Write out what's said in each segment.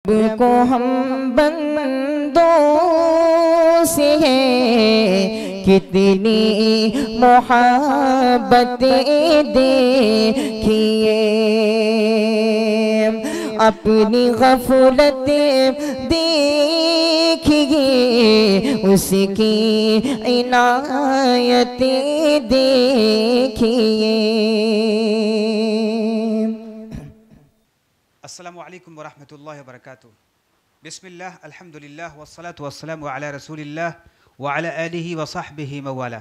को हम बंदों से है कितनी मोहब्बतें देखिए, अपनी गफलतें देखिए, उसकी इनायतें देखिए। अस्सलामु अलैकुम वरहमतुल्लाहि वबरकातुहू। बिस्मिल्लाह अल्हम्दुलिल्लाह वस्सलातु वस्सलामु अला रसूलिल्लाह व अला आलिहि व सहबिहि मवाला।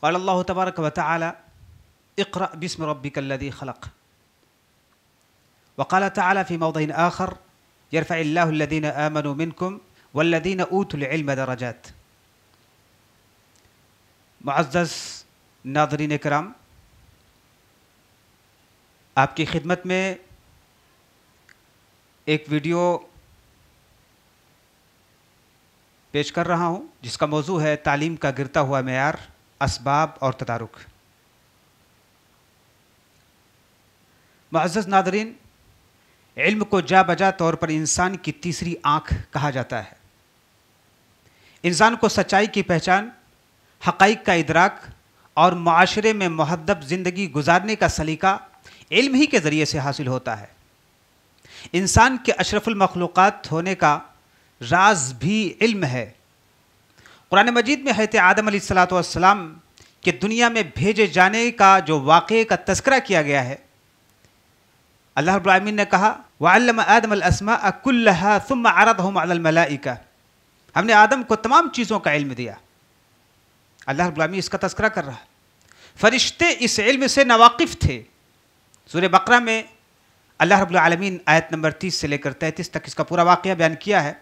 क़ाल अल्लाहु तबारक व तआला इक़रा बिस्मि रब्बिकल्लज़ी ख़लक़। व क़ाल तआला फ़ी मौदिइन आख़र यरफ़इल्लाहु अल्लज़ीना आमनू मिनकुम वल्लज़ीना ऊतुल इल्म दरजात। मुअज़्ज़ज़ नाज़रीन किराम, आपकी खिदमत में एक वीडियो पेश कर रहा हूं जिसका मौजू है तालीम का गिरता हुआ मेयार, असबाब और तदारुक। मुअज़्ज़ज़ नाज़रीन, इल्म को जा बजा तौर पर इंसान की तीसरी आँख कहा जाता है। इंसान को सच्चाई की पहचान, हक़ाइक़ का इदराक और मुआशरे में मुहद्दब ज़िंदगी गुजारने का सलीका इल्म ही के ज़रिए से हासिल होता है। इंसान के अशरफुल मखलूक़ात होने का राज भी इल्म है। कुरान मजीद में हज़रत आदम अलैहिस्सलातु वस्सलाम के दुनिया में भेजे जाने का जो वाक़े का तज़किरा किया गया है, अल्लाह रब्बुल आलमीन ने कहा वअल्लम आदम अल अस्माअ कुल्लहा सुम्मा अरदहुम अलल मलाइका। हमने आदम को तमाम चीज़ों का इल्म दिया। अल्लाह रब्बुल आलमीन इसका तज़किरा कर रहा है। फरिश्ते इस इल्म से नावाकिफ़ थे। सूरह बकरा में अल्लाह रब्बुल आलमीन आयत नंबर 30 से लेकर 33 तक इसका पूरा वाक़या बयान किया है।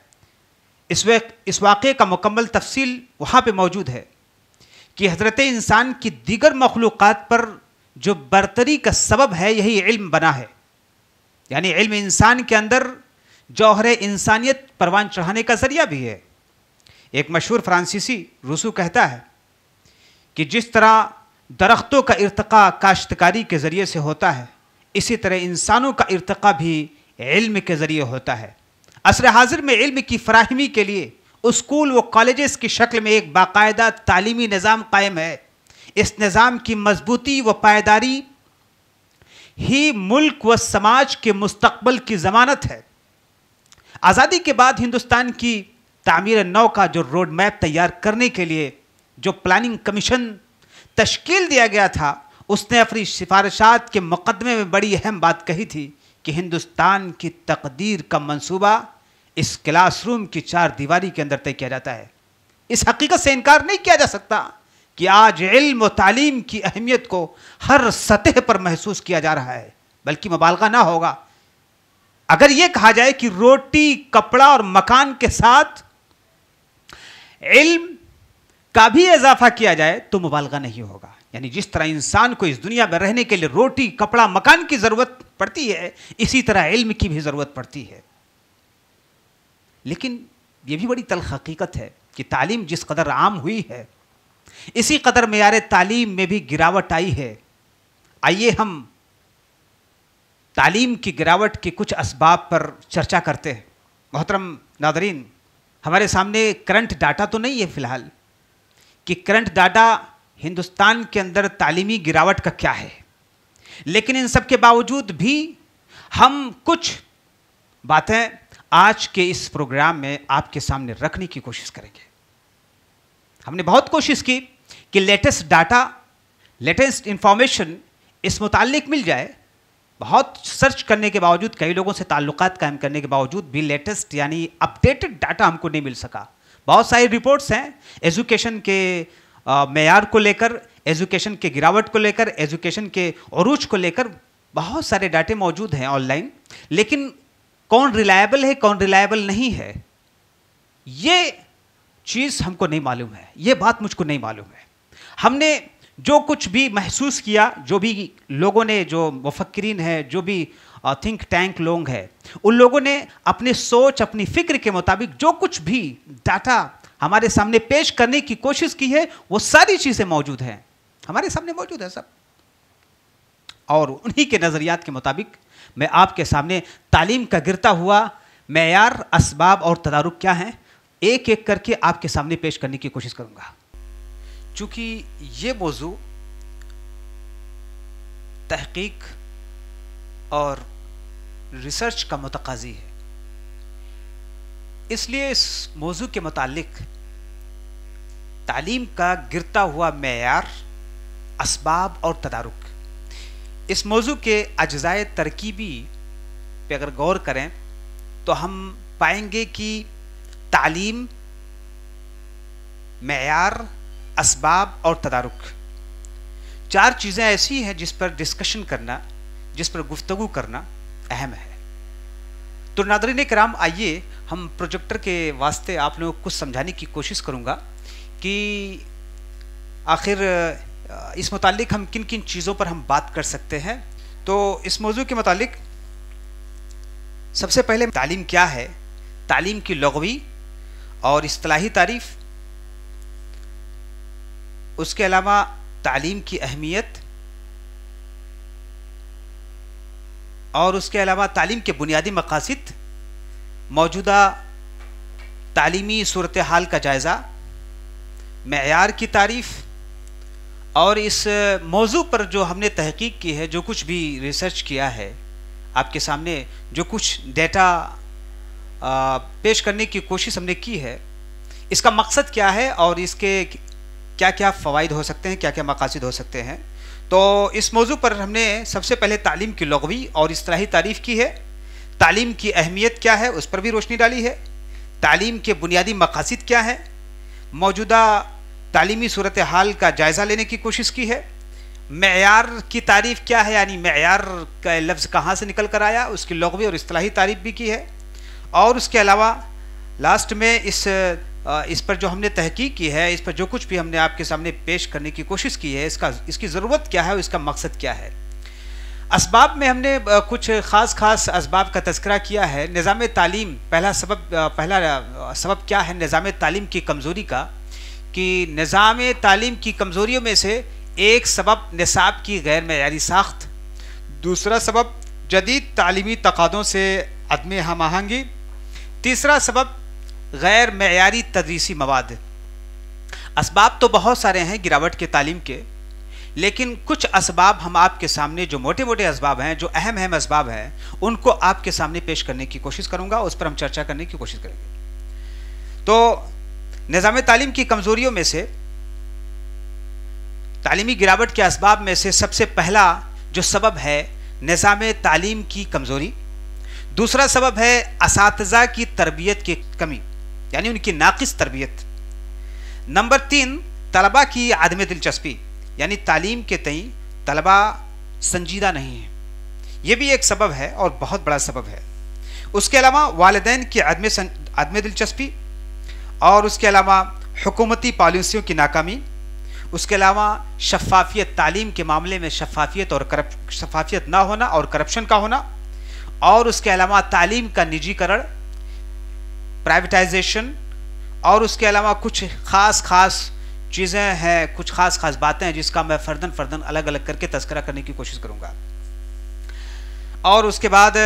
इस वाक़े का मुकम्मल तफसील वहाँ पे मौजूद है कि हज़रत इंसान की दीगर मखलूक़ात पर जो बरतरी का सबब है यही इल्म बना है। यानी इल्म इंसान के अंदर जौहर इंसानियत परवान चढ़ाने का ज़रिया भी है। एक मशहूर फ्रांसीसी रूसो कहता है कि जिस तरह दरख्तों का इर्तिक़ा काश्तकारी के ज़रिए से होता है, इसी तरह इंसानों का इर्तिक़ा भी इल्म के ज़रिए होता है। असर हाज़िर में इल्म की फ़राहमी के लिए स्कूल व कॉलेजेस की शक्ल में एक बाकायदा तालीमी निज़ाम कायम है। इस निज़ाम की मजबूती व पायदारी ही मुल्क व समाज के मुस्तक़बल की ज़मानत है। आज़ादी के बाद हिंदुस्तान की तामीर नौ का जो रोड मैप तैयार करने के लिए जो प्लानिंग कमीशन तश्कील दिया गया था, उसने अपनी सिफारिशात के मुक़दमे में बड़ी अहम बात कही थी कि हिंदुस्तान की तकदीर का मंसूबा इस क्लासरूम की चार दीवारी के अंदर तय किया जाता है। इस हकीकत से इनकार नहीं किया जा सकता कि आज इल्म व तालीम की अहमियत को हर सतह पर महसूस किया जा रहा है। बल्कि मुबालगा ना होगा अगर यह कहा जाए कि रोटी, कपड़ा और मकान के साथ इल्म का भी इजाफा किया जाए तो मुबालगा नहीं होगा। यानी जिस तरह इंसान को इस दुनिया में रहने के लिए रोटी, कपड़ा, मकान की ज़रूरत पड़ती है, इसी तरह इल्म की भी ज़रूरत पड़ती है। लेकिन यह भी बड़ी तल्ख़ हकीकत है कि तालीम जिस कदर आम हुई है, इसी कदर मेयार तालीम में भी गिरावट आई है। आइए हम तालीम की गिरावट के कुछ असबाब पर चर्चा करते हैं। मोहतरम नाज़रीन, हमारे सामने करंट डाटा तो नहीं है फ़िलहाल कि करंट डाटा हिंदुस्तान के अंदर तालीमी गिरावट का क्या है, लेकिन इन सब के बावजूद भी हम कुछ बातें आज के इस प्रोग्राम में आपके सामने रखने की कोशिश करेंगे। हमने बहुत कोशिश की कि लेटेस्ट डाटा, लेटेस्ट इंफॉर्मेशन इस मुताल्लिक मिल जाए। बहुत सर्च करने के बावजूद, कई लोगों से ताल्लुकात कायम करने के बावजूद भी लेटेस्ट यानी अपडेटेड डाटा हमको नहीं मिल सका। बहुत सारी रिपोर्ट्स हैं एजुकेशन के मेयार को लेकर, एजुकेशन के गिरावट को लेकर, एजुकेशन के उरूज को लेकर बहुत सारे डाटे मौजूद हैं ऑनलाइन, लेकिन कौन रिलायबल है, कौन रिलायबल नहीं है, ये चीज़ हमको नहीं मालूम है। ये बात मुझको नहीं मालूम है। हमने जो कुछ भी महसूस किया, जो भी लोगों ने, जो मुफक्किरीन हैं, जो भी थिंक टैंक लोग हैं, उन लोगों ने अपनी सोच, अपनी फ़िक्र के मुताबिक जो कुछ भी डाटा हमारे सामने पेश करने की कोशिश की है, वो सारी चीज़ें मौजूद हैं, हमारे सामने मौजूद है सब। और उन्हीं के नज़रियात के मुताबिक मैं आपके सामने तालीम का गिरता हुआ मेयार, असबाब और तदारुक क्या हैं, एक एक करके आपके सामने पेश करने की कोशिश करूँगा। चूँकि ये मौजू तहकीक और रिसर्च का मुतकाज़ी है, इसलिए इस मौजू के मुतालिक तालीम का गिरता हुआ मेयार, असबाब और तदारुक, इस मौजू के अज्जाए तरकीबी पे अगर गौर करें तो हम पाएंगे कि तालीम, मेयार, असबाब और तदारुक 4 चीज़ें ऐसी हैं जिस पर डिस्कशन करना, जिस पर गुफ्तगू करना अहम है। तो नादरीन किराम, आइए हम प्रोजेक्टर के वास्ते आप लोगों को कुछ समझाने की कोशिश करूँगा कि आखिर इस मुतालिक हम किन किन चीज़ों पर हम बात कर सकते हैं। तो इस मौजू के मुतालिक सबसे पहले तालीम क्या है, तालीम की लुग़वी और इस्तिलाही तारीफ़, उसके अलावा तालीम की अहमियत और उसके अलावा तालीम के बुनियादी मक़ासिद, मौजूदा तालीमी सूरत हाल का जायज़ा, मेयार की तारीफ़ और इस मौजू पर जो हमने तहकीक की है, जो कुछ भी रिसर्च किया है, आपके सामने जो कुछ डेटा पेश करने की कोशिश हमने की है, इसका मकसद क्या है और इसके क्या क्या फ़वाइद हो सकते हैं, क्या क्या मकासिद हो सकते हैं। तो इस मौजू पर हमने सबसे पहले तालीम की लुग़वी और इस्तिलाही तारीफ़ की है, तालीम की अहमियत क्या है उस पर भी रोशनी डाली है, तालीम के बुनियादी मकासिद क्या है, मौजूदा तालीमी सूरत हाल का जायज़ा लेने की कोशिश की है, मेयार की तारीफ़ क्या है, यानी मेयार का लफ्ज़ कहाँ से निकल कर आया, उसकी लुग़वी और इस्तिलाही तारीफ़ भी की है। और उसके अलावा लास्ट में इस पर जो हमने तहकीक की है, इस पर जो कुछ भी हमने आपके सामने पेश करने की कोशिश की है, इसकी ज़रूरत क्या है और इसका मकसद क्या है। असबाब में हमने कुछ ख़ास असबाब का तज़किरा किया है। निज़ाम तालीम, पहला सबब क्या है निज़ाम तालीम की कमज़ोरी का, कि निज़ाम तालीम की कमज़ोरियों में से एक सबब निसाब की गैर मेयारी साख्त, दूसरा सबब जदीद तालीमी तकादों से अदम हम आहंगी, तीसरा सबब गैर मेयारी तदरीसी मवाद। असबाब तो बहुत सारे हैं गिरावट के तालीम के, लेकिन कुछ असबाब हम आपके सामने, जो मोटे मोटे असबाब हैं, जो अहम असबाब हैं, उनको आपके सामने पेश करने की कोशिश करूँगा, उस पर हम चर्चा करने की कोशिश करेंगे। तो निज़ाम तालीम की कमज़ोरियों में से, तालीमी गिरावट के असबाब में से सबसे पहला जो सबब है निज़ाम तालीम की कमज़ोरी, दूसरा सबब है असातिज़ा की तरबियत की कमी, यानी उनकी नाक़िस तरबियत, नंबर 3 तलबा की आदम दिलचस्पी, यानी तालीम के तई तलबा संजीदा नहीं है, ये भी एक सबब है और बहुत बड़ा सबब है। उसके अलावा वालिदैन की आदम दिलचस्पी और उसके अलावा हुकूमती पॉलिसियों की नाकामी, उसके अलावा शफ़ाफ़ियत, तालीम के मामले में शफ़ाफ़ियत ना होना और करप्शन का होना, और उसके अलावा तालीम का निजीकरण, प्राइवेटाइजेशन, और उसके अलावा कुछ ख़ास चीज़ें हैं, कुछ ख़ास बातें हैं जिसका मैं फ़र्दन अलग अलग करके तज़किरा करने की कोशिश करूँगा। और उसके बाद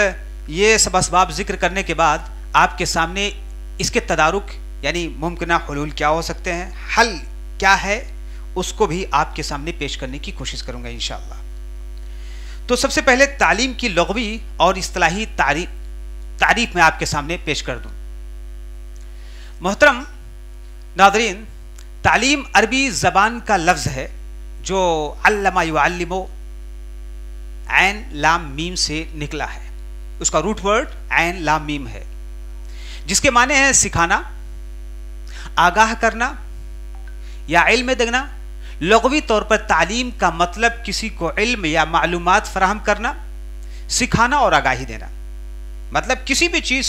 ये सब असबाब ज़िक्र करने के बाद आपके सामने इसके तदारुक, यानी मुमकिन हुलूल क्या हो सकते हैं, हल क्या है, उसको भी आपके सामने पेश करने की कोशिश करूँगा इंशाअल्लाह। तो सबसे पहले तालीम की लुग़वी और इस्तिलाही तारीफ़ मैं आपके सामने पेश कर दूँ। मोहतरम नाज़रीन, तालीम अरबी ज़बान का लफ्ज़ है जो अल्लमा युअल्लिमु ऐन लाम मीम से निकला है। उसका रूट वर्ड ऐन लाम मीम है, जिसके माने हैं सिखाना, आगाह करना या इल्म देना। लुग़वी तौर पर तालीम का मतलब किसी को इल्म या मालूमात फराहम करना, सिखाना और आगाही देना। मतलब किसी भी चीज़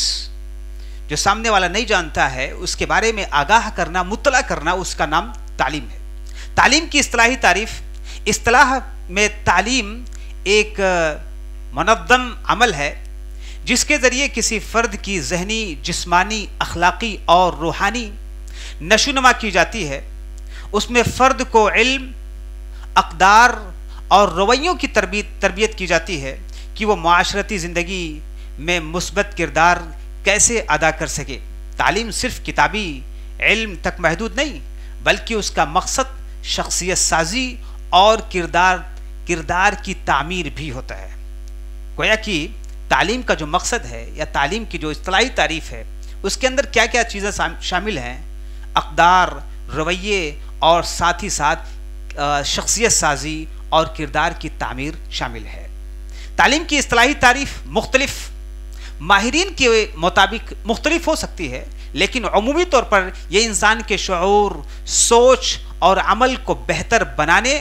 जो सामने वाला नहीं जानता है उसके बारे में आगाह करना, मुत्तला करना, उसका नाम तालीम है। तालीम की इस्तिलाही तारीफ़, इस्तिलाह में तालीम एक मुनज़्ज़म अमल है जिसके ज़रिए किसी फ़र्द की ज़हनी, जिस्मानी, अखलाक़ी और रूहानी नशोनुमा की जाती है। उसमें फ़र्द को इल्म, अक़दार और रवैयों की तरबियत की जाती है कि वो माशरती ज़िंदगी में मुस्बत किरदार कैसे अदा कर सके। तालीम सिर्फ किताबी इल्म तक महदूद नहीं, बल्कि उसका मकसद शख्सियत साजी और किरदार की तामीर भी होता है। गोया कि तालीम का जो मकसद है या तालीम की जो इस्तिलाही तारीफ है, उसके अंदर क्या क्या चीज़ें शामिल हैं, अक़दार, रवैये और साथ ही साथ शख्सियत साजी और किरदार की तामीर शामिल है। तालीम की इस्तिलाही तारीफ मुख्तलिफ माहिरीन के मुताबिक मुख्तलिफ हो सकती है, लेकिन अमूमी तौर पर यह इंसान के शऊर, सोच और अमल को बेहतर बनाने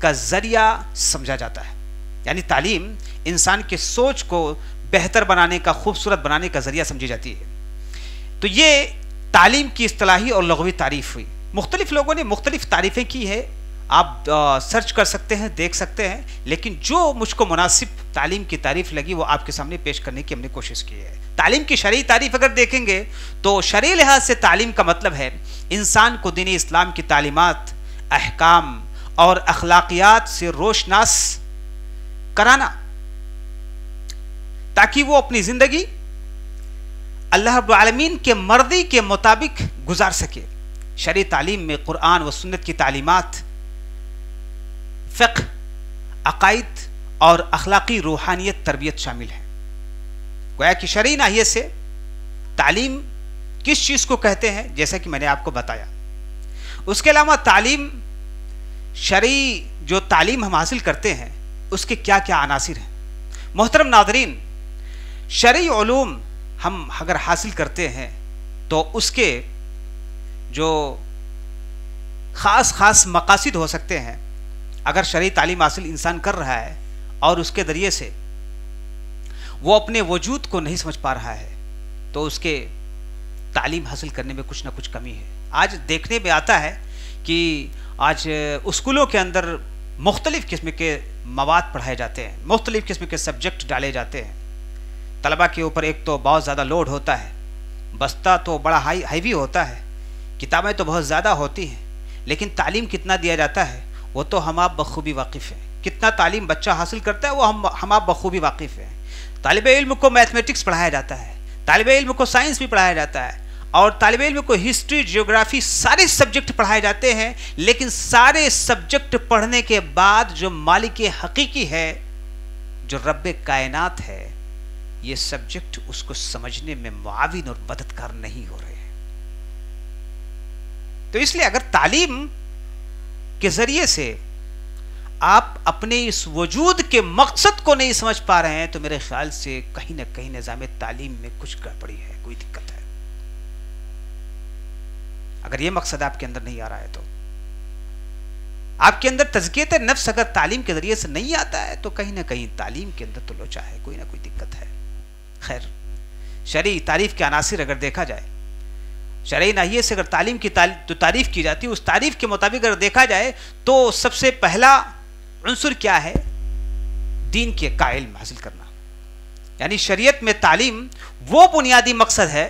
का ज़रिया समझा जाता है। यानी तालीम इंसान के सोच को बेहतर बनाने का, खूबसूरत बनाने का ज़रिया समझी जाती है। तो ये तालीम की इस्तिलाही और लग़वी तारीफ़ हुई। मुख्तलिफ लोगों ने मुख्तलिफ तारीफ़ें की है, आप सर्च कर सकते हैं, देख सकते हैं, लेकिन जो मुझको मुनासिब तालीम की तारीफ़ लगी वो आपके सामने पेश करने की हमने कोशिश की है। तालीम की शरई तारीफ़ अगर देखेंगे तो शरई लिहाज से तालीम का मतलब है इंसान को दीन इस्लाम की तालीमात, अहकाम और अखलाकियात से रोशनास कराना, ताकि वो अपनी ज़िंदगी अल्लाह रब्बुल आलमीन के मर्ज़ी के मुताबिक गुजार सके। शरई तालीम में कुरान व सुन्नत की तालीमात, फ़िक़्ह, अक़ाइद और अखलाकी रूहानियत तरबियत शामिल है। गोया कि शरई नाहियत से तालीम किस चीज़ को कहते हैं, जैसा कि मैंने आपको बताया। उसके अलावा तालीम, शरई जो तालीम हम हासिल करते हैं उसके क्या क्या अनासिर हैं। मोहतरम नाज़रीन, शरई उलूम हम अगर हासिल करते हैं तो उसके जो ख़ास मकासिद हो सकते हैं। अगर शरई तालीम हासिल इंसान कर रहा है और उसके ज़रिए से वो अपने वजूद को नहीं समझ पा रहा है, तो उसके तालीम हासिल करने में कुछ ना कुछ कमी है। आज देखने में आता है कि आज स्कूलों के अंदर मुख्तलिफ़ किस्म के मवाद पढ़ाए जाते हैं, मुख्तलिफ़ किस्म के सब्जेक्ट डाले जाते हैं। तलबा के ऊपर एक तो बहुत ज़्यादा लोड होता है, बस्ता तो बड़ा हैवी होता है, किताबें तो बहुत ज़्यादा होती हैं, लेकिन तालीम कितना दिया जाता है वो तो हम आप बखूबी वाकिफ़ हैं। कितना तालीम बच्चा हासिल करता है वो हम आप बखूबी वाकिफ़ हैं। तालिब इल्म को मैथमेटिक्स पढ़ाया जाता है, तालिब इल्म को साइंस भी पढ़ाया जाता है, और तालिब इल्म को हिस्ट्री, जियोग्राफी, सारे सब्जेक्ट पढ़ाए जाते हैं। लेकिन सारे सब्जेक्ट पढ़ने के बाद जो मालिक हकीकी है, जो रब्बे कायनात है, ये सब्जेक्ट उसको समझने में मुआविन और मददगार नहीं हो रहे हैं। तो इसलिए अगर तालीम के जरिए से आप अपने इस वजूद के मकसद को नहीं समझ पा रहे हैं, तो मेरे ख्याल से कहीं ना कहीं निज़ाम तालीम में कुछ गड़बड़ी है, कोई दिक्कत है। अगर ये मकसद आपके अंदर नहीं आ रहा है, तो आपके अंदर तज़कियत नफ्स अगर तालीम के जरिए से नहीं आता है, तो कहीं ना कहीं तालीम के अंदर तो लोचा है, कोई ना कोई दिक्कत है। खैर, शरई तारीफ के अनासिर अगर देखा जाए, शरई नाहियत से अगर तालीम की तारीफ की जाती है, उस तारीफ के मुताबिक अगर देखा जाए तो सबसे पहला उन्सुर क्या है? दीन के का इल्म हासिल करना। यानी शरीयत में तालीम वो बुनियादी मकसद है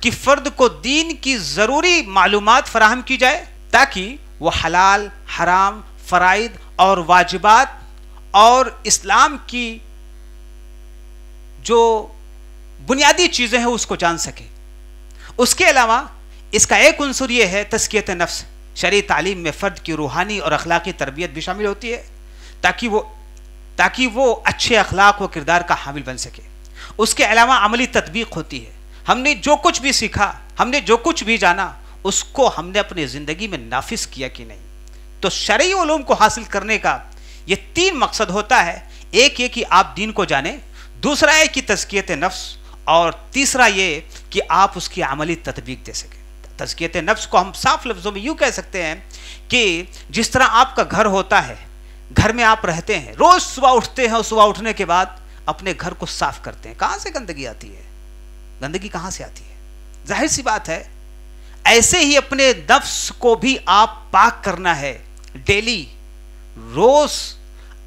कि फ़र्द को दीन की ज़रूरी मालूमात फराहम की जाए, ताकि वह हलाल, हराम, फ़राइद और वाजिबात और इस्लाम की जो बुनियादी चीज़ें हैं उसको जान सके। उसके अलावा इसका एक उन्सुर यह है तज़कियत नफ्स। शरई तालीम में फ़र्द की रूहानी और अखलाकी तरबियत भी शामिल होती है, ताकि वो अच्छे अखलाक व किरदार का हामिल बन सके। उसके अलावा अमली तत्बीक होती है। हमने जो कुछ भी सीखा, हमने जो कुछ भी जाना, उसको हमने अपनी ज़िंदगी में नाफिज किया कि नहीं। तो शरई उलूम को हासिल करने का ये तीन मकसद होता है। एक ये कि आप दीन को जानें, दूसरा है कि तज़कियत नफ्स, और तीसरा ये कि आप उसकी अमली तत्बीक दे सकें। तज़कियत नफ्स को हम साफ लफ्ज़ों में यूँ कह सकते हैं कि जिस तरह आपका घर होता है, घर में आप रहते हैं, रोज़ सुबह उठते हैं और सुबह उठने के बाद अपने घर को साफ करते हैं। कहाँ से गंदगी आती है? गंदगी कहाँ से आती है? जाहिर सी बात है, ऐसे ही अपने नफ्स को भी आप पाक करना है। डेली रोज़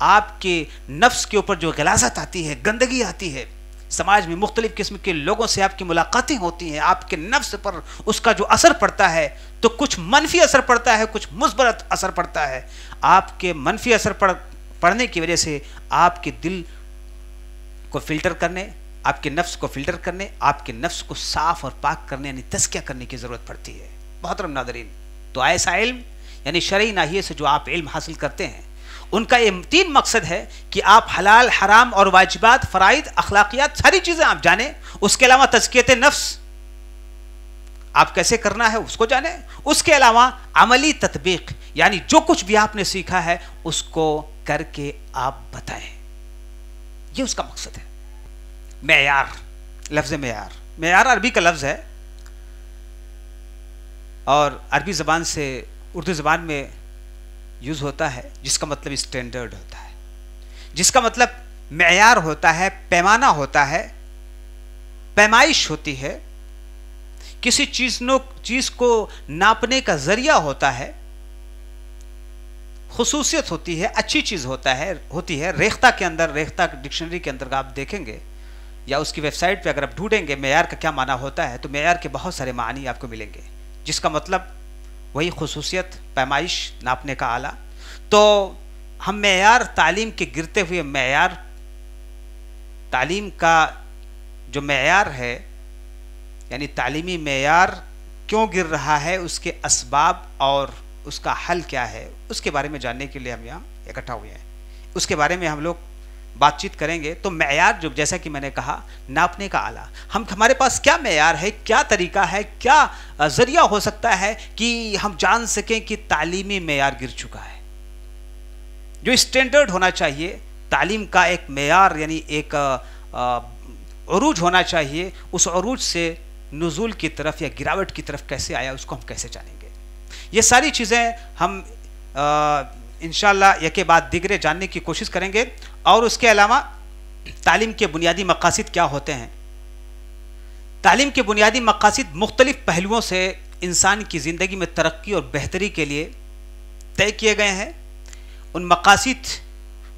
आपके नफ्स के ऊपर जो गिलाज़त आती है, गंदगी आती है, समाज में मुख्तलिफ़ किस्म के लोगों से आपकी मुलाकातें होती हैं, आपके नफ्स पर उसका जो असर पड़ता है, तो कुछ मनफी असर पड़ता है, कुछ मुस्बत असर पड़ता है। आपके मनफी असर पढ़ने की वजह से आपके दिल को फिल्टर करने, आपके नफ्स को फिल्टर करने, आपके नफ्स को साफ और पाक करने यानी तज़किया करने की ज़रूरत पड़ती है। मोहतरम नाज़रीन, तो ऐसा इल्म यानी शरई नाहिए से जो आप इल्म हासिल करते हैं, उनका ये 3 मकसद है कि आप हलाल, हराम और वाजिबात, फ़राइद, अखलाकियात सारी चीज़ें आप जानें। उसके अलावा तज़कियत नफ्स आप कैसे करना है उसको जाने। उसके अलावा अमली तत्बीक यानी जो कुछ भी आपने सीखा है उसको करके आप बताएं, ये उसका मकसद है। मेयार, लफ्ज़ मेयार, मेयार अरबी का लफ्ज़ है और अरबी ज़बान से उर्दू ज़बान में यूज़ होता है, जिसका मतलब स्टैंडर्ड होता है, जिसका मतलब मेयार होता है, पैमाना होता है, पैमाइश होती है, किसी चीज़ को नापने का ज़रिया होता है, खुसूसियत होती है, अच्छी चीज़ होती है। रेख्ता के अंदर, रेख्ता डिक्शनरी के अंदर आप देखेंगे या उसकी वेबसाइट पे अगर आप ढूंढेंगे मेयार का क्या माना होता है, तो मेयार के बहुत सारे मानी आपको मिलेंगे, जिसका मतलब वही खुसूसियत, पैमाइश, नापने का आला। तो हम मेयार, तालीम के गिरते हुए मेयार, तालीम का जो मेयार है यानी तालीमी मेयार क्यों गिर रहा है, उसके असबाब और उसका हल क्या है, उसके बारे में जानने के लिए हम यहाँ इकट्ठा हुए हैं। उसके बारे में हम लोग बातचीत करेंगे। तो मेयार, जो जैसा कि मैंने कहा, नापने का आला, हमारे पास क्या मेयार है, क्या तरीका है, क्या ज़रिया हो सकता है कि हम जान सकें कि तालीमी मेयार गिर चुका है। जो स्टैंडर्ड होना चाहिए, तालीम का एक मेयार यानी एक उरूज होना चाहिए, उस उरूज से नुज़ूल की तरफ या गिरावट की तरफ कैसे आया, उसको हम कैसे जानेंगे। ये सारी चीज़ें हम इंशाअल्लाह एक के बाद दिगरे जानने की कोशिश करेंगे। और उसके अलावा तालीम के बुनियादी मकासद क्या होते हैं। तालीम के बुनियादी मकासद मुख्तलिफ पहलुओं से इंसान की ज़िंदगी में तरक्की और बेहतरी के लिए तय किए गए हैं। उन मकासद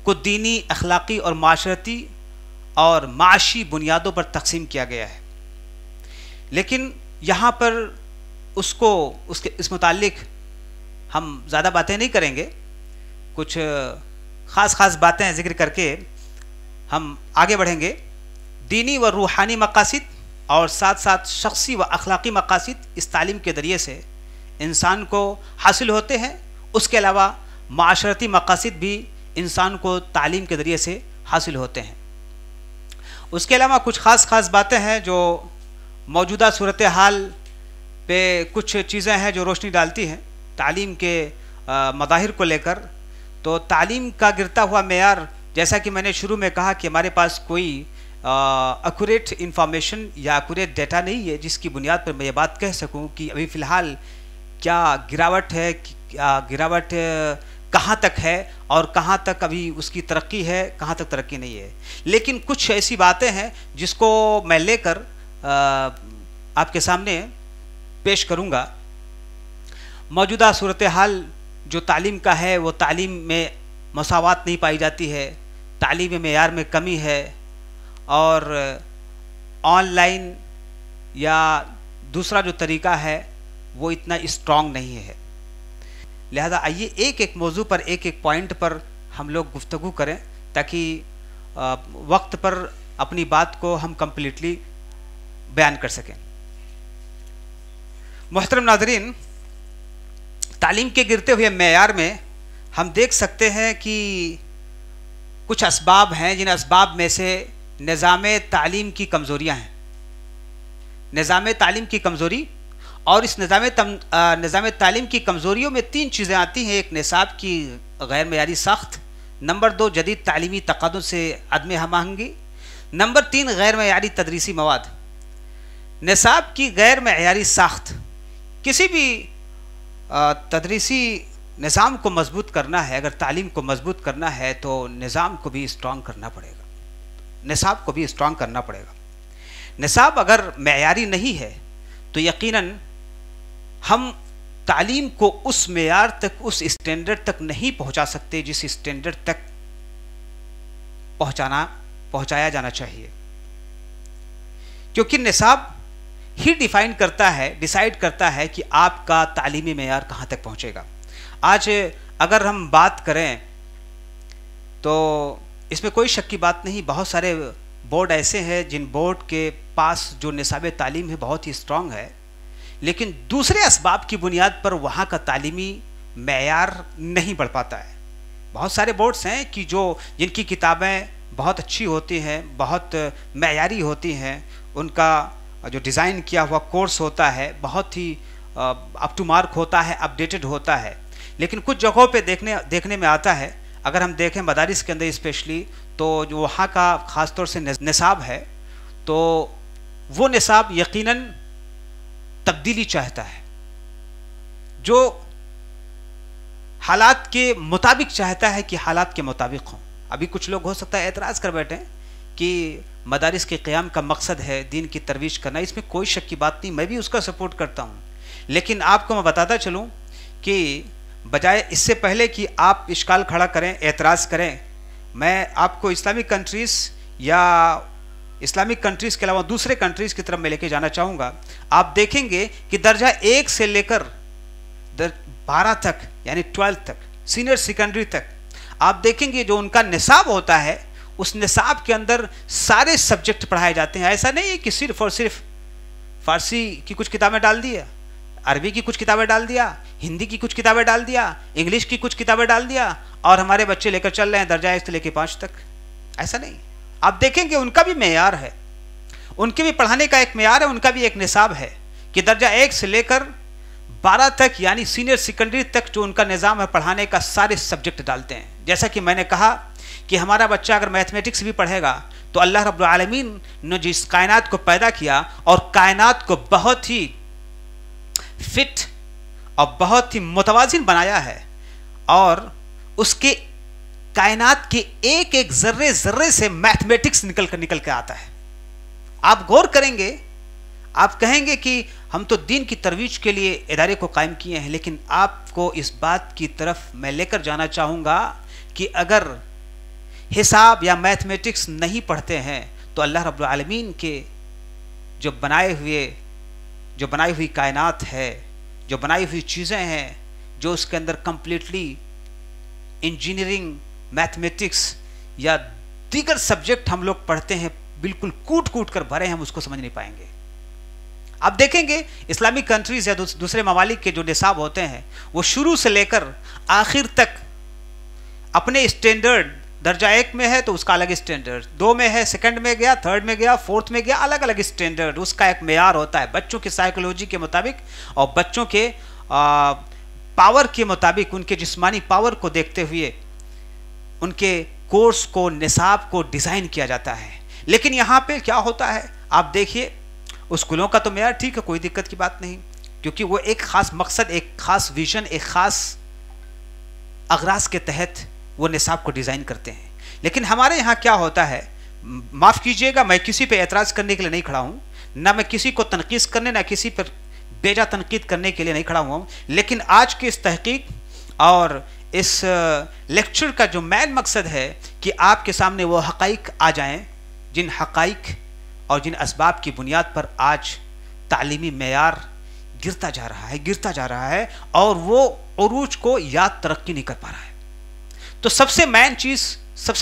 को दीनी, अखलाक़ी और माशरती और माशी बुनियादों पर तकसीम किया गया है। लेकिन यहाँ पर इस मुतालिक हम ज़्यादा बातें नहीं करेंगे, कुछ ख़ास बातें ज़िक्र करके हम आगे बढ़ेंगे। दीनी व रूहानी मकासद और साथ साथ शख्सी व अखलाक़ी मकासद इस तालीम के ज़रिए से इंसान को हासिल होते हैं। उसके अलावा माशरती मकासद भी इंसान को तालीम के ज़रिए से हासिल होते हैं। उसके अलावा कुछ ख़ास बातें हैं जो मौजूदा सूरत हाल पे कुछ चीज़ें हैं जो रोशनी डालती हैं तालीम के मज़ाहिर को लेकर। तो तालीम का गिरता हुआ मेयार, जैसा कि मैंने शुरू में कहा कि हमारे पास कोई एक्यूरेट इंफॉर्मेशन या एक्यूरेट डेटा नहीं है जिसकी बुनियाद पर मैं ये बात कह सकूं कि अभी फ़िलहाल क्या गिरावट है, क्या गिरावट कहाँ तक है और कहाँ तक अभी उसकी तरक्की है, कहाँ तक तरक्की नहीं है। लेकिन कुछ ऐसी बातें हैं जिसको मैं लेकर आपके सामने पेश करूँगा। मौजूदा सूरत हाल जो तालीम का है, वो तालीम में मसावात नहीं पाई जाती है, तालीम मेयार में कमी है और ऑनलाइन या दूसरा जो तरीका है वो इतना स्ट्रॉन्ग नहीं है। लिहाजा आइए एक मौजू पर, एक पॉइंट पर हम लोग गुफ्तगू करें ताकि वक्त पर अपनी बात को हम कंप्लीटली बयान कर सकें। मोहतरम नाज़रीन, तालीम के गिरते हुए मेयार में हम देख सकते हैं कि कुछ असबाब हैं, जिन असबाब में से निज़ाम तालीम की कमज़ोरियाँ हैं। निज़ाम तालीम की कमज़ोरी, और इस निज़ाम तालीम की कमज़ोरियों में 3 चीज़ें आती हैं। एक, निसाब की गैर मेयारी साख्त। नंबर 2, जदीद तालीमी तक़ादुम से अदम हमआहंगी। नंबर 3, गैर मेयारी तदरीसी मवाद। निसाब की गैर मेयारी साख्त, किसी भी तदरीसी निज़ाम को मजबूत करना है, अगर तालीम को मजबूत करना है तो निज़ाम को भी स्ट्रॉन्ग करना पड़ेगा, निसाब को भी स्ट्रॉन्ग करना पड़ेगा। निसाब अगर मेयारी नहीं है तो यकीनन हम तालीम को उस मेयार तक, उस स्टैंडर्ड तक नहीं पहुंचा सकते जिस स्टैंडर्ड तक पहुंचाया जाना चाहिए, क्योंकि निसाब ही डिसाइड करता है कि आपका तालीमी मेयार कहाँ तक पहुँचेगा। आज अगर हम बात करें तो इसमें कोई शक की बात नहीं, बहुत सारे बोर्ड ऐसे हैं जिन बोर्ड के पास जो निसाब तालीम है बहुत ही स्ट्रांग है, लेकिन दूसरे असबाब की बुनियाद पर वहाँ का तालीमी मेयार नहीं बढ़ पाता है। बहुत सारे बोर्ड्स हैं कि जिनकी किताबें बहुत अच्छी होती हैं, बहुत मेयारी होती हैं, उनका जो डिज़ाइन किया हुआ कोर्स होता है बहुत ही अप टू मार्क होता है, अपडेटेड होता है, लेकिन कुछ जगहों पे देखने में आता है, अगर हम देखें मदारिस के अंदर स्पेशली, तो जो वहाँ का ख़ास तौर से निसाब है, तो वो निसाब यकीनन तब्दीली चाहता है, जो हालात के मुताबिक चाहता है कि हालात के मुताबिक हों। अभी कुछ लोग हो सकता है एतराज़ कर बैठें कि मदारिस के क़याम का मकसद है दीन की तरवीज करना, इसमें कोई शक की बात नहीं, मैं भी उसका सपोर्ट करता हूँ, लेकिन आपको मैं बताता चलूँ कि बजाय इससे पहले कि आप इश्काल खड़ा करें, एतराज़ करें, मैं आपको इस्लामिक कंट्रीज़ या इस्लामिक कंट्रीज़ के अलावा दूसरे कंट्रीज़ की तरफ मैं लेके जाना चाहूँगा। आप देखेंगे कि दर्जा 1 से लेकर 12 तक यानी 12 तक, सीनियर सेकेंडरी तक, आप देखेंगे जो उनका निसाब होता है, उस निसाब के अंदर सारे सब्जेक्ट पढ़ाए जाते हैं। ऐसा नहीं है कि सिर्फ और सिर्फ फ़ारसी की कुछ किताबें डाल दिया, अरबी की कुछ किताबें डाल दिया, हिंदी की कुछ किताबें डाल दिया, इंग्लिश की कुछ किताबें डाल दिया और हमारे बच्चे लेकर चल रहे हैं दर्जा 1 से लेकर 5 तक। ऐसा नहीं, आप देखेंगे उनका भी मेयार है, उनके भी पढ़ाने का एक मेयार है, उनका भी एक निसाब है कि दर्जा 1 से लेकर 12 तक यानी सीनियर सेकेंडरी तक जो उनका निज़ाम है पढ़ाने का, सारे सब्जेक्ट डालते हैं। जैसा कि मैंने कहा कि हमारा बच्चा अगर मैथमेटिक्स भी पढ़ेगा तो अल्लाह रब्बुल आलमीन ने जिस कायनात को पैदा किया और कायनात को बहुत ही फिट और बहुत ही मुतवाज़िन बनाया है, और उसके कायनात के एक एक ज़र्रे ज़र्रे से मैथमेटिक्स निकल कर आता है। आप गौर करेंगे, आप कहेंगे कि हम तो दीन की तरवीज के लिए इदारे को कायम किए हैं, लेकिन आपको इस बात की तरफ मैं लेकर जाना चाहूँगा कि अगर हिसाब या मैथमेटिक्स नहीं पढ़ते हैं तो अल्लाह रब्बुल आलमीन के जो बनाई हुई कायनात है, जो बनाई हुई चीज़ें हैं, जो उसके अंदर कंप्लीटली इंजीनियरिंग, मैथमेटिक्स या दीगर सब्जेक्ट हम लोग पढ़ते हैं, बिल्कुल कूट कूट कर भरे, हम उसको समझ नहीं पाएंगे। आप देखेंगे इस्लामिक कंट्रीज़ या दूसरे ममालिक के जो निसाब होते हैं वो शुरू से लेकर आखिर तक अपने स्टैंडर्ड, दर्जा 1 में है तो उसका अलग स्टैंडर्ड, 2 में है, सेकंड में गया, थर्ड में गया, फोर्थ में गया, अलग अलग स्टैंडर्ड, उसका एक मेयार होता है बच्चों की साइकोलॉजी के मुताबिक और बच्चों के पावर के मुताबिक, उनके जिस्मानी पावर को देखते हुए उनके कोर्स को, निसाब को डिज़ाइन किया जाता है। लेकिन यहाँ पे क्या होता है, आप देखिए, उस स्कूलों का तो मेयार ठीक है, कोई दिक्कत की बात नहीं, क्योंकि वो एक ख़ास मकसद, एक ख़ास विजन, एक ख़ास अगराज के तहत वो निसाब को डिज़ाइन करते हैं। लेकिन हमारे यहाँ क्या होता है, माफ़ कीजिएगा, मैं किसी पे एतराज़ करने के लिए नहीं खड़ा हूँ, ना मैं किसी को तनकीस करने, ना किसी पर बेजा तनकीद करने के लिए नहीं खड़ा हुआ हूँ, लेकिन आज की इस तहकीक और इस लेक्चर का जो मेन मकसद है कि आपके सामने वो हक़ाइक़ आ जाएँ, जिन हक़ाइक़ और जिन असबाब की बुनियाद पर आज तालीमी मेयार गिरता जा रहा है और वो उरूज को या तरक्की नहीं कर पा रहा है। तो सबसे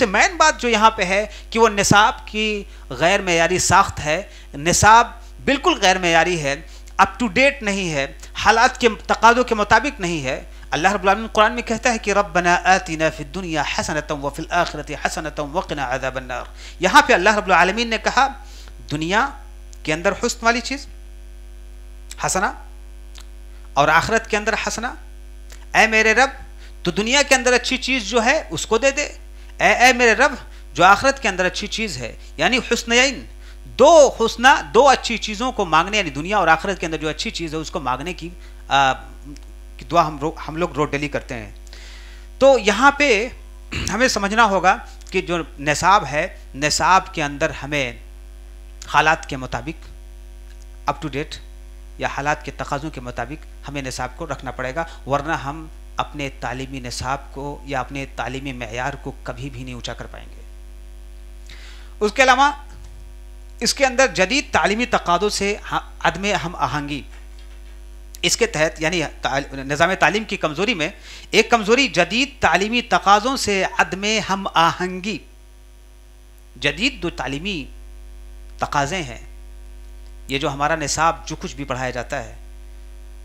मेन बात जो यहाँ पे है कि वो निसाब की गैर मेयारी साख्त है, निसाब बिल्कुल गैर मेयारी है, अप टू डेट नहीं है, हालात के तकादों के मुताबिक नहीं है। अल्लाह रब्बुल आलमीन कुरान में कहता है कि रब्बना आतिना फिद दुनिया हसनतम व फिल आखिरति हसनतम व क़िना अज़ाबन नार। यहाँ पे अल्लाह रब्बुल आलमीन ने कहा दुनिया के अंदर हुस्न वाली चीज़ हसना और आखिरत के अंदर हसना। ऐ मेरे रब, तो दुनिया के अंदर अच्छी चीज़ जो है उसको दे दे, ऐ मेरे रब जो आखिरत के अंदर अच्छी चीज़ है, यानी हुस्नयैन, दो अच्छी चीज़ों को मांगने, यानी दुनिया और आखिरत के अंदर जो अच्छी चीज़ है उसको मांगने की दुआ हम लोग रोज़ डेली करते हैं। तो यहाँ पे हमें समझना होगा कि जो निसाब है, निसाब के अंदर हमें हालात के मुताबिक अप टू डेट या हालात के तकाज़ों के मुताबिक हमें निसाब को रखना पड़ेगा, वरना हम अपने तालीमी निसाब को या अपने तालीमी मेयार को कभी भी नहीं ऊंचा कर पाएंगे। उसके अलावा इसके अंदर जदीद तालीमी तकाज़ों से अदम हम आहंगी, इसके तहत यानी निज़ाम तालीम की कमज़ोरी में एक कमज़ोरी जदीद तालीमी तकाज़ों से अदम हम आहंगी। जदीद जो तालीमी तकाज़े हैं, ये जो हमारा निसाब जो कुछ भी पढ़ाया जाता है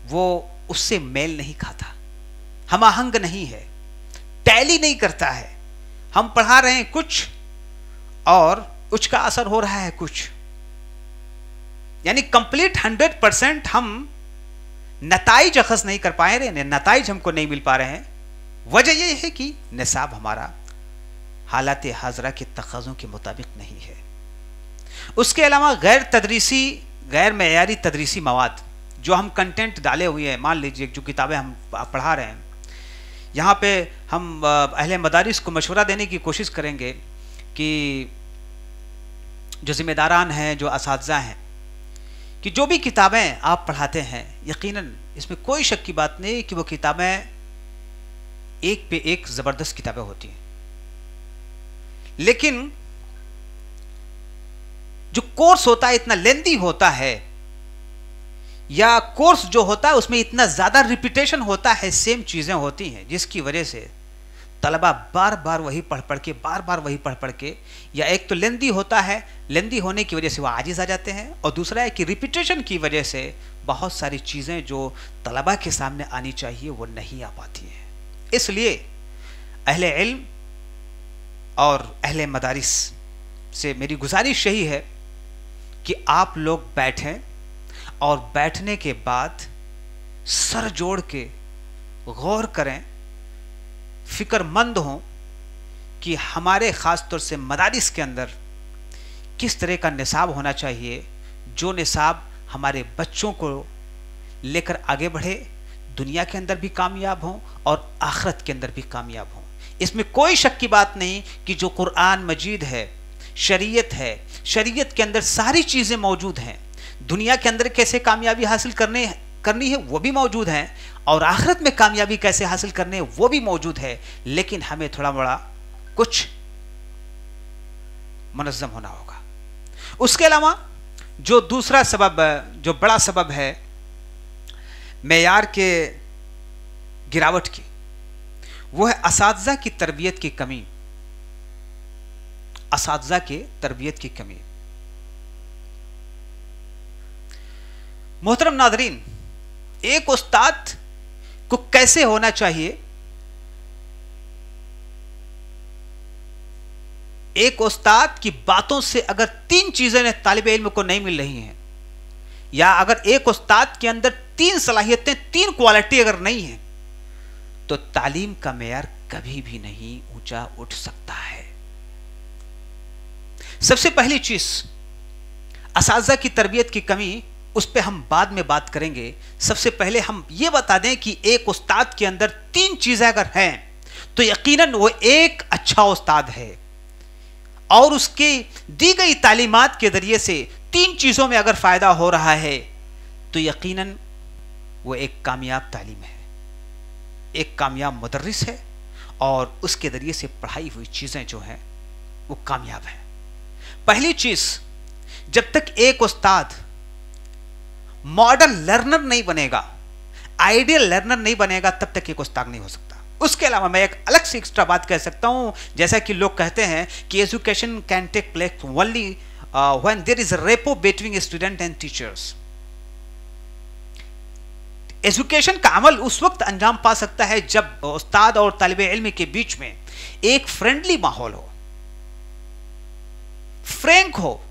वो उससे मेल नहीं खाता, हम आहंग नहीं है, टैली नहीं करता है। हम पढ़ा रहे हैं कुछ और उसका असर हो रहा है कुछ, यानी कंप्लीट 100% हम नताइज अखज़ नहीं कर पाए रहे, नताइज हमको नहीं मिल पा रहे हैं। वजह यह है कि निसाब हमारा हालात हाजरा के तकाज़ों के मुताबिक नहीं है। उसके अलावा गैर मेयारी तदरीसी मवाद जो हम कंटेंट डाले हुए हैं, मान लीजिए जो किताबें हम पढ़ा रहे हैं, यहाँ पे हम अहले मदारिस को मशवरा देने की कोशिश करेंगे कि जो ज़िम्मेदारान हैं, जो असातिज़ा हैं, कि जो भी किताबें आप पढ़ाते हैं यकीनन इसमें कोई शक की बात नहीं कि वो किताबें एक पे एक ज़बरदस्त किताबें होती हैं, लेकिन जो कोर्स होता है इतना लेंदी होता है, या कोर्स जो होता है उसमें इतना ज़्यादा रिपीटेशन होता है, सेम चीज़ें होती हैं, जिसकी वजह से तलबा बार बार वही पढ़ पढ़ के या एक तो लेंदी होता है, लेंदी होने की वजह से वो आजिज़ आ जाते हैं, और दूसरा है कि रिपीटेशन की वजह से बहुत सारी चीज़ें जो तलबा के सामने आनी चाहिए वो नहीं आ पाती हैं। इसलिए अहले इल्म और अहले मदारिस से मेरी गुजारिश यही है कि आप लोग बैठें और बैठने के बाद सर जोड़ के गौर करें, फिक्रमंद हों कि हमारे ख़ास तौर से मदारिस के अंदर किस तरह का निसाब होना चाहिए, जो निसाब हमारे बच्चों को लेकर आगे बढ़े, दुनिया के अंदर भी कामयाब हों और आखिरत के अंदर भी कामयाब हों। इसमें कोई शक की बात नहीं कि जो कुरान मजीद है, शरीयत है, शरीयत के अंदर सारी चीज़ें मौजूद हैं, दुनिया के अंदर कैसे कामयाबी हासिल करनी है वो भी मौजूद है, और आखिरत में कामयाबी कैसे हासिल करनी है वो भी मौजूद है, लेकिन हमें थोड़ा बड़ा कुछ मुनज़्ज़म होना होगा। उसके अलावा जो दूसरा सबब, जो बड़ा सबब है मेयार के गिरावट की, वो है असातिज़ा की तरबियत की कमी। असातिज़ा के तरबियत की कमी। मोहतरम नाज़रीन, एक उस्ताद को कैसे होना चाहिए, एक उस्ताद की बातों से अगर 3 चीजें तालिबे इल्म को नहीं मिल रही हैं, या अगर एक उस्ताद के अंदर 3 सलाहियतें, 3 क्वालिटी अगर नहीं है, तो तालीम का मेयार कभी भी नहीं ऊंचा उठ सकता है। सबसे पहली चीज असातिज़ा की तरबियत की कमी, उस पर हम बाद में बात करेंगे। सबसे पहले हम ये बता दें कि एक उस्ताद के अंदर 3 चीजें अगर हैं तो यकीनन वो एक अच्छा उस्ताद है, और उसकी दी गई तालीमात के जरिए से 3 चीजों में अगर फायदा हो रहा है तो यकीनन वो एक कामयाब तालीम है, एक कामयाब मुदर्रिस है, और उसके जरिए से पढ़ाई हुई चीजें जो हैं वो कामयाब हैं। पहली चीज, जब तक एक उस्ताद मॉडल लर्नर नहीं बनेगा, आइडियल लर्नर नहीं बनेगा, तब तक एक उस्ताद नहीं हो सकता। उसके अलावा मैं एक अलग से एक्स्ट्रा बात कह सकता हूं, जैसा कि लोग कहते हैं कि education can take place only when there is a rapport between student and teachers. Education का अमल उस वक्त अंजाम पा सकता है जब उस्ताद और तालिबे इल्म के बीच में एक फ्रेंडली माहौल हो, फ्रैंक हो,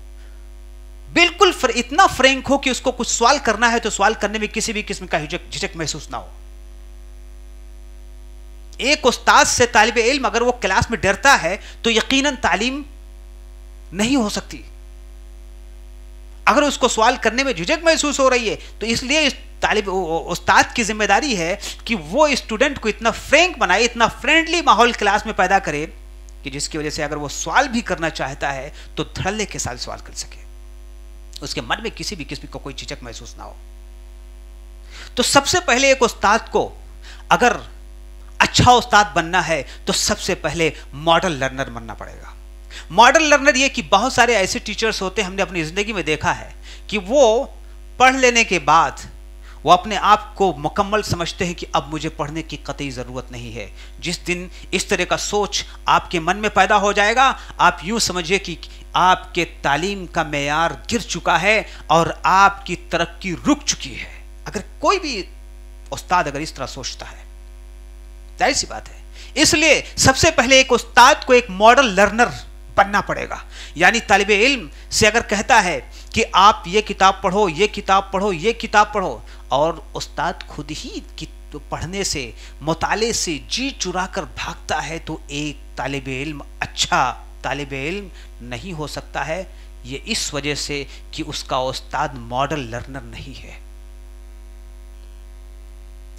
बिल्कुल इतना फ्रैंक हो कि उसको कुछ सवाल करना है तो सवाल करने में किसी भी किस्म का झिझक महसूस ना हो। एक उस्ताद से तालिबे इल्म अगर वो क्लास में डरता है तो यकीनन तालीम नहीं हो सकती। अगर उसको सवाल करने में झिझक महसूस हो रही है तो इसलिए उस्ताद की जिम्मेदारी है कि वो स्टूडेंट को इतना फ्रैंक बनाए, इतना फ्रेंडली माहौल क्लास में पैदा करे कि जिसकी वजह से अगर वो सवाल भी करना चाहता है तो धड़ल्ले के साथ सवाल कर सके, उसके मन में किसी भी किस्म का कोई झिझक महसूस ना हो। तो सबसे पहले एक उस्ताद को अगर अच्छा उस्ताद बनना है तो सबसे पहले मॉडल लर्नर बनना पड़ेगा। मॉडल लर्नर ये कि बहुत सारे ऐसे टीचर्स होते हैं, हमने अपनी जिंदगी में देखा है कि वो पढ़ लेने के बाद वो अपने आप को मुकम्मल समझते हैं कि अब मुझे पढ़ने की कतई ज़रूरत नहीं है। जिस दिन इस तरह का सोच आपके मन में पैदा हो जाएगा, आप यूँ समझिए कि आपके तालीम का मेयार गिर चुका है और आपकी तरक्की रुक चुकी है। अगर कोई भी उस्ताद अगर इस तरह सोचता है, जाहिर सी बात है। इसलिए सबसे पहले एक उस्ताद को एक मॉडल लर्नर बनना पड़ेगा। यानी तालिबे इल्म से अगर कहता है कि आप ये किताब पढ़ो, ये किताब पढ़ो, ये किताब पढ़ो, और उस्ताद खुद ही पढ़ने से, मुताले से जी चुरा कर भागता है, तो एक तालिबे इल्म अच्छा तालिबे इल्म नहीं हो सकता है। ये इस वजह से कि उसका उस्ताद मॉडल लर्नर नहीं है।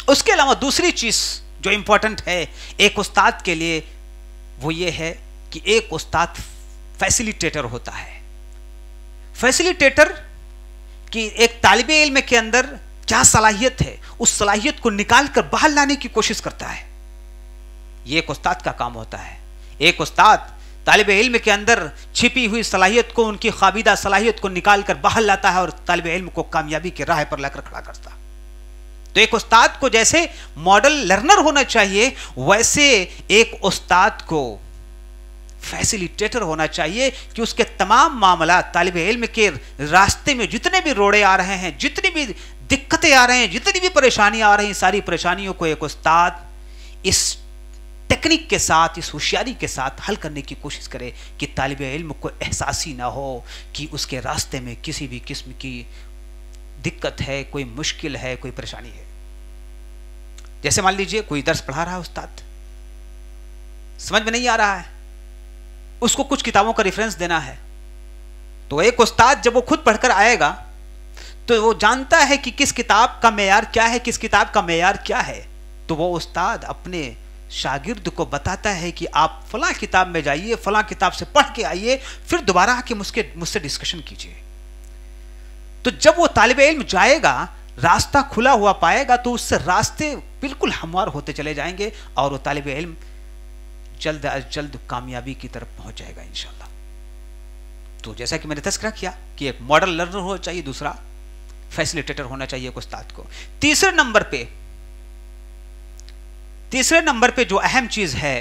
उसके अलावा दूसरी चीज जो इंपॉर्टेंट है एक उस्ताद के लिए, वो ये है कि एक उस्ताद फैसिलिटेटर होता है। फैसिलिटेटर की एक तालिबे इल्म के अंदर क्या सलाहियत है, उस सलाहियत को निकाल कर बाहर लाने की कोशिश करता है। यह एक उस्ताद का काम होता है। एक उस्ताद तालिबे इल्म के अंदर छिपी हुई सलाहियत को, उनकी ख्वाबीदा सलाहियत को निकाल कर बाहर लाता है और तालिबे इल्म को कामयाबी के राह पर लाकर खड़ा करता है। तो एक उस्ताद को जैसे मॉडल लर्नर होना चाहिए, वैसे एक उस्ताद को फैसिलिटेटर होना चाहिए कि उसके तमाम मामला तालिबे इल्म के रास्ते में जितने भी रोड़े आ रहे हैं, जितनी भी दिक्कतें आ रहे हैं, जितनी भी परेशानियां आ रही हैं, सारी परेशानियों को एक उस्ताद इस टेक्निक के साथ, इस होशियारी के साथ हल करने की कोशिश करे कि तालिबे इल्म को एहसास ही ना हो कि उसके रास्ते में किसी भी किस्म की दिक्कत है, कोई मुश्किल है, कोई परेशानी है। जैसे मान लीजिए कोई दर्स पढ़ा रहा है, उस्ताद समझ में नहीं आ रहा है, उसको कुछ किताबों का रेफरेंस देना है, तो एक उस्ताद जब वो खुद पढ़कर आएगा तो वो जानता है कि किस किताब का मेयार क्या है, किस किताब का मेयार क्या है। तो वो उस्ताद अपने शागिर्द को बताता है कि आप फलां किताब में जाइए, फलां किताब से पढ़ के आइए, फिर दोबारा आके मुझसे डिस्कशन कीजिए। तो जब वो तालिबे इल्म जाएगा, रास्ता खुला हुआ पाएगा, तो उससे रास्ते बिल्कुल हमवार होते चले जाएंगे और वो तालिबे इल्म जल्द अज जल्द कामयाबी की तरफ पहुंच जाएगा इंशाल्लाह। तो जैसा कि मैंने तस्करा किया कि एक मॉडल लर्नर होना चाहिए, दूसरा फैसिलिटेटर होना चाहिए एक उस्ताद को। तीसरे नंबर पे जो अहम चीज है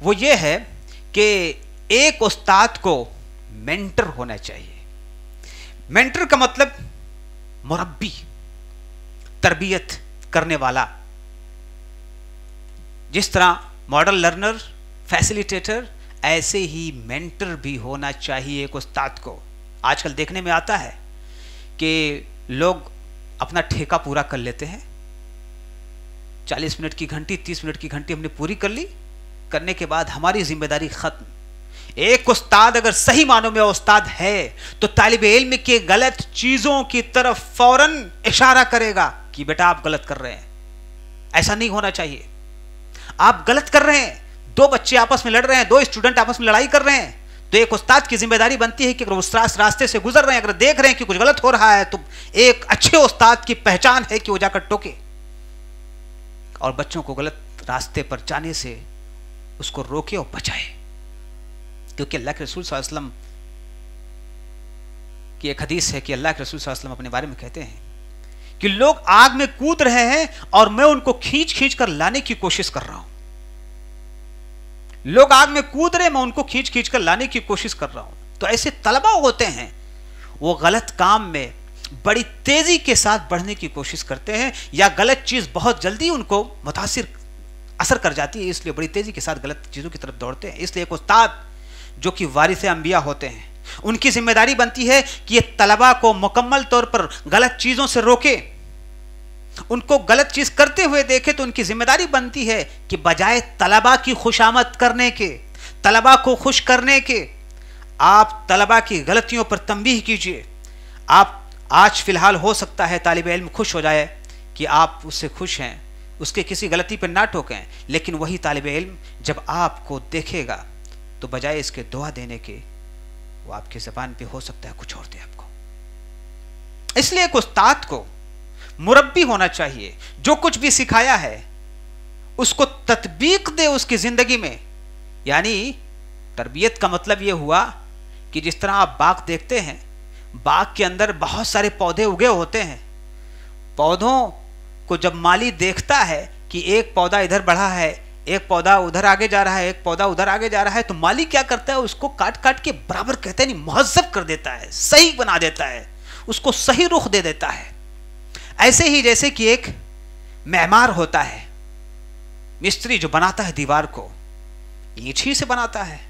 वो ये है कि एक उस्ताद को मेंटर होना चाहिए। मेंटर का मतलब मुरब्बी, तरबियत करने वाला। जिस तरह मॉडल लर्नर, फैसिलिटेटर, ऐसे ही मेंटर भी होना चाहिए एक उस्ताद को। आजकल देखने में आता है कि लोग अपना ठेका पूरा कर लेते हैं, 40 मिनट की घंटी, 30 मिनट की घंटी हमने पूरी कर ली, करने के बाद हमारी जिम्मेदारी खत्म। एक उस्ताद अगर सही मानों में उस्ताद है तो तालिबे इल्म के गलत चीजों की तरफ फौरन इशारा करेगा कि बेटा आप गलत कर रहे हैं, ऐसा नहीं होना चाहिए, आप गलत कर रहे हैं। दो बच्चे आपस में लड़ रहे हैं, दो स्टूडेंट आपस में लड़ाई कर रहे हैं, तो एक उस्ताद की जिम्मेदारी बनती है कि अगर उस रास्ते से गुजर रहे हैं, अगर देख रहे हैं कि कुछ गलत हो रहा है, तो एक अच्छे उस्ताद की पहचान है कि वो जाकर टोके और बच्चों को गलत रास्ते पर जाने से उसको रोके और बचाए। क्योंकि अल्लाह के रसूल सल्लल्लाहु अलैहि वसल्लम की एक हदीस है कि अल्लाह के रसूल सल्लल्लाहु अलैहि वसल्लम अपने बारे में कहते हैं कि लोग आग में कूद रहे हैं और मैं उनको खींच खींच कर लाने की कोशिश कर रहा हूं। लोग आग में कूद रहे, मैं उनको खींच खींच कर लाने की कोशिश कर रहा हूं। तो ऐसे तलबा होते हैं, वो गलत काम में बड़ी तेजी के साथ बढ़ने की कोशिश करते हैं, या गलत चीज बहुत जल्दी उनको मुतासिर असर कर जाती है, इसलिए बड़ी तेजी के साथ गलत चीजों की तरफ दौड़ते हैं। इसलिए एक उस्ताद जो कि वारिस अंबिया होते हैं, उनकी जिम्मेदारी बनती है कि ये तलबा को मुकम्मल तौर पर गलत चीजों से रोके, उनको गलत चीज करते हुए देखे। तो उनकी जिम्मेदारी बनती है कि बजाय तलबा की खुशामद करने के, तलबा को खुश करने के, आप तलबा की गलतियों पर तंबीह कीजिए। आप आज फिलहाल हो सकता है तालिबे इल्म खुश हो जाए कि आप उससे खुश हैं, उसके किसी गलती पर ना टोकें, लेकिन वही तालिबे इल्म जब आपको देखेगा तो बजाय इसके दुआ देने के, वो आपकी ज़बान पे हो सकता है कुछ और दे आपको। इसलिए एक उस्ताद को मुरब्बी होना चाहिए, जो कुछ भी सिखाया है उसको तत्बीक दे उसकी जिंदगी में। यानी तरबियत का मतलब यह हुआ कि जिस तरह आप बाग देखते हैं, बाग के अंदर बहुत सारे पौधे उगे होते हैं, पौधों को जब माली देखता है कि एक पौधा इधर बढ़ा है, एक पौधा उधर आगे जा रहा है, एक पौधा उधर आगे जा रहा है, तो माली क्या करता है, उसको काट काट के बराबर कहते हैं नहीं, मुहज्जब कर देता है, सही बना देता है, उसको सही रुख दे देता है। ऐसे ही जैसे कि एक मेमार होता है, मिस्त्री जो बनाता है दीवार को, ईंट ही से बनाता है,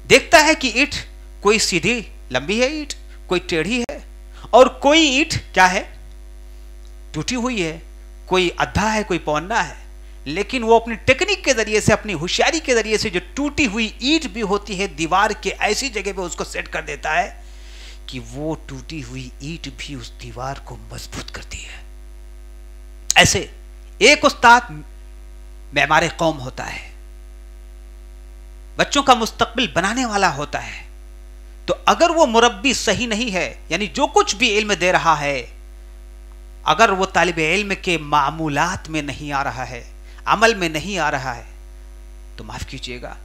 देखता है कि ईंट कोई सीधी लंबी है, ईंट कोई टेढ़ी है, और कोई ईंट क्या है, टूटी हुई है, कोई अद्धा है, कोई पौना है। लेकिन वो अपनी टेक्निक के जरिए से, अपनी होशियारी के जरिए से, जो टूटी हुई ईंट भी होती है दीवार के ऐसी जगह पे उसको सेट कर देता है कि वो टूटी हुई ईंट भी उस दीवार को मजबूत करती है। ऐसे एक उस्ताद मेमारे कौम होता है, बच्चों का मुस्तकबिल बनाने वाला होता है। तो अगर वो मुरब्बी सही नहीं है, यानी जो कुछ भी इल्म दे रहा है, अगर वो तालिब इल्म के मामूलात में नहीं आ रहा है, अमल में नहीं आ रहा है, तो माफ कीजिएगा,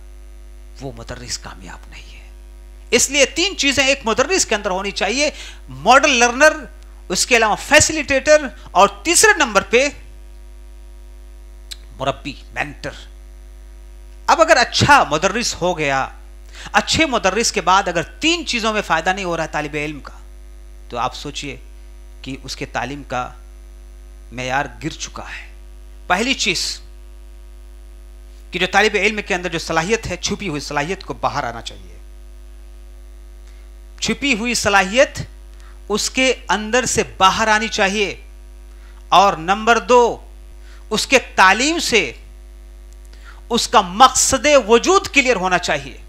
वो मुदर्रिस कामयाब नहीं है। इसलिए 3 चीजें एक मुदर्रिस के अंदर होनी चाहिए, मॉडल लर्नर, उसके अलावा फैसिलिटेटर, और तीसरे नंबर पे मुरब्बी, मेंटर। अब अगर अच्छा मुदर्रिस हो गया, अच्छे मुदर्रिस के बाद अगर 3 चीजों में फायदा नहीं हो रहा तालिब इल्म का, तो आप सोचिए कि उसके तालीम का मेयार गिर चुका है। पहली चीज कि जो तालिब इल्म के अंदर जो सलाहियत है, छुपी हुई सलाहियत को बाहर आना चाहिए। छुपी हुई सलाहियत उसके अंदर से बाहर आनी चाहिए। और नंबर 2, उसके तालीम से उसका मकसद वजूद क्लियर होना चाहिए।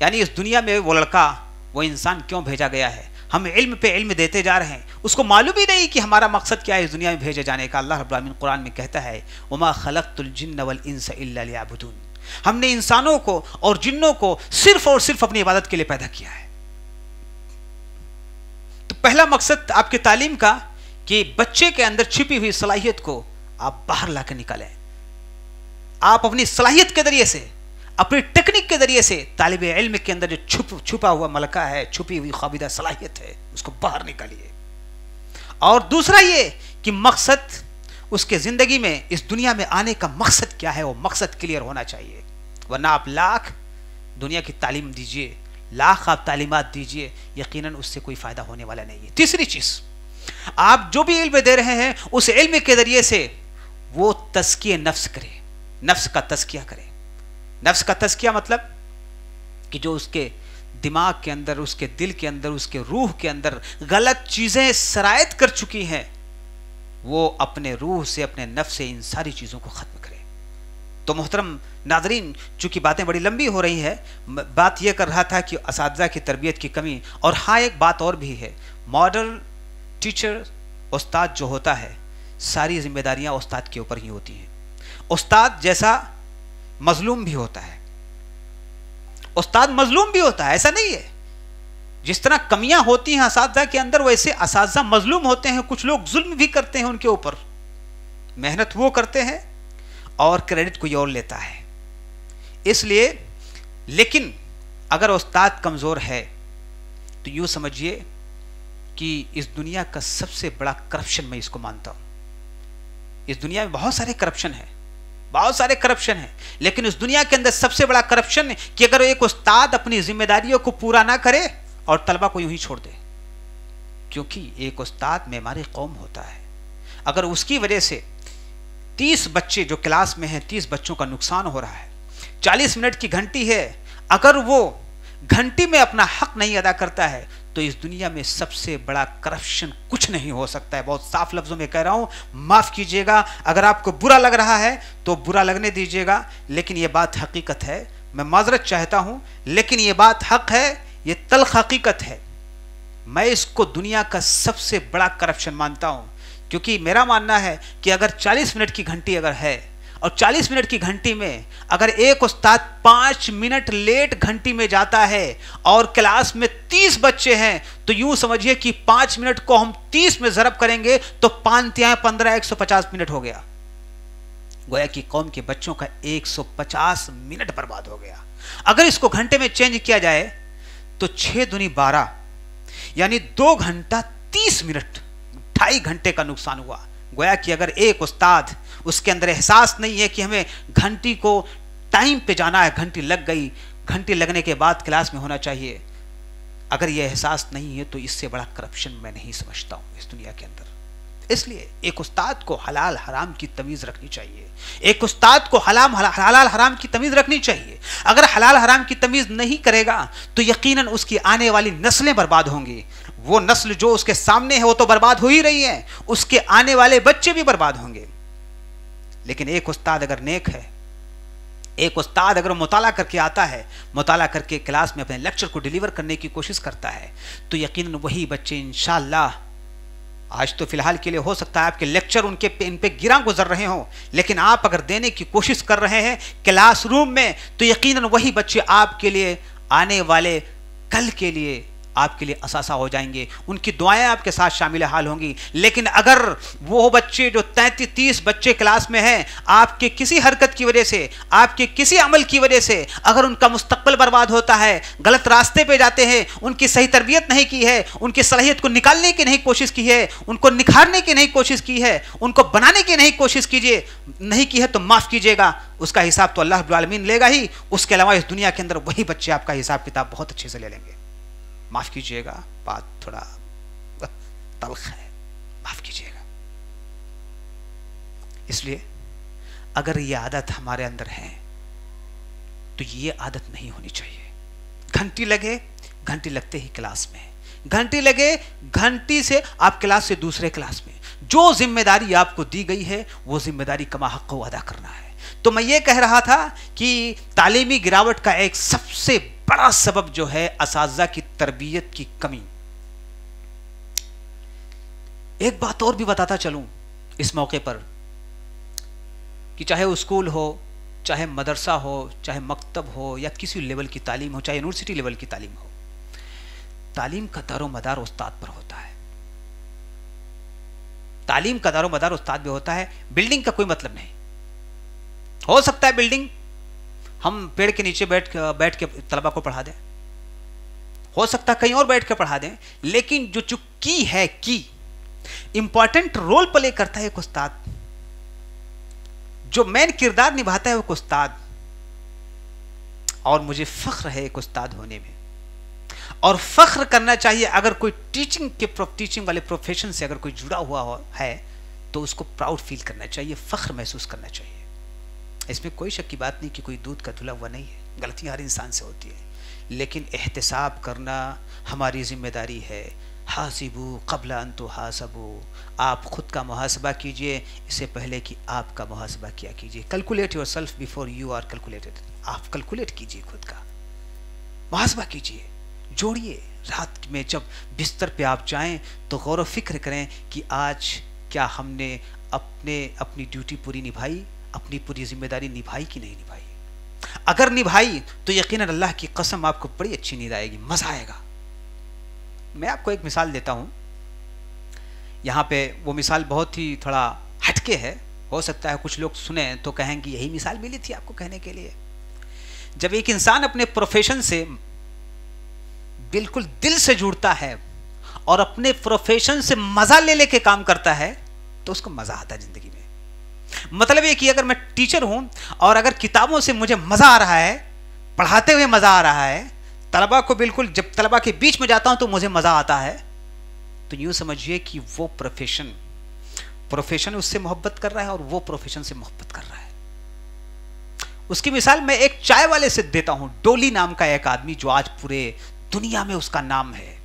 यानी इस दुनिया में वो लड़का, वो इंसान क्यों भेजा गया है, हम इल्म पे इल्म देते जा रहे हैं, उसको मालूम ही नहीं कि हमारा मकसद क्या है इस दुनिया में भेजे जाने का। अल्लाह रब्बुल आलमीन कुरान में कहता है, वमा खलक़तुल जिन्न वल इंसा इल्ला लियअबुदून, हमने इंसानों को और जिन्नों को सिर्फ और सिर्फ अपनी इबादत के लिए पैदा किया है। तो पहला मकसद आपके तालीम का कि बच्चे के अंदर छिपी हुई सलाहियत को आप बाहर लाकर निकालें। आप अपनी सलाहियत के जरिए से, अपनी टेक्निक के जरिए से तालिब इल्म के अंदर जो छुपा हुआ मलका है, छुपी हुई ख्वाबिदा सलाहियत है, उसको बाहर निकालिए। और दूसरा ये कि मकसद उसके जिंदगी में, इस दुनिया में आने का मकसद क्या है, वो मकसद क्लियर होना चाहिए। वरना आप लाख दुनिया की तालीम दीजिए, लाख आप तालीमात दीजिए, यकीनन उससे कोई फायदा होने वाला नहीं है। तीसरी चीज, आप जो भी इल्म दे रहे हैं, उस इल्म के जरिए से वो तज़किया नफ्स करे, नफ्स का तज़किया करे। नफ्स का तज़किया मतलब कि जो उसके दिमाग के अंदर, उसके दिल के अंदर, उसके रूह के अंदर गलत चीजें सरायत कर चुकी हैं, वो अपने रूह से, अपने नफ्स से इन सारी चीजों को खत्म करे। तो मोहतरम नाज़रीन, चूंकि बातें बड़ी लंबी हो रही है, बात यह कर रहा था कि असातिज़ा की तरबियत की कमी। और हाँ, एक बात और भी है, मॉडल टीचर, उस्ताद जो होता है, सारी जिम्मेदारियां उस्ताद के ऊपर ही होती हैं। उस्ताद जैसा मजलूम भी होता है, उस्ताद मजलूम भी होता है, ऐसा नहीं है। जिस तरह कमियां होती हैं असातिज़ा के अंदर, वैसे असातिज़ा मजलूम होते हैं। कुछ लोग जुल्म भी करते हैं उनके ऊपर, मेहनत वो करते हैं और क्रेडिट कोई और लेता है। इसलिए, लेकिन अगर उस्ताद कमज़ोर है तो यूँ समझिए कि इस दुनिया का सबसे बड़ा करप्शन मैं इसको मानता हूँ। इस दुनिया में बहुत सारे करप्शन है, बहुत सारे करप्शन है, लेकिन इस दुनिया के अंदर सबसे बड़ा करप्शन है कि अगर एक उस्ताद अपनी जिम्मेदारियों को पूरा ना करे और तलबा को यूं ही छोड़ दे। क्योंकि एक उस्ताद मेमारे कौम होता है। अगर उसकी वजह से 30 बच्चे जो क्लास में हैं, 30 बच्चों का नुकसान हो रहा है, 40 मिनट की घंटी है, अगर वो घंटी में अपना हक नहीं अदा करता है, तो इस दुनिया में सबसे बड़ा करप्शन कुछ नहीं हो सकता है। बहुत साफ लफ्जों में कह रहा हूं, माफ कीजिएगा, अगर आपको बुरा लग रहा है तो बुरा लगने दीजिएगा, लेकिन यह बात हकीकत है। मैं माजरत चाहता हूं, लेकिन यह बात हक है, यह तल्ख हकीकत है। मैं इसको दुनिया का सबसे बड़ा करप्शन मानता हूं, क्योंकि मेरा मानना है कि अगर 40 मिनट की घंटी अगर है और 40 मिनट की घंटी में अगर एक उस्ताद 5 मिनट लेट घंटी में जाता है और क्लास में 30 बच्चे हैं, तो यूं समझिए कि 5 मिनट को हम 30 में ज़रब करेंगे तो 5 तिहाई 15, 150 मिनट हो गया। गोया कि कौम के बच्चों का 150 मिनट बर्बाद हो गया। अगर इसको घंटे में चेंज किया जाए तो 6 दूनी 12, यानी 2 घंटा 30 मिनट 2.5 घंटे का नुकसान हुआ। गोया कि अगर एक उस्ताद, उसके अंदर एहसास नहीं है कि हमें घंटी को टाइम पे जाना है, घंटी लग गई, घंटी लगने के बाद क्लास में होना चाहिए, अगर यह एहसास नहीं है तो इससे बड़ा करप्शन मैं नहीं समझता हूं इस दुनिया के अंदर। इसलिए एक उस्ताद को हलाल हराम की तमीज रखनी चाहिए, एक उस्ताद को हलाल हराम की तमीज रखनी चाहिए। अगर हलाल हराम की तमीज नहीं करेगा तो यकीनन उसकी आने वाली नस्लें बर्बाद होंगी। वो नस्ल जो उसके सामने है वो तो बर्बाद हो ही रही है, उसके आने वाले बच्चे भी बर्बाद होंगे। लेकिन एक उस्ताद अगर नेक है, एक उस्ताद अगर मुताला करके आता है, मुताला करके क्लास में अपने लेक्चर को डिलीवर करने की कोशिश करता है, तो यकीनन वही बच्चे इंशाअल्लाह, आज तो फिलहाल के लिए हो सकता है आपके लेक्चर इन पे गिरा गुजर रहे हों, लेकिन आप अगर देने की कोशिश कर रहे हैं क्लासरूम में, तो यकीनन वही बच्चे आपके लिए आने वाले कल के लिए आपके लिए असासा हो जाएंगे, उनकी दुआएं आपके साथ शामिल हाल होंगी। लेकिन अगर वो बच्चे जो 33-30 बच्चे क्लास में हैं, आपके किसी हरकत की वजह से, आपके किसी अमल की वजह से अगर उनका मुस्तकबिल बर्बाद होता है, गलत रास्ते पे जाते हैं, उनकी सही तरबियत नहीं की है, उनकी सलाहियत को निकालने की नहीं कोशिश की है, उनको निखारने की नहीं कोशिश की है, उनको बनाने की नहीं कोशिश नहीं की है, तो माफ़ कीजिएगा, उसका हिसाब तो अल्लाह रब्बुल आलमीन लेगा ही। उसके अलावा इस दुनिया के अंदर वही बच्चे आपका हिसाब किताब बहुत अच्छे से ले लेंगे। माफ कीजिएगा, बात थोड़ा तल्ख है, माफ कीजिएगा। इसलिए अगर ये आदत हमारे अंदर है तो ये आदत नहीं होनी चाहिए। घंटी लगे, घंटी लगते ही क्लास में, घंटी लगे, घंटी से आप क्लास से दूसरे क्लास में, जो जिम्मेदारी आपको दी गई है वो जिम्मेदारी कमा हक़ को अदा करना है। तो मैं ये कह रहा था कि तालीमी गिरावट का एक सबसे बड़ा सबब जो है असातिज़ा की तरबियत की कमी। एक बात और भी बताता चलूं इस मौके पर कि चाहे वो स्कूल हो, चाहे मदरसा हो, चाहे मकतब हो, या किसी लेवल की तालीम हो, चाहे यूनिवर्सिटी लेवल की तालीम हो, तालीम का दारो मदार उस्ताद पर होता है। तालीम का दारो मदार उस्ताद भी होता है। बिल्डिंग का कोई मतलब नहीं। हो सकता है बिल्डिंग हम पेड़ के नीचे बैठ के तलबा को पढ़ा दें, हो सकता है कहीं और बैठ के पढ़ा दें, लेकिन जो की है, की इंपॉर्टेंट रोल प्ले करता है एक उस्ताद, जो मेन किरदार निभाता है वो उस्ताद। और मुझे फख्र है एक उस्ताद होने में, और फख्र करना चाहिए अगर कोई टीचिंग वाले प्रोफेशन से अगर कोई जुड़ा हुआ है तो उसको प्राउड फील करना चाहिए, फख्र महसूस करना चाहिए। इसमें कोई शक की बात नहीं कि कोई दूध का धुला हुआ नहीं है, गलतियां हर इंसान से होती है, लेकिन एहतिसाब करना हमारी जिम्मेदारी है। हासिबू क़ब्ला अन तुहासबू, आप खुद का मुहासबा कीजिए इससे पहले कि आपका मुहासबा किया कीजिए। Calculate yourself before you are calculated. आप कैलकुलेट कीजिए, खुद का मुहासबा कीजिए, जोड़िए। रात में जब बिस्तर पे आप जाएं तो गौर व फिक्र करें कि आज क्या हमने अपनी ड्यूटी पूरी निभाई, अपनी पूरी जिम्मेदारी निभाई कि नहीं निभाई। अगर निभाई तो यकीनन अल्लाह की कसम आपको बड़ी अच्छी नींद आएगी, मजा आएगा। मैं आपको एक मिसाल देता हूं, यहां पे वो मिसाल बहुत ही थोड़ा हटके है, हो सकता है कुछ लोग सुने तो कहेंगे यही मिसाल मिली थी आपको कहने के लिए। जब एक इंसान अपने प्रोफेशन से बिल्कुल दिल से जुड़ता है और अपने प्रोफेशन से मजा ले लेके काम करता है तो उसको मजा आता है जिंदगी में। मतलब ये कि अगर मैं टीचर हूं और अगर किताबों से मुझे मजा आ रहा है, पढ़ाते हुए मजा आ रहा है, तलबा को बिल्कुल जब तलबा के बीच में जाता हूं तो मुझे मजा आता है, तो यूं समझिए कि वो प्रोफेशन उससे मोहब्बत कर रहा है और वो प्रोफेशन से मोहब्बत कर रहा है। उसकी मिसाल मैं एक चाय वाले से देता हूं। डोली नाम का एक आदमी जो आज पूरे दुनिया में उसका नाम है,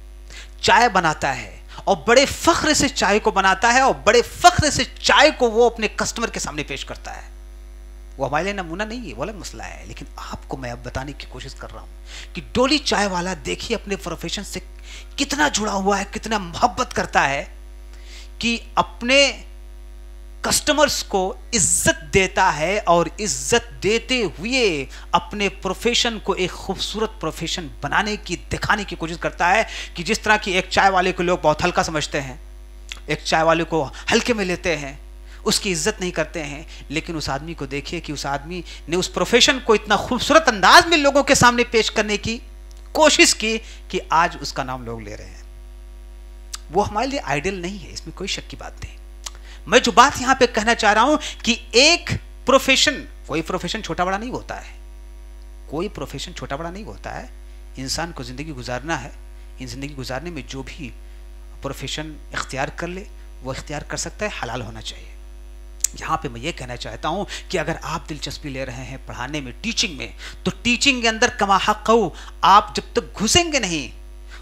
चाय बनाता है और बड़े फख्र से चाय को बनाता है और बड़े फख्र से चाय को वो अपने कस्टमर के सामने पेश करता है। वो हमारे लिए नमूना नहीं है, वो अलग मसला है, लेकिन आपको मैं अब बताने की कोशिश कर रहा हूं कि डोली चाय वाला देखिए अपने प्रोफेशन से कितना जुड़ा हुआ है, कितना मोहब्बत करता है कि अपने कस्टमर्स को इज्जत देता है और इज्जत देते हुए अपने प्रोफेशन को एक खूबसूरत प्रोफेशन बनाने की, दिखाने की कोशिश करता है कि जिस तरह की एक चाय वाले को लोग बहुत हल्का समझते हैं, एक चाय वाले को हल्के में लेते हैं, उसकी इज्जत नहीं करते हैं, लेकिन उस आदमी को देखिए कि उस आदमी ने उस प्रोफेशन को इतना खूबसूरत अंदाज में लोगों के सामने पेश करने की कोशिश की कि आज उसका नाम लोग ले रहे हैं। वो हमारे लिए आइडियल नहीं है, इसमें कोई शक की बात नहीं। मैं जो बात यहां पे कहना चाह रहा हूं कि एक प्रोफेशन, कोई प्रोफेशन छोटा बड़ा नहीं होता है, कोई प्रोफेशन छोटा बड़ा नहीं होता है। इंसान को जिंदगी गुजारना है, इन जिंदगी गुजारने में जो भी प्रोफेशन इख्तियार कर ले वो इख्तियार कर सकता है, हलाल होना चाहिए। यहाँ पे मैं ये कहना चाहता हूँ कि अगर आप दिलचस्पी ले रहे हैं पढ़ाने में, टीचिंग में, तो टीचिंग के अंदर कमा हक़ आप जब तक घुसेंगे नहीं,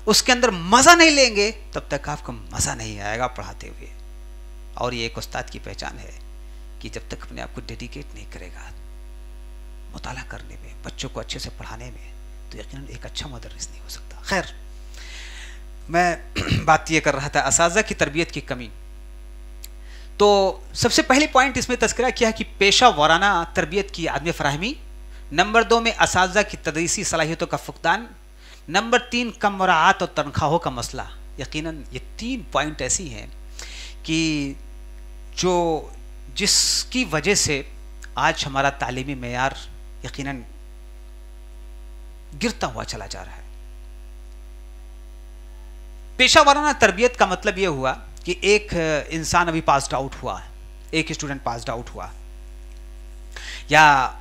उसके अंदर मज़ा नहीं लेंगे, तब तक आपको मज़ा नहीं आएगा पढ़ाते हुए। और ये एक उस्ताद की पहचान है कि जब तक अपने आप को डेडिकेट नहीं करेगा मुताला करने में, बच्चों को अच्छे से पढ़ाने में, तो यकीनन एक अच्छा मुदर्रिस नहीं हो सकता। खैर, मैं बात ये कर रहा था असातिज़ा की तरबियत की कमी। तो सबसे पहले पॉइंट इसमें तज़किरा किया कि पेशा वाराना तरबियत की आदमी फ़राहमी। नंबर 2 में असातिज़ा की तदरीसी सलाहियतों का फ़ुक़दान। नंबर 3 कम मुराआत और तनख्वाहों का मसला। यकीनन ये 3 पॉइंट ऐसी हैं कि जो जिसकी वजह से आज हमारा तालीमी मेयार यकीनन गिरता हुआ चला जा रहा है। पेशा वाराना तरबियत का मतलब यह हुआ कि एक इंसान अभी पास्ड आउट हुआ, एक स्टूडेंट पास्ड आउट हुआ, या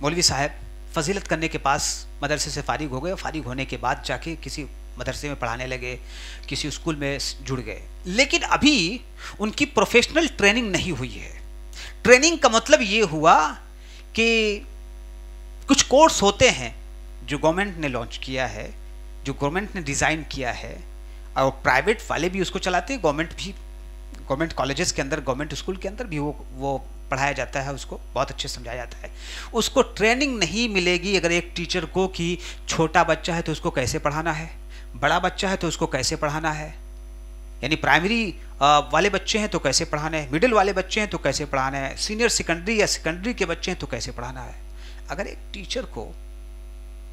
मौलवी साहब फजीलत करने के पास मदरसे से फारिग हो गए, फारिग होने के बाद जाके किसी मदरसे में पढ़ाने लगे, किसी स्कूल में जुड़ गए, लेकिन अभी उनकी प्रोफेशनल ट्रेनिंग नहीं हुई है। ट्रेनिंग का मतलब ये हुआ कि कुछ कोर्स होते हैं जो गवर्नमेंट ने लॉन्च किया है, जो गवर्नमेंट ने डिज़ाइन किया है, और प्राइवेट वाले भी उसको चलाते हैं, गवर्नमेंट भी, गवर्नमेंट कॉलेजेस के अंदर, गवर्नमेंट स्कूल के अंदर भी वो पढ़ाया जाता है, उसको बहुत अच्छे से समझाया जाता है। उसको ट्रेनिंग नहीं मिलेगी अगर एक टीचर को कि छोटा बच्चा है तो उसको कैसे पढ़ाना है, बड़ा बच्चा है तो उसको कैसे पढ़ाना है, यानी प्राइमरी वाले बच्चे हैं तो कैसे पढ़ाना है, मिडिल वाले बच्चे हैं तो कैसे पढ़ाना है, सीनियर सेकेंडरी या सेकेंडरी के बच्चे हैं तो कैसे पढ़ाना है। अगर एक टीचर को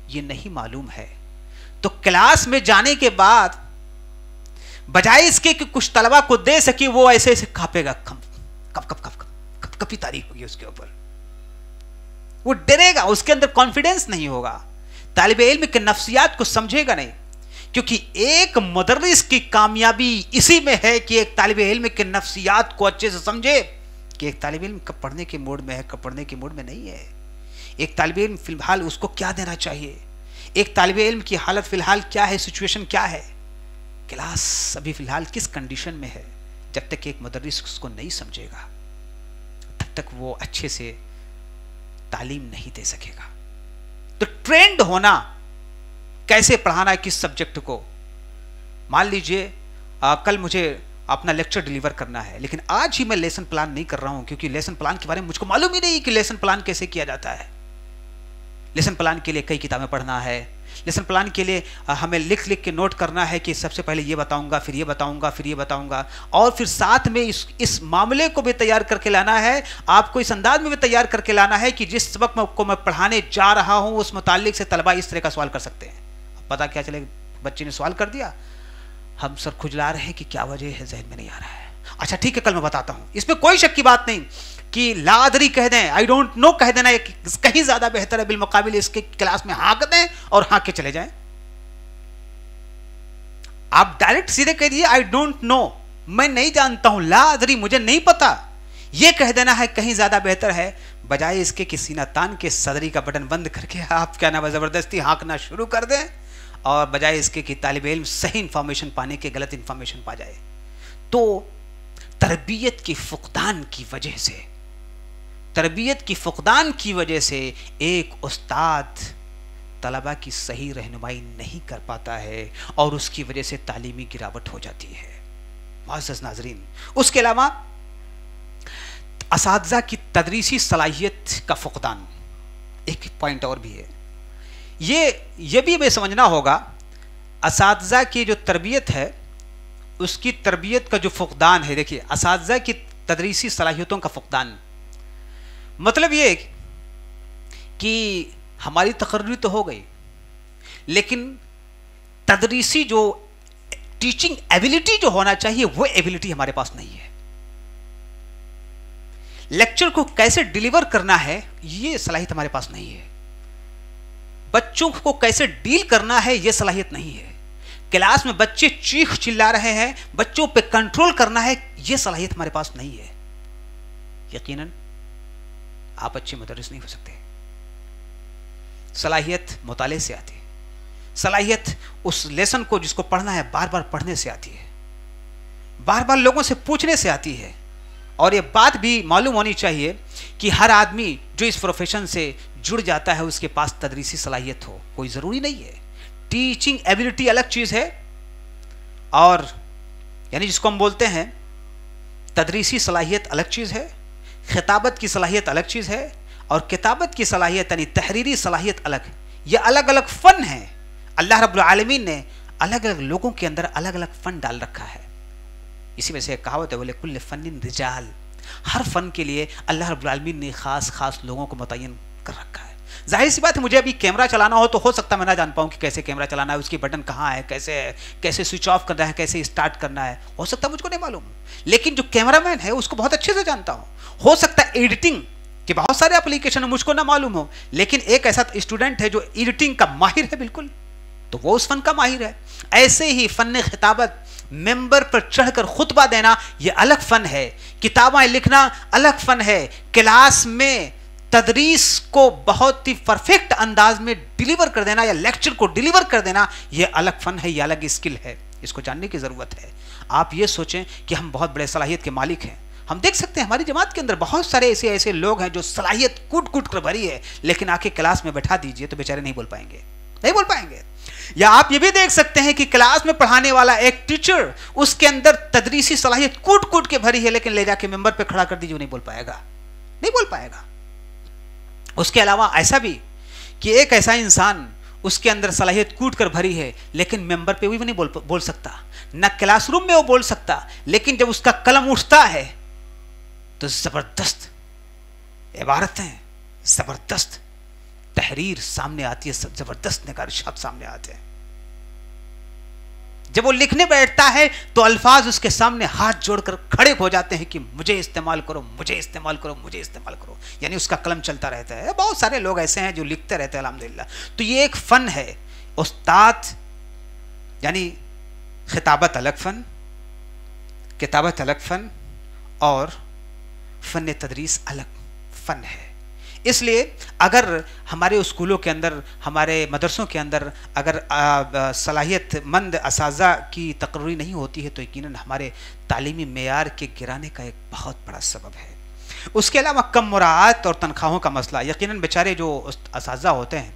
ये नहीं मालूम है तो क्लास में जाने के बाद बजाय इसके कि कुछ तलबा को दे सके, वो ऐसे ऐसे कांपेगा, कब तारीख होगी उसके ऊपर, वो डरेगा, उसके अंदर कॉन्फिडेंस नहीं होगा, तालिबे इल्म के नफ्सियात को समझेगा नहीं। क्योंकि एक मुदर्रिस की कामयाबी इसी में है कि एक तालिबे इल्म के नफ्सियात को अच्छे से समझे कि एक तालिबे इल्म कब पढ़ने के मूड में है, कब पढ़ने के मूड में नहीं है, एक तालिबे इल्म फिलहाल उसको क्या देना चाहिए, एक तालिबे इल्म की हालत फिलहाल क्या है, सिचुएशन क्या है, क्लास अभी फिलहाल किस कंडीशन में है। जब तक एक मुदर्रिस उसको नहीं समझेगा तब तक वो अच्छे से तालीम नहीं दे सकेगा। तो ट्रेंड होना, कैसे पढ़ाना है किस सब्जेक्ट को। मान लीजिए कल मुझे अपना लेक्चर डिलीवर करना है, लेकिन आज ही मैं लेसन प्लान नहीं कर रहा हूं, क्योंकि लेसन प्लान के बारे में मुझको मालूम ही नहीं कि लेसन प्लान कैसे किया जाता है। लेसन प्लान के लिए कई किताबें पढ़ना है, लेसन प्लान के लिए हमें लिख लिख के नोट करना है कि सबसे पहले ये बताऊंगा, फिर ये बताऊंगा, फिर ये बताऊंगा, और फिर साथ में इस मामले को भी तैयार करके लाना है, आपको इस अंदाज में भी तैयार करके लाना है कि जिस सबक को मैं पढ़ाने जा रहा हूं उस मुतालिक से तलबा इस तरह का सवाल कर सकते हैं। पता क्या चले, बच्चे ने सवाल कर दिया, हम सर खुजला रहे हैं कि क्या वजह है, जहन में नहीं आ रहा है। अच्छा ठीक है, कल मैं बताता हूं। इसमें कोई शक की बात नहीं कि लादरी कह दें, आई डोंट नो कह देना कहीं ज्यादा बेहतर है बिलमुकाबिल इसके क्लास में हाँक दें और हाँक के चले जाएं। आप डायरेक्ट सीधे कह दिए आई डोंट नो, मैं नहीं जानता हूं, लादरी मुझे नहीं पता, यह कह देना है कहीं ज्यादा बेहतर है, बजाय इसके कि सीना तान के सदरी का बटन बंद करके आप क्या ना जबरदस्ती हाँकना शुरू कर दें, और बजाय इसके कि तालिबे इल्म सही इंफॉर्मेशन पाने के गलत इंफॉर्मेशन पा जाए। तो तरबियत की फुकदान की वजह से, तरबियत की फुकदान की वजह से एक उस्ताद तलबा की सही रहनुमाई नहीं कर पाता है और उसकी वजह से तालीमी गिरावट हो जाती है। मुअज़्ज़ज़ नाज़रीन, उसके अलावा असातिज़ा की तदरीसी सलाहियत का फुकदान, एक पॉइंट और भी है, ये भी हमें समझना होगा। असातिज़ा की जो तरबियत है उसकी तरबियत का जो फुकदान है, देखिए असातिज़ा की तदरीसी सलाहियतों का फुकदान मतलब ये कि हमारी तकर्री तो हो गई, लेकिन तदरीसी जो टीचिंग एबिलिटी जो होना चाहिए वो एबिलिटी हमारे पास नहीं है। लेक्चर को कैसे डिलीवर करना है ये सलाहियत हमारे पास नहीं है, बच्चों को कैसे डील करना है ये सलाहियत नहीं है, क्लास में बच्चे चीख चिल्ला रहे हैं, बच्चों पे कंट्रोल करना है, यह सलाहियत हमारे पास नहीं है, यकीनन आप अच्छे मुदर्रिस नहीं हो सकते। सलाहियत मुताले से आती है, सलाहियत उस लेसन को जिसको पढ़ना है बार बार पढ़ने से आती है, बार बार लोगों से पूछने से आती है। और ये बात भी मालूम होनी चाहिए कि हर आदमी जो इस प्रोफेशन से जुड़ जाता है उसके पास तदरीसी सलाहियत हो, कोई ज़रूरी नहीं है। टीचिंग एबिलिटी अलग चीज़ है, और यानी जिसको हम बोलते हैं तदरीसी सलाहियत अलग चीज़ है, खिताबत की सलाहियत अलग चीज़ है, और किताबत की सलाहियत यानी तहरीरी सलाहियत अलग है। ये अलग अलग फ़न है। अल्लाह रब्बुल आलमीन ने अलग अलग लोगों के अंदर अलग अलग फ़न डाल रखा है। इसी वजह से कहावत है, बोले कुल्ल फ़न्निन रिजाल, हर फ़न के लिए अल्लाह रब्बुल आलमीन ने ख़ास ख़ास लोगों को मुतय्यन कर रखा है। जाहिर सी बात है, मुझे अभी कैमरा चलाना हो तो हो सकता है मैं ना जान पाऊँ कि कैसे कैमरा चलाना है, उसकी बटन कहाँ है, कैसे स्विच ऑफ करना है, कैसे स्टार्ट करना है, हो सकता है मुझको नहीं मालूम, लेकिन जो कैमरामैन है उसको बहुत अच्छे से जानता हूँ। हो सकता है एडिटिंग के बहुत सारे एप्लीकेशन मुझको ना मालूम हो, लेकिन एक ऐसा स्टूडेंट है जो एडिटिंग का माहिर है बिल्कुल, तो वो उस फन का माहिर है। ऐसे ही फ़न खिताबत, मेंबर पर चढ़कर खुतबा देना ये अलग फ़न है, किताबें लिखना अलग फ़न है, क्लास में तदरीस को बहुत ही परफेक्ट अंदाज में डिलीवर कर देना या लेक्चर को डिलीवर कर देना ये अलग फ़न है, ये अलग स्किल है, इसको जानने की ज़रूरत है। आप ये सोचें कि हम बहुत बड़े सलाहियत के मालिक हैं। हम देख सकते हैं हमारी जमात के अंदर बहुत सारे ऐसे लोग हैं जो सलाहियत कूट कूट कर भरी है, लेकिन आके क्लास में बैठा दीजिए तो बेचारे नहीं बोल पाएंगे, नहीं बोल पाएंगे। या आप ये भी देख सकते हैं कि क्लास में पढ़ाने वाला एक टीचर, उसके अंदर तदरीसी सलाहियत कूट कूट के भरी है, लेकिन ले जाके मेंबर पे खड़ा कर दीजिए वो नहीं बोल पाएगा, नहीं बोल पाएगा। उसके अलावा ऐसा भी कि एक ऐसा इंसान उसके अंदर सलाहियत कूट कर भरी है, लेकिन मेंबर पे भी नहीं बोल सकता, न क्लासरूम में वो बोल सकता, लेकिन जब उसका कलम उठता है तो जबरदस्त इबारतें, जबरदस्त तहरीर सामने आती है, जबरदस्त निगार सामने आते हैं। जब वो लिखने बैठता है तो अल्फाज उसके सामने हाथ जोड़कर खड़े हो जाते हैं कि मुझे इस्तेमाल करो, मुझे इस्तेमाल करो, मुझे इस्तेमाल करो, यानी उसका कलम चलता रहता है। बहुत सारे लोग ऐसे हैं जो लिखते रहते हैं अल्हम्दुलिल्लाह। तो ये एक फ़न है। उस्ताद यानी खिताबत अलग फ़न, किताबत अलग फ़न, और फ़न तदरीस अलग फ़न है। इसलिए अगर हमारे स्कूलों के अंदर, हमारे मदरसों के अंदर अगर सलाहियतमंद असाज़ा की तकर्री नहीं होती है तो यकीनन हमारे तालीमी मेयार के गिराने का एक बहुत बड़ा सबब है। उसके अलावा कम मुराआत और तनख्वाहों का मसला, यकीनन बेचारे जो असाज़ा होते हैं,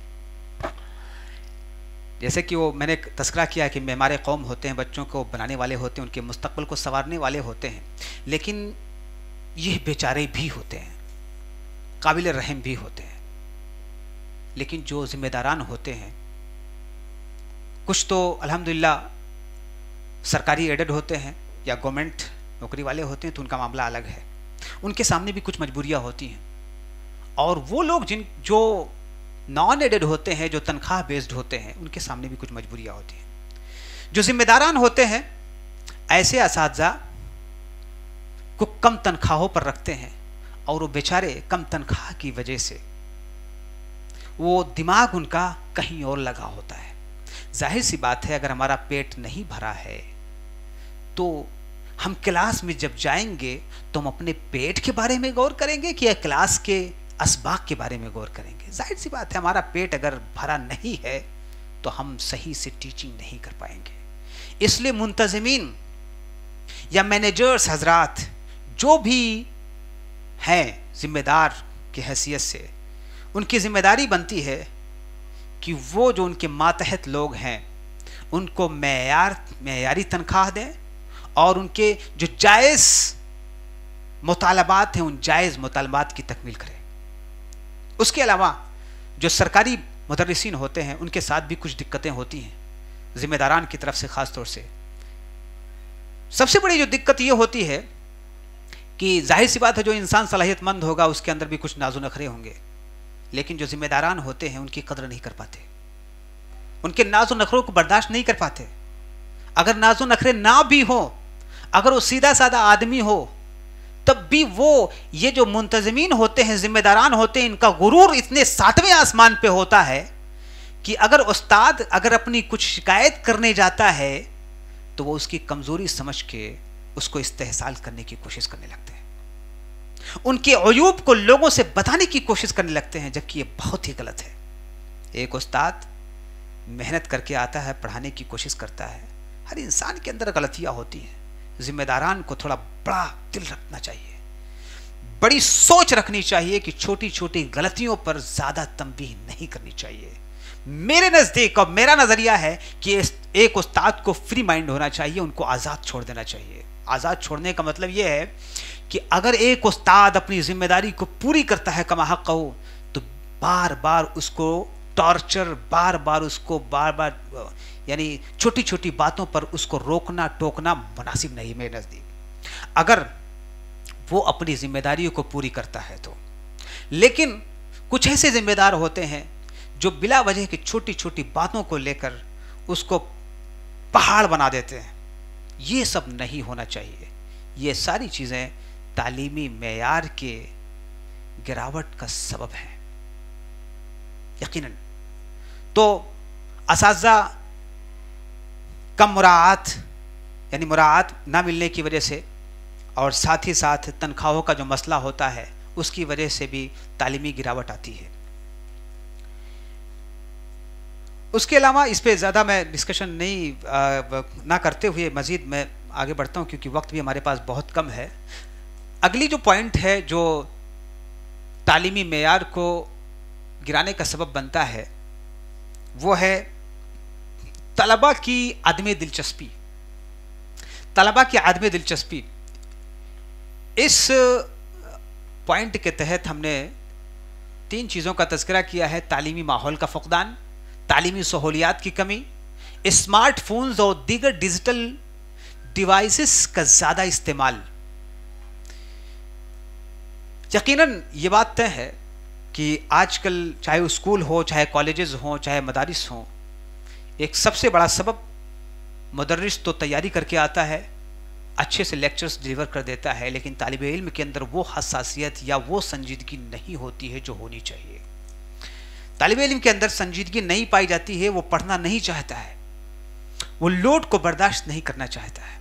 जैसे कि वो मैंने तस्करा किया कि मेमारे कौम होते हैं, बच्चों को बनाने वाले होते हैं, उनके मुस्तक़बिल को संवारने वाले होते हैं, लेकिन ये बेचारे भी होते हैं, काबिल रहम भी होते हैं। लेकिन जो ज़िम्मेदारान होते हैं, कुछ तो अल्हम्दुलिल्लाह सरकारी एडेड होते हैं या गवर्नमेंट नौकरी वाले होते हैं, तो उनका मामला अलग है, उनके सामने भी कुछ मजबूरियां होती हैं। और वो लोग जो नॉन एडेड होते हैं, जो तनख्वाह बेस्ड होते हैं, उनके सामने भी कुछ मजबूरियां होती हैं। जो ज़िम्मेदारान होते हैं ऐसे असातिज़ा को कम तनख्वाहों पर रखते हैं, और वो बेचारे कम तनख्वाह की वजह से वो दिमाग उनका कहीं और लगा होता है। जाहिर सी बात है, अगर हमारा पेट नहीं भरा है तो हम क्लास में जब जाएंगे तो हम अपने पेट के बारे में गौर करेंगे कि या क्लास के असबाक के बारे में गौर करेंगे। जाहिर सी बात है, हमारा पेट अगर भरा नहीं है तो हम सही से टीचिंग नहीं कर पाएंगे। इसलिए मुंतज़िमीन या मैनेजर्स हजरात जो भी हैं जिम्मेदार की हैसियत से, उनकी ज़िम्मेदारी बनती है कि वो जो उनके मातहत लोग हैं उनको मेयारी तनख्वाह दें, और उनके जो जायज़ मुतालबात हैं उन जायज़ मुतालबात की तकमील करें। उसके अलावा जो सरकारी मुदर्रिसीन होते हैं उनके साथ भी कुछ दिक्कतें होती हैं ज़िम्मेदारान की तरफ से। ख़ास तौर से सबसे बड़ी जो दिक्कत ये होती है कि जाहिर सी बात है, जो इंसान सलाहियतमंद होगा उसके अंदर भी कुछ नाज़ो नखरे होंगे, लेकिन जो ज़िम्मेदारान होते हैं उनकी कदर नहीं कर पाते, उनके नाज़ो नखरों को बर्दाश्त नहीं कर पाते। अगर नाज़ो नखरे ना भी हो, अगर वो सीधा साधा आदमी हो, तब भी वो ये जो मुंतज़मीन होते हैं, ज़िम्मेदारान होते हैं, इनका गुरूर इतने 7वें आसमान पे होता है कि अगर उस्ताद अगर अपनी कुछ शिकायत करने जाता है तो वो उसकी कमजोरी समझ के उसको इस्तेहसाल करने की कोशिश करने लगते हैं, उनके अयूब को लोगों से बताने की कोशिश करने लगते हैं, जबकि ये बहुत ही गलत है। एक उस्ताद मेहनत करके आता है, पढ़ाने की कोशिश करता है। हर इंसान के अंदर गलतियां होती हैं, जिम्मेदारान को थोड़ा बड़ा दिल रखना चाहिए, बड़ी सोच रखनी चाहिए कि छोटी छोटी गलतियों पर ज्यादा तंबीह नहीं करनी चाहिए। मेरे नजदीक और मेरा नजरिया है कि एक उस्ताद को फ्री माइंड होना चाहिए, उनको आजाद छोड़ देना चाहिए। आजाद छोड़ने का मतलब यह है कि अगर एक उस्ताद अपनी जिम्मेदारी को पूरी करता है कमा हक हो, तो बार बार उसको टॉर्चर, बार बार यानी छोटी छोटी बातों पर उसको रोकना टोकना मुनासिब नहीं मेरे नजदीक, अगर वो अपनी जिम्मेदारियों को पूरी करता है तो। लेकिन कुछ ऐसे जिम्मेदार होते हैं जो बिला वजह की छोटी छोटी बातों को लेकर उसको पहाड़ बना देते हैं। ये सब नहीं होना चाहिए। ये सारी चीजें तालीमी मेयार के गिरावट का सबब है यकीनन। तो असातिज़ा कम मुराआत यानी मुराआत ना मिलने की वजह से, और साथ ही साथ तनख्वाहों का जो मसला होता है उसकी वजह से भी तालीमी गिरावट आती है। उसके अलावा इस पे ज़्यादा मैं डिस्कशन ना करते हुए मज़ीद मैं आगे बढ़ता हूँ, क्योंकि वक्त भी हमारे पास बहुत कम है। अगली जो पॉइंट है जो तालीमी मेयार को गिराने का सबब बनता है वो है तलबा की अदम दिलचस्पी। तलबा की अदम दिलचस्पी, इस पॉइंट के तहत हमने 3 चीज़ों का तज़किरा किया है। तालीमी माहौल का फ़ुक़दान, तालीमी सहूलियात की कमी, स्मार्टफोन्स और दीगर डिजिटल डिवाइसेस का ज़्यादा इस्तेमाल। यकीनन ये बात तय है कि आजकल चाहे स्कूल हो, चाहे कॉलेजेस हों, चाहे मदारिस हों, एक सबसे बड़ा सबब मुदर्रिस तो तैयारी करके आता है, अच्छे से लेक्चर्स डिलीवर कर देता है, लेकिन तालिब इल्म के अंदर वो हसासियत या वो संजीदगी नहीं होती है जो होनी चाहिए। तालिब इल्म के अंदर संजीदगी नहीं पाई जाती है, वो पढ़ना नहीं चाहता है, वो लोड को बर्दाश्त नहीं करना चाहता है,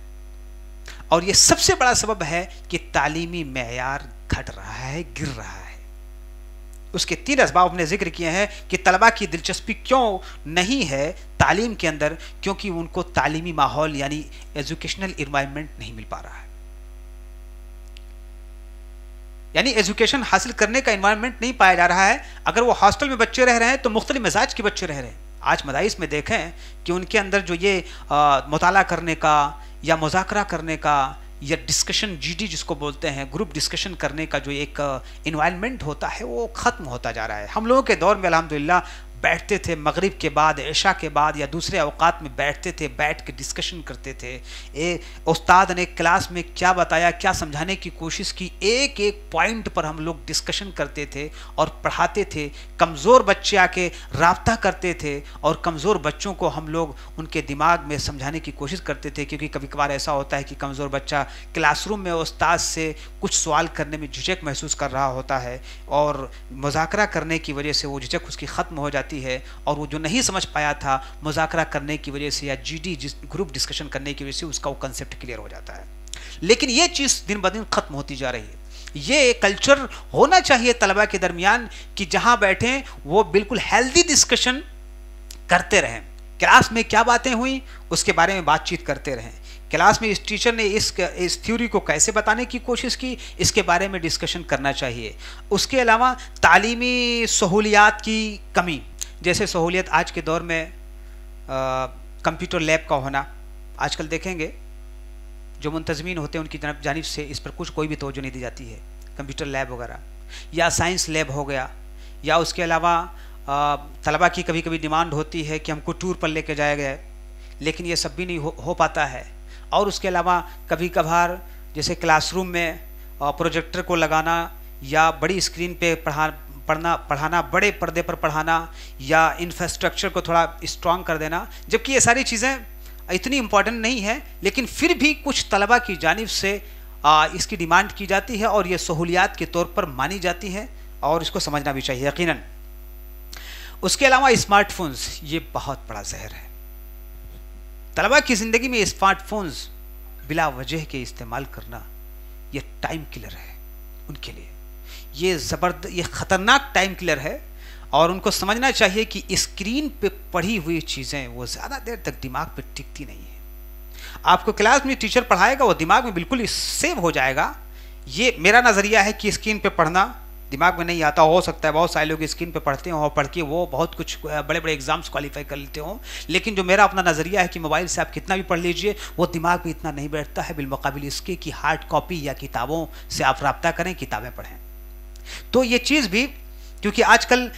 और ये सबसे बड़ा सबब है कि तालीमी मेयार घट रहा है, गिर रहा है। उसके 3 असबाब हमने जिक्र किए हैं कि तलबा की दिलचस्पी क्यों नहीं है तालीम के अंदर, क्योंकि उनको तालीमी माहौल यानी एजुकेशनल इन्वायरमेंट नहीं मिल पा रहा है, यानी एजुकेशन हासिल करने का इन्वायरमेंट नहीं पाया जा रहा है। अगर वो हॉस्टल में बच्चे रह रहे हैं तो मुख्तलिफ मिजाज के बच्चे रह रहे हैं। आज मदारिस में देखें कि उनके अंदर जो ये मुताला करने का या मुज़ाकरा करने का या डिस्कशन, जीडी जिसको बोलते हैं, ग्रुप डिस्कशन करने का जो एक इन्वायरमेंट होता है वो ख़त्म होता जा रहा है। हम लोगों के दौर में अल्हम्दुलिल्लाह बैठते थे, मगरिब के बाद, इशा के बाद या दूसरे अवकात में बैठते थे, बैठ के डिस्कशन करते थे। उस्ताद ने क्लास में क्या बताया, क्या समझाने की कोशिश की, एक एक पॉइंट पर हम लोग डिस्कशन करते थे और पढ़ाते थे। कमज़ोर बच्चे आके राब्ता करते थे और कमज़ोर बच्चों को हम लोग उनके दिमाग में समझाने की कोशिश करते थे, क्योंकि कभी कभार ऐसा होता है कि कमज़ोर बच्चा क्लासरूम में उस्ताद से कुछ सवाल करने में झिझक महसूस कर रहा होता है, और मुज़ाकरा करने की वजह से वो झिझक उसकी ख़त्म हो जाती है, और वो जो नहीं समझ पाया था मुज़ाकरा करने की वजह से या जीडी ग्रुप डिस्कशन करने की वजह से उसका वो कंसेप्ट क्लियर हो जाता है। लेकिन ये चीज़ दिन ब दिन ख़त्म होती जा रही है। ये कल्चर होना चाहिए तलबा के दरमियान कि जहां बैठें वो बिल्कुल हेल्दी डिस्कशन करते रहें। क्लास में क्या बातें हुई उसके बारे में बातचीत करते रहें। क्लास में इस टीचर ने इस थ्योरी को कैसे बताने की कोशिश की, इसके बारे में डिस्कशन करना चाहिए। उसके अलावा तालीमी सहूलियात की कमी, जैसे सहूलियत आज के दौर में कंप्यूटर लैब का होना, आजकल देखेंगे जो मुंतज़मीन होते हैं उनकी जानिब से इस पर कोई भी तवज्जो नहीं दी जाती है। कंप्यूटर लैब वगैरह या साइंस लैब हो गया, या उसके अलावा तलबा की कभी कभी डिमांड होती है कि हमको टूर पर लेके जाया गया, लेकिन ये सब भी नहीं हो पाता है। और उसके अलावा कभी कभार जैसे क्लासरूम में प्रोजेक्टर को लगाना या बड़ी स्क्रीन पे पढ़ाना, बड़े पर्दे पर पढ़ाना, या इंफ्रास्ट्रक्चर को थोड़ा स्ट्रॉन्ग कर देना, जबकि ये सारी चीज़ें इतनी इम्पॉर्टेंट नहीं है, लेकिन फिर भी कुछ तलबा की जानिब से इसकी डिमांड की जाती है और ये सहूलियात के तौर पर मानी जाती है, और इसको समझना भी चाहिए यकीनन। उसके अलावा स्मार्टफोन्स, ये बहुत बड़ा जहर है। तलबा की ज़िंदगी में स्मार्टफोन्स बिला वजह के इस्तेमाल करना ये टाइम किलर है उनके लिए। ये ख़तरनाक टाइम किलर है और उनको समझना चाहिए कि स्क्रीन पे पढ़ी हुई चीज़ें वो ज़्यादा देर तक दिमाग पे टिकती नहीं है। आपको क्लास में टीचर पढ़ाएगा वो दिमाग में बिल्कुल सेव हो जाएगा। ये मेरा नज़रिया है कि स्क्रीन पे पढ़ना दिमाग में नहीं आता। हो सकता है बहुत सारे लोग स्क्रीन पे पढ़ते हों और पढ़ के वो बहुत कुछ बड़े बड़े एग्जाम्स क्वालिफाई कर लेते हों, लेकिन जो मेरा अपना नज़रिया है कि मोबाइल से आप कितना भी पढ़ लीजिए वो दिमाग में इतना नहीं बैठता है, बिलमुकाबिल इसके कि हार्ड कॉपी या किताबों से आप रब्ता करें, किताबें पढ़ें। तो ये चीज़ भी, क्योंकि आजकल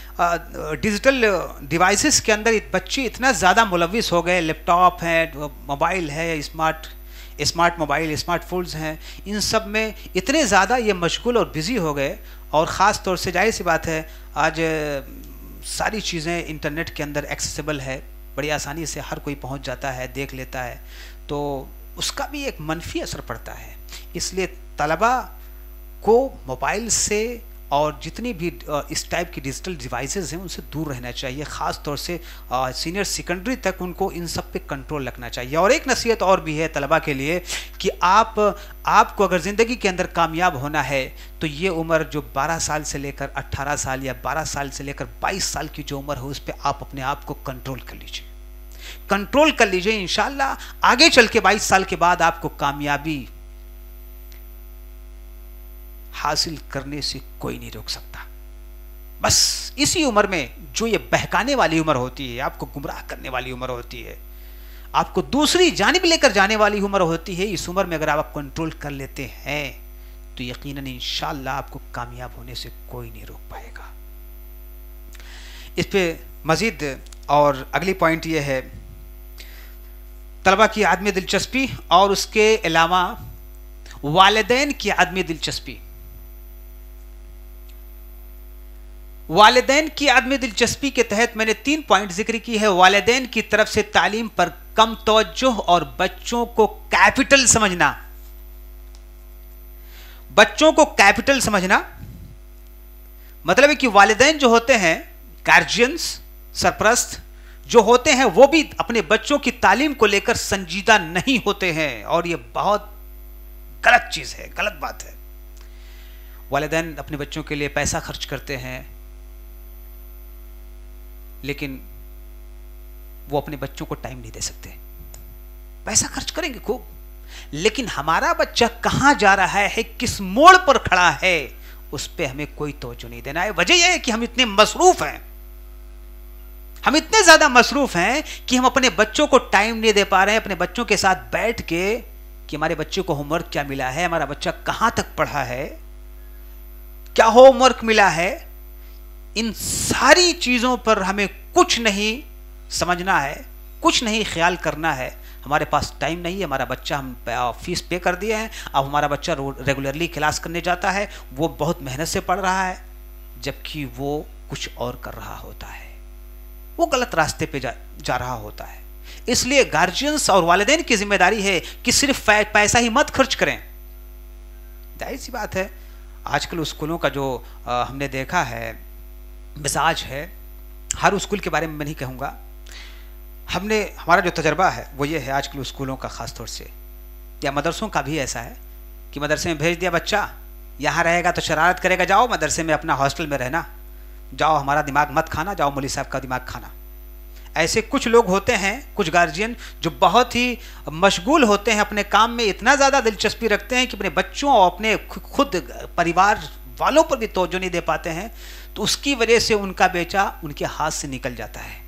डिजिटल डिवाइसेस के अंदर बच्चे इतना ज़्यादा मुलविस हो गए, लैपटॉप है, मोबाइल है, स्मार्ट मोबाइल, स्मार्टफोन्स हैं, इन सब में इतने ज़्यादा ये मशगूल और बिज़ी हो गए। और ख़ास तौर से जाहिर सी बात है आज सारी चीज़ें इंटरनेट के अंदर एक्सेसिबल है, बड़ी आसानी से हर कोई पहुंच जाता है, देख लेता है, तो उसका भी एक मनफी असर पड़ता है। इसलिए तलबा को मोबाइल से और जितनी भी इस टाइप की डिजिटल डिवाइसेस हैं उनसे दूर रहना चाहिए। ख़ास तौर से सीनियर सेकेंडरी तक उनको इन सब पे कंट्रोल रखना चाहिए। और एक नसीहत और भी है तलबा के लिए कि आपको अगर ज़िंदगी के अंदर कामयाब होना है तो ये उम्र जो 12 साल से लेकर 18 साल या 12 साल से लेकर 22 साल की जो उम्र है उस पर आप अपने आप को कंट्रोल कर लीजिए। इंशाल्लाह आगे चल के 22 साल के बाद आपको कामयाबी हासिल करने से कोई नहीं रोक सकता। बस इसी उम्र में जो ये बहकाने वाली उम्र होती है, आपको गुमराह करने वाली उम्र होती है, आपको दूसरी जानिब लेकर जाने वाली उम्र होती है, इस उम्र में अगर आप कंट्रोल कर लेते हैं तो यकीनन इंशाअल्लाह आपको कामयाब होने से कोई नहीं रोक पाएगा। इस पे मजीद और अगली पॉइंट ये है तलबा की आदमी दिलचस्पी और उसके अलावा वालिदैन की आदमी दिलचस्पी। वालिदैन की आदमी दिलचस्पी के तहत मैंने 3 पॉइंट जिक्र की है। वालिदैन की तरफ से तालीम पर कम तवज्जो और बच्चों को कैपिटल समझना। बच्चों को कैपिटल समझना मतलब है कि वालिदैन जो होते हैं, गार्जियंस, सरपरस्त जो होते हैं, वो भी अपने बच्चों की तालीम को लेकर संजीदा नहीं होते हैं और यह बहुत गलत चीज़ है, गलत बात है। वालिदैन अपने बच्चों के लिए पैसा खर्च करते हैं लेकिन वो अपने बच्चों को टाइम नहीं दे सकते। पैसा खर्च करेंगे खूब, लेकिन हमारा बच्चा कहां जा रहा है, किस मोड़ पर खड़ा है, उस पर हमें कोई तवज्जो नहीं देना है। वजह यह है कि हम इतने मसरूफ हैं, हम इतने ज्यादा मसरूफ हैं कि हम अपने बच्चों को टाइम नहीं दे पा रहे हैं अपने बच्चों के साथ बैठ के कि हमारे बच्चे को होमवर्क क्या मिला है, हमारा बच्चा कहां तक पढ़ा है, क्या होमवर्क मिला है। इन सारी चीजों पर हमें कुछ नहीं समझना है, कुछ नहीं ख्याल करना है। हमारे पास टाइम नहीं है, हमारा बच्चा, हम फीस पे कर दिए हैं, अब हमारा बच्चा रेगुलरली क्लास करने जाता है, वो बहुत मेहनत से पढ़ रहा है जबकि वो कुछ और कर रहा होता है, वो गलत रास्ते पे जा रहा होता है। इसलिए गार्जियंस और वालिदैन की जिम्मेदारी है कि सिर्फ पैसा ही मत खर्च करें। जाहिर सी बात है आजकल स्कूलों का जो हमने देखा है मिजाज है, हर स्कूल के बारे में मैं नहीं कहूँगा, हमारा जो तजर्बा है वो ये है आजकल स्कूलों का ख़ास तौर से, या मदरसों का भी ऐसा है कि मदरसे में भेज दिया बच्चा, यहाँ रहेगा तो शरारत करेगा, जाओ मदरसे में अपना हॉस्टल में रहना, जाओ हमारा दिमाग मत खाना, जाओ मौलवी साहब का दिमाग खाना। ऐसे कुछ लोग होते हैं, कुछ गार्जियन जो बहुत ही मशगूल होते हैं अपने काम में, इतना ज़्यादा दिलचस्पी रखते हैं कि अपने बच्चों और अपने खुद परिवार वालों पर भी तवज्जो नहीं दे पाते हैं, तो उसकी वजह से उनका बेचा उनके हाथ से निकल जाता है,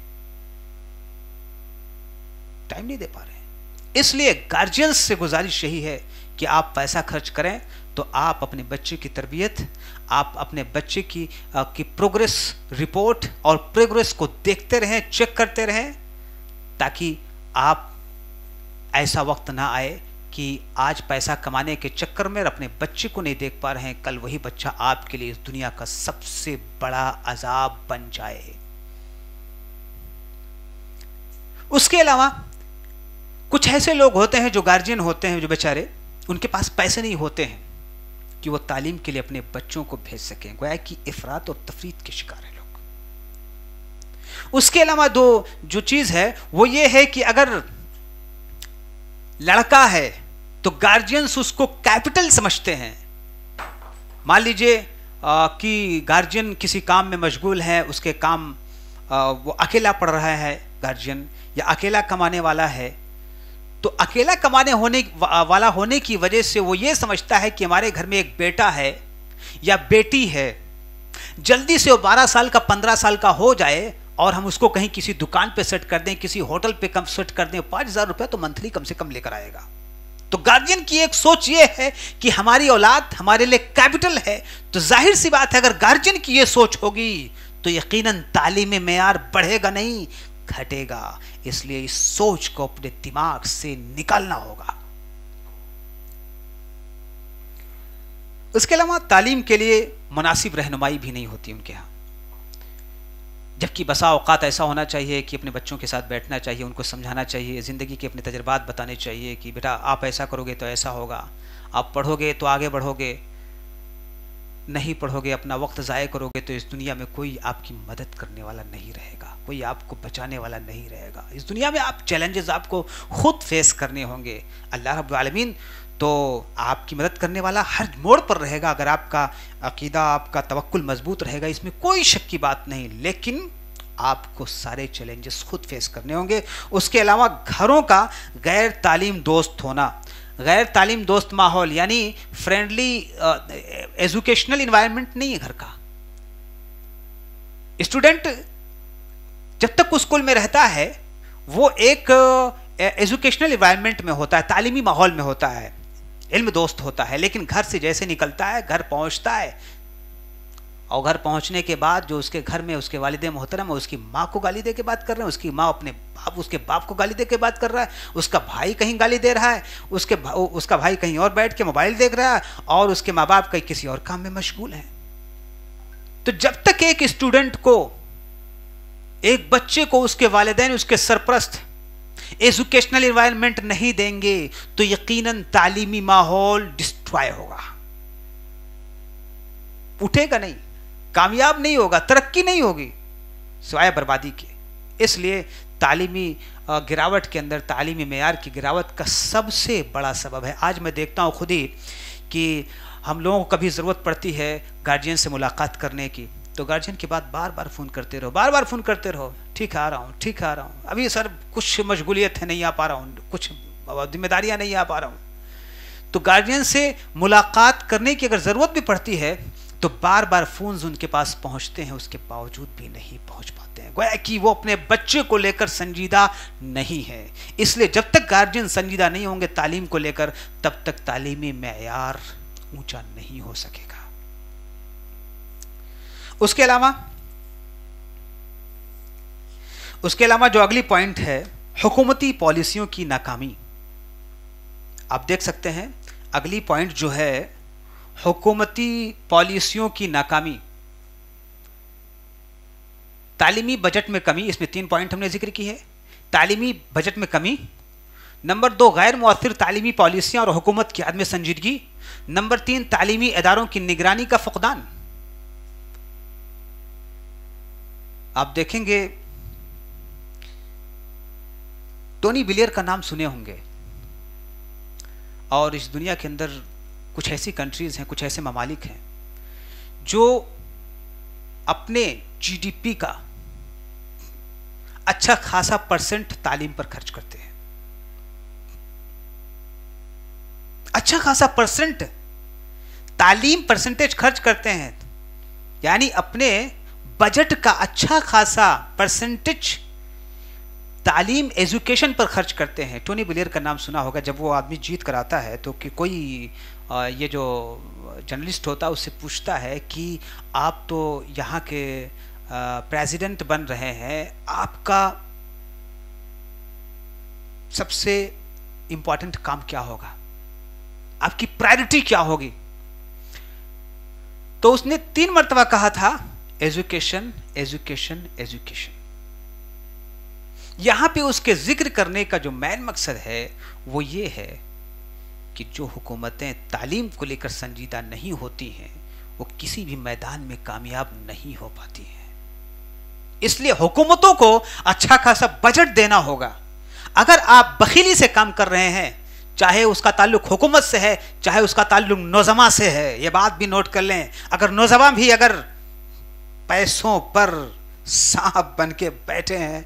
टाइम नहीं दे पा रहे। इसलिए गार्जियंस से गुजारिश यही है कि आप पैसा खर्च करें तो आप अपने बच्चे की तरबियत, आप अपने बच्चे की प्रोग्रेस रिपोर्ट और प्रोग्रेस को देखते रहें, चेक करते रहें, ताकि आप ऐसा वक्त ना आए कि आज पैसा कमाने के चक्कर में अपने बच्चे को नहीं देख पा रहे हैं, कल वही बच्चा आपके लिए इस दुनिया का सबसे बड़ा अजाब बन जाए। उसके अलावा कुछ ऐसे लोग होते हैं जो गार्जियन होते हैं, जो बेचारे उनके पास पैसे नहीं होते हैं कि वो तालीम के लिए अपने बच्चों को भेज सकें, गोया कि इफरात और तफरीत के शिकार हैं लोग। उसके अलावा दो जो चीज़ है वो ये है कि अगर लड़का है तो गार्जियंस उसको कैपिटल समझते हैं। मान लीजिए कि गार्जियन किसी काम में मशगूल है, उसके काम वो अकेला पढ़ रहा है गार्जियन, या अकेला कमाने वाला है, तो अकेला कमाने वाला होने की वजह से वो ये समझता है कि हमारे घर में एक बेटा है या बेटी है, जल्दी से वो 12 साल का 15 साल का हो जाए और हम उसको कहीं किसी दुकान पे सेट कर दें, किसी होटल पे कम सेट कर दें, 5,000 रुपये तो मंथली कम से कम लेकर आएगा। तो गार्जियन की एक सोच ये है कि हमारी औलाद हमारे लिए कैपिटल है। तो जाहिर सी बात है, अगर गार्जियन की ये सोच होगी तो यकीनन तालीमी मेयार बढ़ेगा नहीं, घटेगा। इसलिए इस सोच को अपने दिमाग से निकालना होगा। उसके अलावा तालीम के लिए मुनासिब रहनुमाई भी नहीं होती उनके यहाँ, जबकि बसा औकात ऐसा होना चाहिए कि अपने बच्चों के साथ बैठना चाहिए, उनको समझाना चाहिए, ज़िंदगी के अपने तजर्बात बताने चाहिए कि बेटा आप ऐसा करोगे तो ऐसा होगा, आप पढ़ोगे तो आगे बढ़ोगे, नहीं पढ़ोगे अपना वक्त ज़ाय करोगे तो इस दुनिया में कोई आपकी मदद करने वाला नहीं रहेगा, कोई आपको बचाने वाला नहीं रहेगा। इस दुनिया में आप चैलेंजेस आपको खुद फेस करने होंगे। अल्लाह रब्बुल आलमीन तो आपकी मदद करने वाला हर मोड़ पर रहेगा अगर आपका अकीदा, आपका तवक्कुल मजबूत रहेगा, इसमें कोई शक की बात नहीं। लेकिन आपको सारे चैलेंजेस खुद फेस करने होंगे। उसके अलावा घरों का गैर तालीम दोस्त होना, गैर तालीम दोस्त माहौल यानी फ्रेंडली एजुकेशनल इन्वायरमेंट नहीं है घर का। स्टूडेंट जब तक स्कूल में रहता है वो एक एजुकेशनल इन्वायरमेंट में होता है, तालीमी माहौल में होता है, इल्म दोस्त होता है। लेकिन घर से जैसे निकलता है, घर पहुंचता है, और घर पहुंचने के बाद जो उसके घर में उसके वालिदे मोहतरम, उसकी माँ को गाली दे के बात कर रहे हैं, उसकी माँ अपने बाप, उसके बाप को गाली दे के बात कर रहा है, उसका भाई कहीं गाली दे रहा है, उसका भाई कहीं और बैठ के मोबाइल देख रहा है, और उसके माँ बाप कहीं किसी और काम में मशगूल हैं। तो जब तक एक स्टूडेंट को, एक बच्चे को उसके वालिदैन, उसके सरपरस्त एजुकेशनल एनवायरनमेंट नहीं देंगे तो यकीनन तालीमी माहौल डिस्ट्रॉय होगा, उठेगा नहीं, कामयाब नहीं होगा, तरक्की नहीं होगी, सिवाय बर्बादी के। इसलिए तालीमी गिरावट के अंदर तालीमी मेयार की गिरावट का सबसे बड़ा सबब है। आज मैं देखता हूँ खुद ही कि हम लोगों को कभी ज़रूरत पड़ती है गार्जियन से मुलाकात करने की, तो गार्जियन के बाद बार बार फ़ोन करते रहो, बार बार फ़ोन करते रहो, ठीक आ रहा हूँ, ठीक आ रहा हूँ, अभी सर कुछ मशगूलियत है नहीं आ पा रहा हूँ, कुछ जिम्मेदारियाँ नहीं आ पा रहा हूँ। तो गार्जियन से मुलाकात करने की अगर ज़रूरत भी पड़ती है तो बार बार फ़ोन्स उनके पास पहुँचते हैं, उसके बावजूद भी नहीं पहुँच पाते हैं, गोया कि वो अपने बच्चे को लेकर संजीदा नहीं है। इसलिए जब तक गार्जियन संजीदा नहीं होंगे तालीम को लेकर, तब तक तालीमी मेयार ऊंचा नहीं हो सकेगा। उसके अलावा जो अगली पॉइंट है, हुकूमती पॉलिसियों की नाकामी। आप देख सकते हैं अगली पॉइंट जो है हुकूमती पॉलिसियों की नाकामी। तालीमी बजट में कमी, इसमें 3 पॉइंट हमने जिक्र की है। तालीमी बजट में कमी, नंबर 2 गैर मुअत्थिर तालीमी पॉलिसियां और हुकूमत की अदम संजीदगी, नंबर 3 तालीमी इदारों की निगरानी का फुकदान। आप देखेंगे टोनी ब्लेयर का नाम सुने होंगे, और इस दुनिया के अंदर कुछ ऐसी कंट्रीज़ हैं, कुछ ऐसे ममालिक हैं जो अपने जीडीपी का अच्छा खासा परसेंट तालीम पर खर्च करते हैं, अच्छा खासा परसेंट तालीम परसेंटेज खर्च करते हैं, यानी अपने बजट का अच्छा खासा परसेंटेज तालीम एजुकेशन पर खर्च करते हैं। टोनी ब्लेयर का नाम सुना होगा। जब वो आदमी जीत कर आता है तो कि कोई ये जो जर्नलिस्ट होता है उससे पूछता है कि आप तो यहाँ के प्रेसिडेंट बन रहे हैं, आपका सबसे इम्पोर्टेंट काम क्या होगा, आपकी प्रायोरिटी क्या होगी? तो उसने 3 मर्तबा कहा था एजुकेशन, एजुकेशन, एजुकेशन। यहां पे उसके जिक्र करने का जो मेन मकसद है वो ये है कि जो हुकूमतें तालीम को लेकर संजीदा नहीं होती हैं वो किसी भी मैदान में कामयाब नहीं हो पाती हैं। इसलिए हुकूमतों को अच्छा खासा बजट देना होगा। अगर आप बखीली से काम कर रहे हैं, चाहे उसका ताल्लुक हुकूमत से है, चाहे उसका ताल्लुक नौजवान से है, यह बात भी नोट कर लें। अगर नौजवान भी अगर पैसों पर सांप बन के बैठे हैं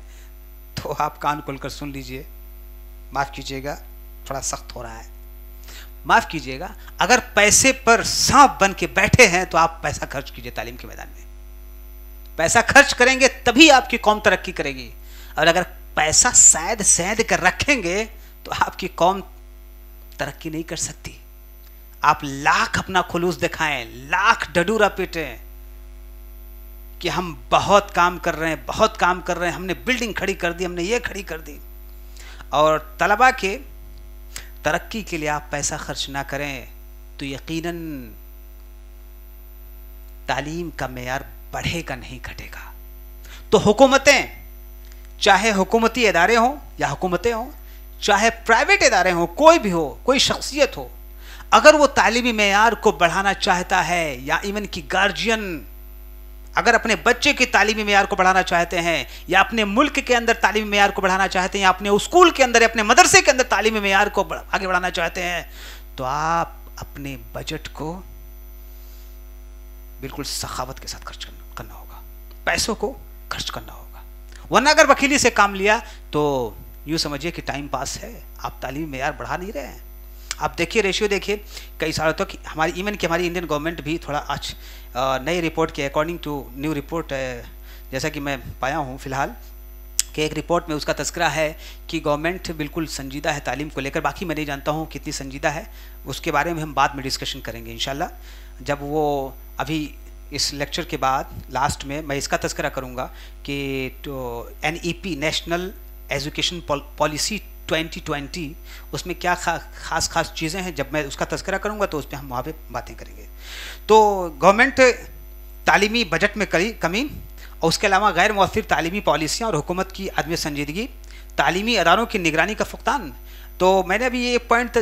तो आप कान खोलकर सुन लीजिए, माफ कीजिएगा थोड़ा सख्त हो रहा है, माफ कीजिएगा, अगर पैसे पर सांप बन के बैठे हैं तो आप पैसा खर्च कीजिए तालीम के मैदान में। पैसा खर्च करेंगे तभी आपकी कौम तरक्की करेगी, और अगर पैसा सैद सैद कर रखेंगे तो आपकी कौम तरक्की नहीं कर सकती। आप लाख अपना खुलूस दिखाएं, लाख डडूरा पीटें कि हम बहुत काम कर रहे हैं, बहुत काम कर रहे हैं, हमने बिल्डिंग खड़ी कर दी, हमने ये खड़ी कर दी, और तलबा के तरक्की के लिए आप पैसा खर्च ना करें तो यकीनन तालीम का मेयार बढ़ेगा नहीं घटेगा। तो हुकूमतें, चाहे हुकूमती इदारे हों या हुकूमतें हों, चाहे प्राइवेट इदारे हों, कोई भी हो, कोई शख्सियत हो, अगर वो तालीमी मेयार को बढ़ाना चाहता है, या इवन की गार्जियन अगर अपने बच्चे की तालीमी मेयार को बढ़ाना चाहते हैं, या अपने मुल्क के अंदर तालीमी मेयार को बढ़ाना चाहते हैं, या अपने स्कूल के अंदर, अपने मदरसे के अंदर तालीमी मेयार को आगे बढ़ाना चाहते हैं, तो आप अपने बजट को बिल्कुल सखावत के साथ खर्च करना होगा, पैसों को खर्च करना होगा। वरना अगर वकीली से काम लिया तो यूँ समझिए कि टाइम पास है, आप तालीमी मेयार बढ़ा नहीं रहे हैं। आप देखिए रेशियो देखिए, कई सालों तक हमारी इवन कि हमारी इंडियन गवर्नमेंट भी थोड़ा आज नई रिपोर्ट के अकॉर्डिंग टू न्यू रिपोर्ट, जैसा कि मैं पाया हूँ फ़िलहाल कि एक रिपोर्ट में उसका तस्करा है कि गवर्नमेंट बिल्कुल संजीदा है तालीम को लेकर। बाकी मैं नहीं जानता हूँ कितनी संजीदा है, उसके बारे में हम बाद में डिस्कशन करेंगे इंशाल्लाह। जब वो अभी इस लेक्चर के बाद लास्ट में मैं इसका तस्करा करूँगा कि NEP नेशनल एजुकेशन पॉलिसी 2020 उसमें क्या खास चीज़ें हैं, जब मैं उसका तस्करा करूँगा तो उस पर हम वहाँ पे बातें करेंगे। तो गवर्नमेंट तालीमी बजट में कमी, और उसके अलावा गैर मौसर तालीमी पॉलिसियाँ और हुकूमत की अदम संजीदगी, तालीमी अदारों की निगरानी का फुकतान। तो मैंने अभी ये पॉइंट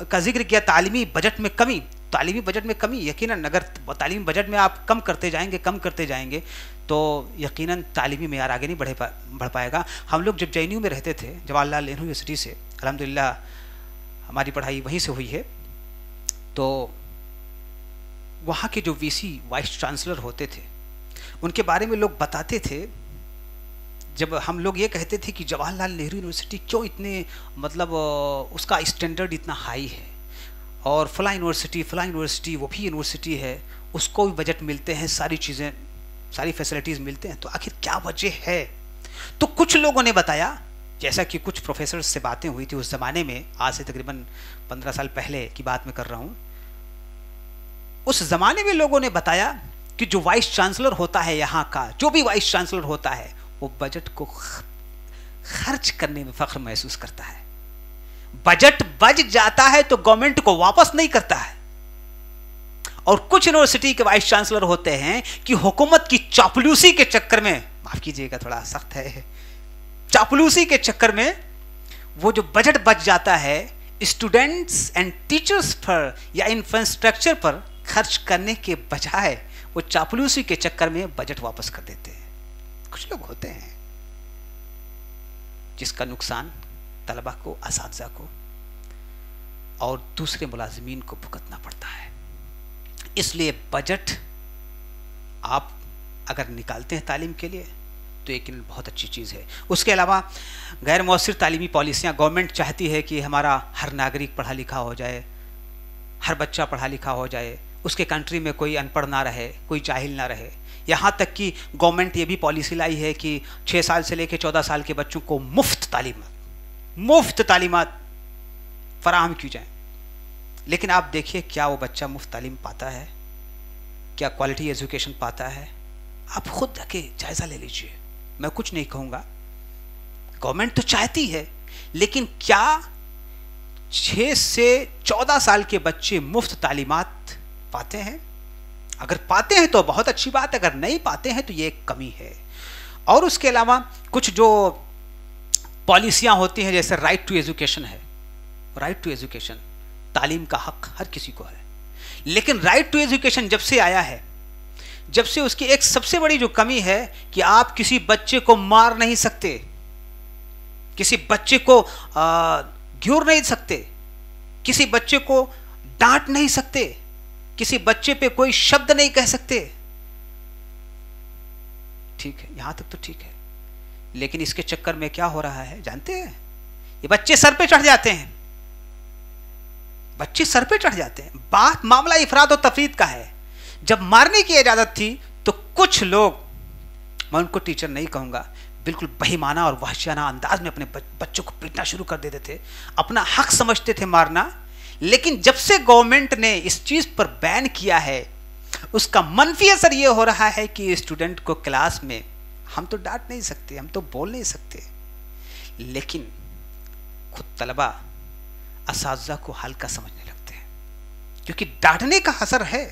का जिक्र किया, तालीमी बजट में कमी। तालीमी बजट में कमी, यकीनन अगर तालीमी बजट में आप कम करते जाएंगे तो यकीनन तालीमी मेयार आगे नहीं बढ़ पाएगा। हम लोग जब JNU में रहते थे, जवाहरलाल नेहरू यूनिवर्सिटी से, अल्हम्दुलिल्लाह हमारी पढ़ाई वहीं से हुई है, तो वहाँ के जो VC वाइस चांसलर होते थे उनके बारे में लोग बताते थे, जब हम लोग ये कहते थे कि जवाहरलाल नेहरू यूनिवर्सिटी क्यों इतने मतलब उसका स्टैंडर्ड इतना हाई है, और फलां यूनिवर्सिटी वो भी यूनिवर्सिटी है, उसको भी बजट मिलते हैं, सारी चीज़ें, सारी फैसिलिटीज़ मिलते हैं, तो आखिर क्या वजह है। तो कुछ लोगों ने बताया, जैसा कि कुछ प्रोफेसर्स से बातें हुई थी उस ज़माने में, आज से तकरीबन 15 साल पहले की बात मैं कर रहा हूँ, उस ज़माने में लोगों ने बताया कि जो वाइस चांसलर होता है यहाँ का, जो भी वाइस चांसलर होता है, वो बजट को खर्च करने में फ़ख्र महसूस करता है। बजट बच जाता है तो गवर्नमेंट को वापस नहीं करता है। और कुछ यूनिवर्सिटी के वाइस चांसलर होते हैं कि हुकूमत की चापलूसी के चक्कर में, माफ कीजिएगा थोड़ा सख्त है, चापलूसी के चक्कर में वो जो बजट बच जाता है स्टूडेंट्स एंड टीचर्स पर या इंफ्रास्ट्रक्चर पर खर्च करने के बजाय वो चापलूसी के चक्कर में बजट वापस कर देते हैं। कुछ लोग होते हैं जिसका नुकसान तलबा को, असातिज़ा को और दूसरे मुलाजिमीन को भुगतना पड़ता है। इसलिए बजट आप अगर निकालते हैं तालीम के लिए तो एक बहुत अच्छी चीज़ है। उसके अलावा गैर मौसर तालीमी पॉलिसियाँ, गवर्नमेंट चाहती है कि हमारा हर नागरिक पढ़ा लिखा हो जाए, हर बच्चा पढ़ा लिखा हो जाए, उसके कंट्री में कोई अनपढ़ ना रहे, कोई जाहिल ना रहे। यहाँ तक कि गवर्नमेंट ये भी पॉलिसी लाई है कि 6 साल से लेकर 14 साल के बच्चों को मुफ्त तालीमात फराहम की जाए। लेकिन आप देखिए क्या वो बच्चा मुफ्त तालीम पाता है, क्या क्वालिटी एजुकेशन पाता है? आप खुद जाके जायज़ा ले लीजिए। मैं कुछ नहीं कहूँगा, गवर्नमेंट तो चाहती है, लेकिन क्या 6 से 14 साल के बच्चे मुफ्त तालीमात पाते हैं? अगर पाते हैं तो बहुत अच्छी बात है, अगर नहीं पाते हैं तो ये एक कमी है। और उसके अलावा कुछ जो पॉलिसियाँ होती हैं, जैसे राइट टू एजुकेशन है, राइट टू एजुकेशन, तालीम का हक हर किसी को है। लेकिन राइट टू एजुकेशन जब से आया है, जब से उसकी एक सबसे बड़ी जो कमी है कि आप किसी बच्चे को मार नहीं सकते, किसी बच्चे को घूर नहीं सकते, किसी बच्चे को डांट नहीं सकते, किसी बच्चे पे कोई शब्द नहीं कह सकते। ठीक है, यहां तक तो ठीक है, लेकिन इसके चक्कर में क्या हो रहा है जानते हैं? ये बच्चे सर पे चढ़ जाते हैं, बच्चे सर पे चढ़ जाते हैं। बात मामला इफराद और तफरीद का है। जब मारने की इजाजत थी तो कुछ लोग, मैं उनको टीचर नहीं कहूंगा, बिल्कुल बेईमाना और वहशियाना अंदाज में अपने बच्चों को पीटना शुरू कर देते थे, अपना हक समझते थे मारना। लेकिन जब से गवर्नमेंट ने इस चीज पर बैन किया है, उसका मनफी असर यह हो रहा है कि स्टूडेंट को क्लास में हम तो डांट नहीं सकते, हम तो बोल नहीं सकते, लेकिन खुद तलबा असातिज़ा को हल्का समझने लगते हैं, क्योंकि डांटने का असर है।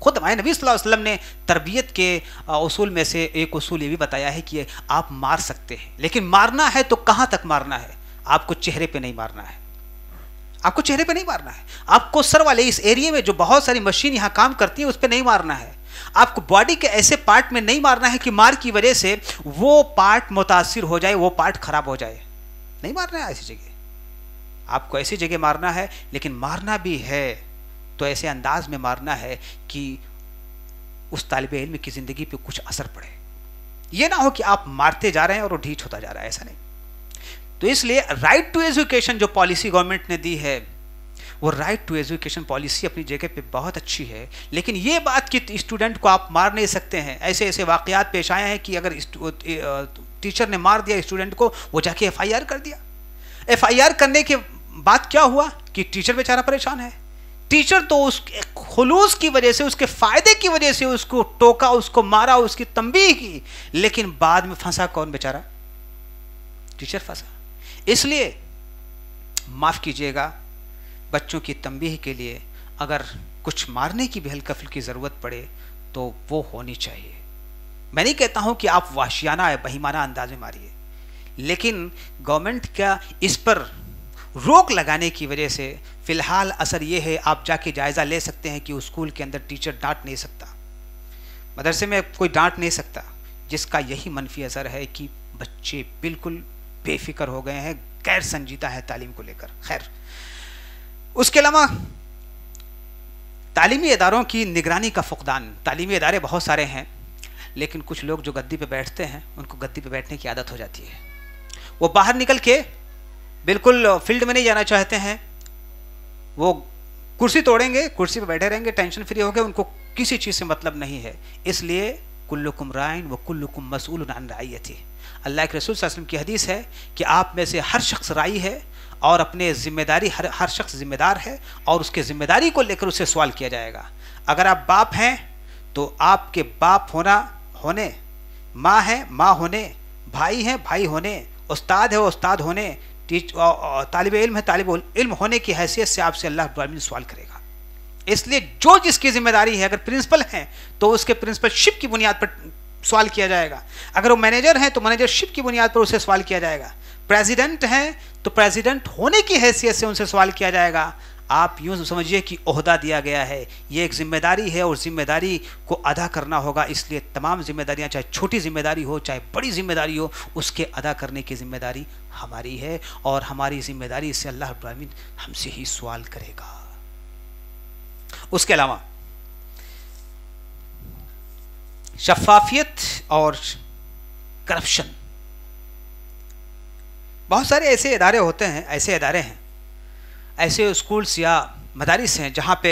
खुद हमारे नबी सल्लल्लाहु अलैहि वसल्लम ने तरबियत के उसूल में से एक उसूल ये भी बताया है कि आप मार सकते हैं, लेकिन मारना है तो कहाँ तक मारना है? आपको चेहरे पे नहीं मारना है, आपको चेहरे पे नहीं मारना है, आपको सर वाले इस एरिया में जो बहुत सारी मशीन यहाँ काम करती है उस पर नहीं मारना है, आपको बॉडी के ऐसे पार्ट में नहीं मारना है कि मार की वजह से वो पार्ट मुतासिर हो जाए, वो पार्ट खराब हो जाए। नहीं मारना है ऐसी जगह, आपको ऐसी जगह मारना है, लेकिन मारना भी है तो ऐसे अंदाज में मारना है कि उस तालिबे इल्म की जिंदगी पे कुछ असर पड़े। ये ना हो कि आप मारते जा रहे हैं और वो ढीठ होता जा रहा है, ऐसा नहीं। तो इसलिए राइट टू एजुकेशन जो पॉलिसी गवर्नमेंट ने दी है, वो राइट टू एजुकेशन पॉलिसी अपनी जगह पे बहुत अच्छी है, लेकिन ये बात कि स्टूडेंट को आप मार नहीं सकते हैं, ऐसे ऐसे वाकयात पेश आए हैं कि अगर टीचर ने मार दिया स्टूडेंट को, वो जाके FIR कर दिया। FIR करने के बाद क्या हुआ कि टीचर बेचारा परेशान है। टीचर तो उसके खुलूस की वजह से, उसके फायदे की वजह से उसको टोका, उसको मारा, उसकी तंबीह की, लेकिन बाद में फंसा कौन? बेचारा टीचर फंसा। इसलिए माफ कीजिएगा, बच्चों की तंबीह के लिए अगर कुछ मारने की भी हल्का फुल्की जरूरत पड़े तो वो होनी चाहिए। मैं नहीं कहता हूं कि आप वाशियाना या बहीमाना अंदाज में मारिए, लेकिन गवर्नमेंट का इस पर रोक लगाने की वजह से फिलहाल असर यह है, आप जाके जायजा ले सकते हैं कि उस स्कूल के अंदर टीचर डांट नहीं सकता, मदरसे में कोई डांट नहीं सकता, जिसका यही मनफी असर है कि बच्चे बिल्कुल बेफिक्र हो गए हैं, गैर संजीदा है तालीम को लेकर। खैर, उसके अलावा तालीमी इदारों की निगरानी का फुकदान। तालीमी इदारे बहुत सारे हैं, लेकिन कुछ लोग जो गद्दी पे बैठते हैं उनको गद्दी पे बैठने की आदत हो जाती है, वो बाहर निकल के बिल्कुल फील्ड में नहीं जाना चाहते हैं, वो कुर्सी तोड़ेंगे, कुर्सी पे बैठे रहेंगे, टेंशन फ्री हो गए, उनको किसी चीज़ से मतलब नहीं है। इसलिए कुल्लुकुम राइन व कुल्लुकुम मसऊलुन अन रइयती। अल्लाह के रसूल सल्लल्लाहु अलैहि वसल्लम की हदीस है कि आप में से हर शख्स राई है और अपने जिम्मेदारी, हर शख्स जिम्मेदार है और उसके जिम्मेदारी को लेकर उससे सवाल किया जाएगा। अगर आप बाप हैं तो आपके बाप होने, माँ है माँ होने, भाई हैं भाई होने, उस्ताद है उस्ताद होने, तालिब इल्म है तालिब इल्म होने की हैसियत से आपसे अल्लाह रब्बुल आलमीन सवाल करेगा। इसलिए जो जिसकी जिम्मेदारी है, अगर प्रिंसिपल हैं तो उसके प्रिंसिपलशिप की बुनियाद पर सवाल किया जाएगा, अगर वो मैनेजर हैं तो मैनेजरशिप की बुनियाद पर उसे सवाल किया जाएगा, प्रेसिडेंट हैं तो प्रेसिडेंट होने की हैसियत से उनसे सवाल किया जाएगा। आप यूँ समझिए कि ओहदा दिया गया है, ये एक जिम्मेदारी है और जिम्मेदारी को अदा करना होगा। इसलिए तमाम जिम्मेदारियां, चाहे छोटी जिम्मेदारी हो चाहे बड़ी जिम्मेदारी हो, उसके अदा करने की जिम्मेदारी हमारी है और हमारी जिम्मेदारी से अल्लाह रब्बुल आलमीन हमसे ही सवाल करेगा। उसके अलावा शफाफियत और करप्शन। बहुत सारे ऐसे इदारे होते हैं, ऐसे इदारे हैं, ऐसे स्कूल्स या मदारिस हैं जहाँ पे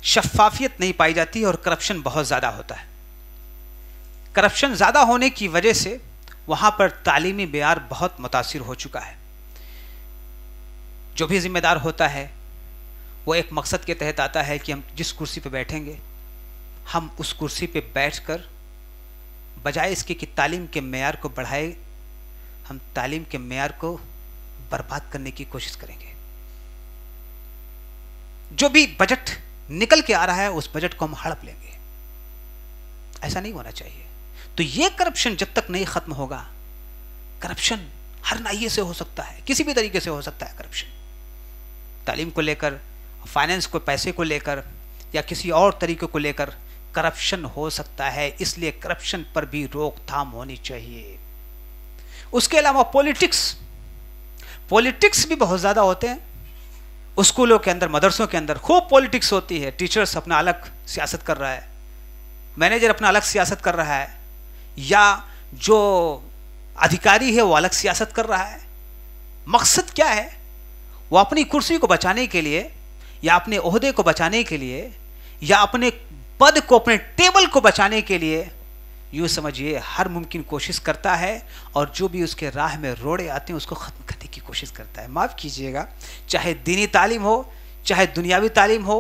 शफाफियत नहीं पाई जाती और करप्शन बहुत ज़्यादा होता है। करप्शन ज़्यादा होने की वजह से वहाँ पर तालीमी मेयार बहुत मुतासिर हो चुका है। जो भी ज़िम्मेदार होता है वो एक मकसद के तहत आता है कि हम जिस कुर्सी पे बैठेंगे, हम उस कुर्सी पे बैठकर बजाय इसके कि तालीम के मेयार को बढ़ाए, हम तालीम के मेयार को बर्बाद करने की कोशिश करेंगे। जो भी बजट निकल के आ रहा है उस बजट को हम हड़प लेंगे। ऐसा नहीं होना चाहिए। तो ये करप्शन जब तक नहीं खत्म होगा, करप्शन हर नाहिए से हो सकता है, किसी भी तरीके से हो सकता है करप्शन, तालीम को लेकर, फाइनेंस को, पैसे को लेकर या किसी और तरीके को लेकर करप्शन हो सकता है, इसलिए करप्शन पर भी रोकथाम होनी चाहिए। उसके अलावा पॉलिटिक्स भी बहुत ज़्यादा होते हैं स्कूलों के अंदर, मदरसों के अंदर खूब पॉलिटिक्स होती है। टीचर्स अपना अलग सियासत कर रहा है, मैनेजर अपना अलग सियासत कर रहा है, या जो अधिकारी है वो अलग सियासत कर रहा है। मकसद क्या है? वो अपनी कुर्सी को बचाने के लिए, या अपने ओहदे को बचाने के लिए, या अपने पद को, अपने टेबल को बचाने के लिए, यूँ समझिए हर मुमकिन कोशिश करता है, और जो भी उसके राह में रोड़े आते हैं उसको ख़त्म करने की कोशिश करता है। माफ़ कीजिएगा, चाहे दीनी तालीम हो, चाहे दुनियावी तालीम हो,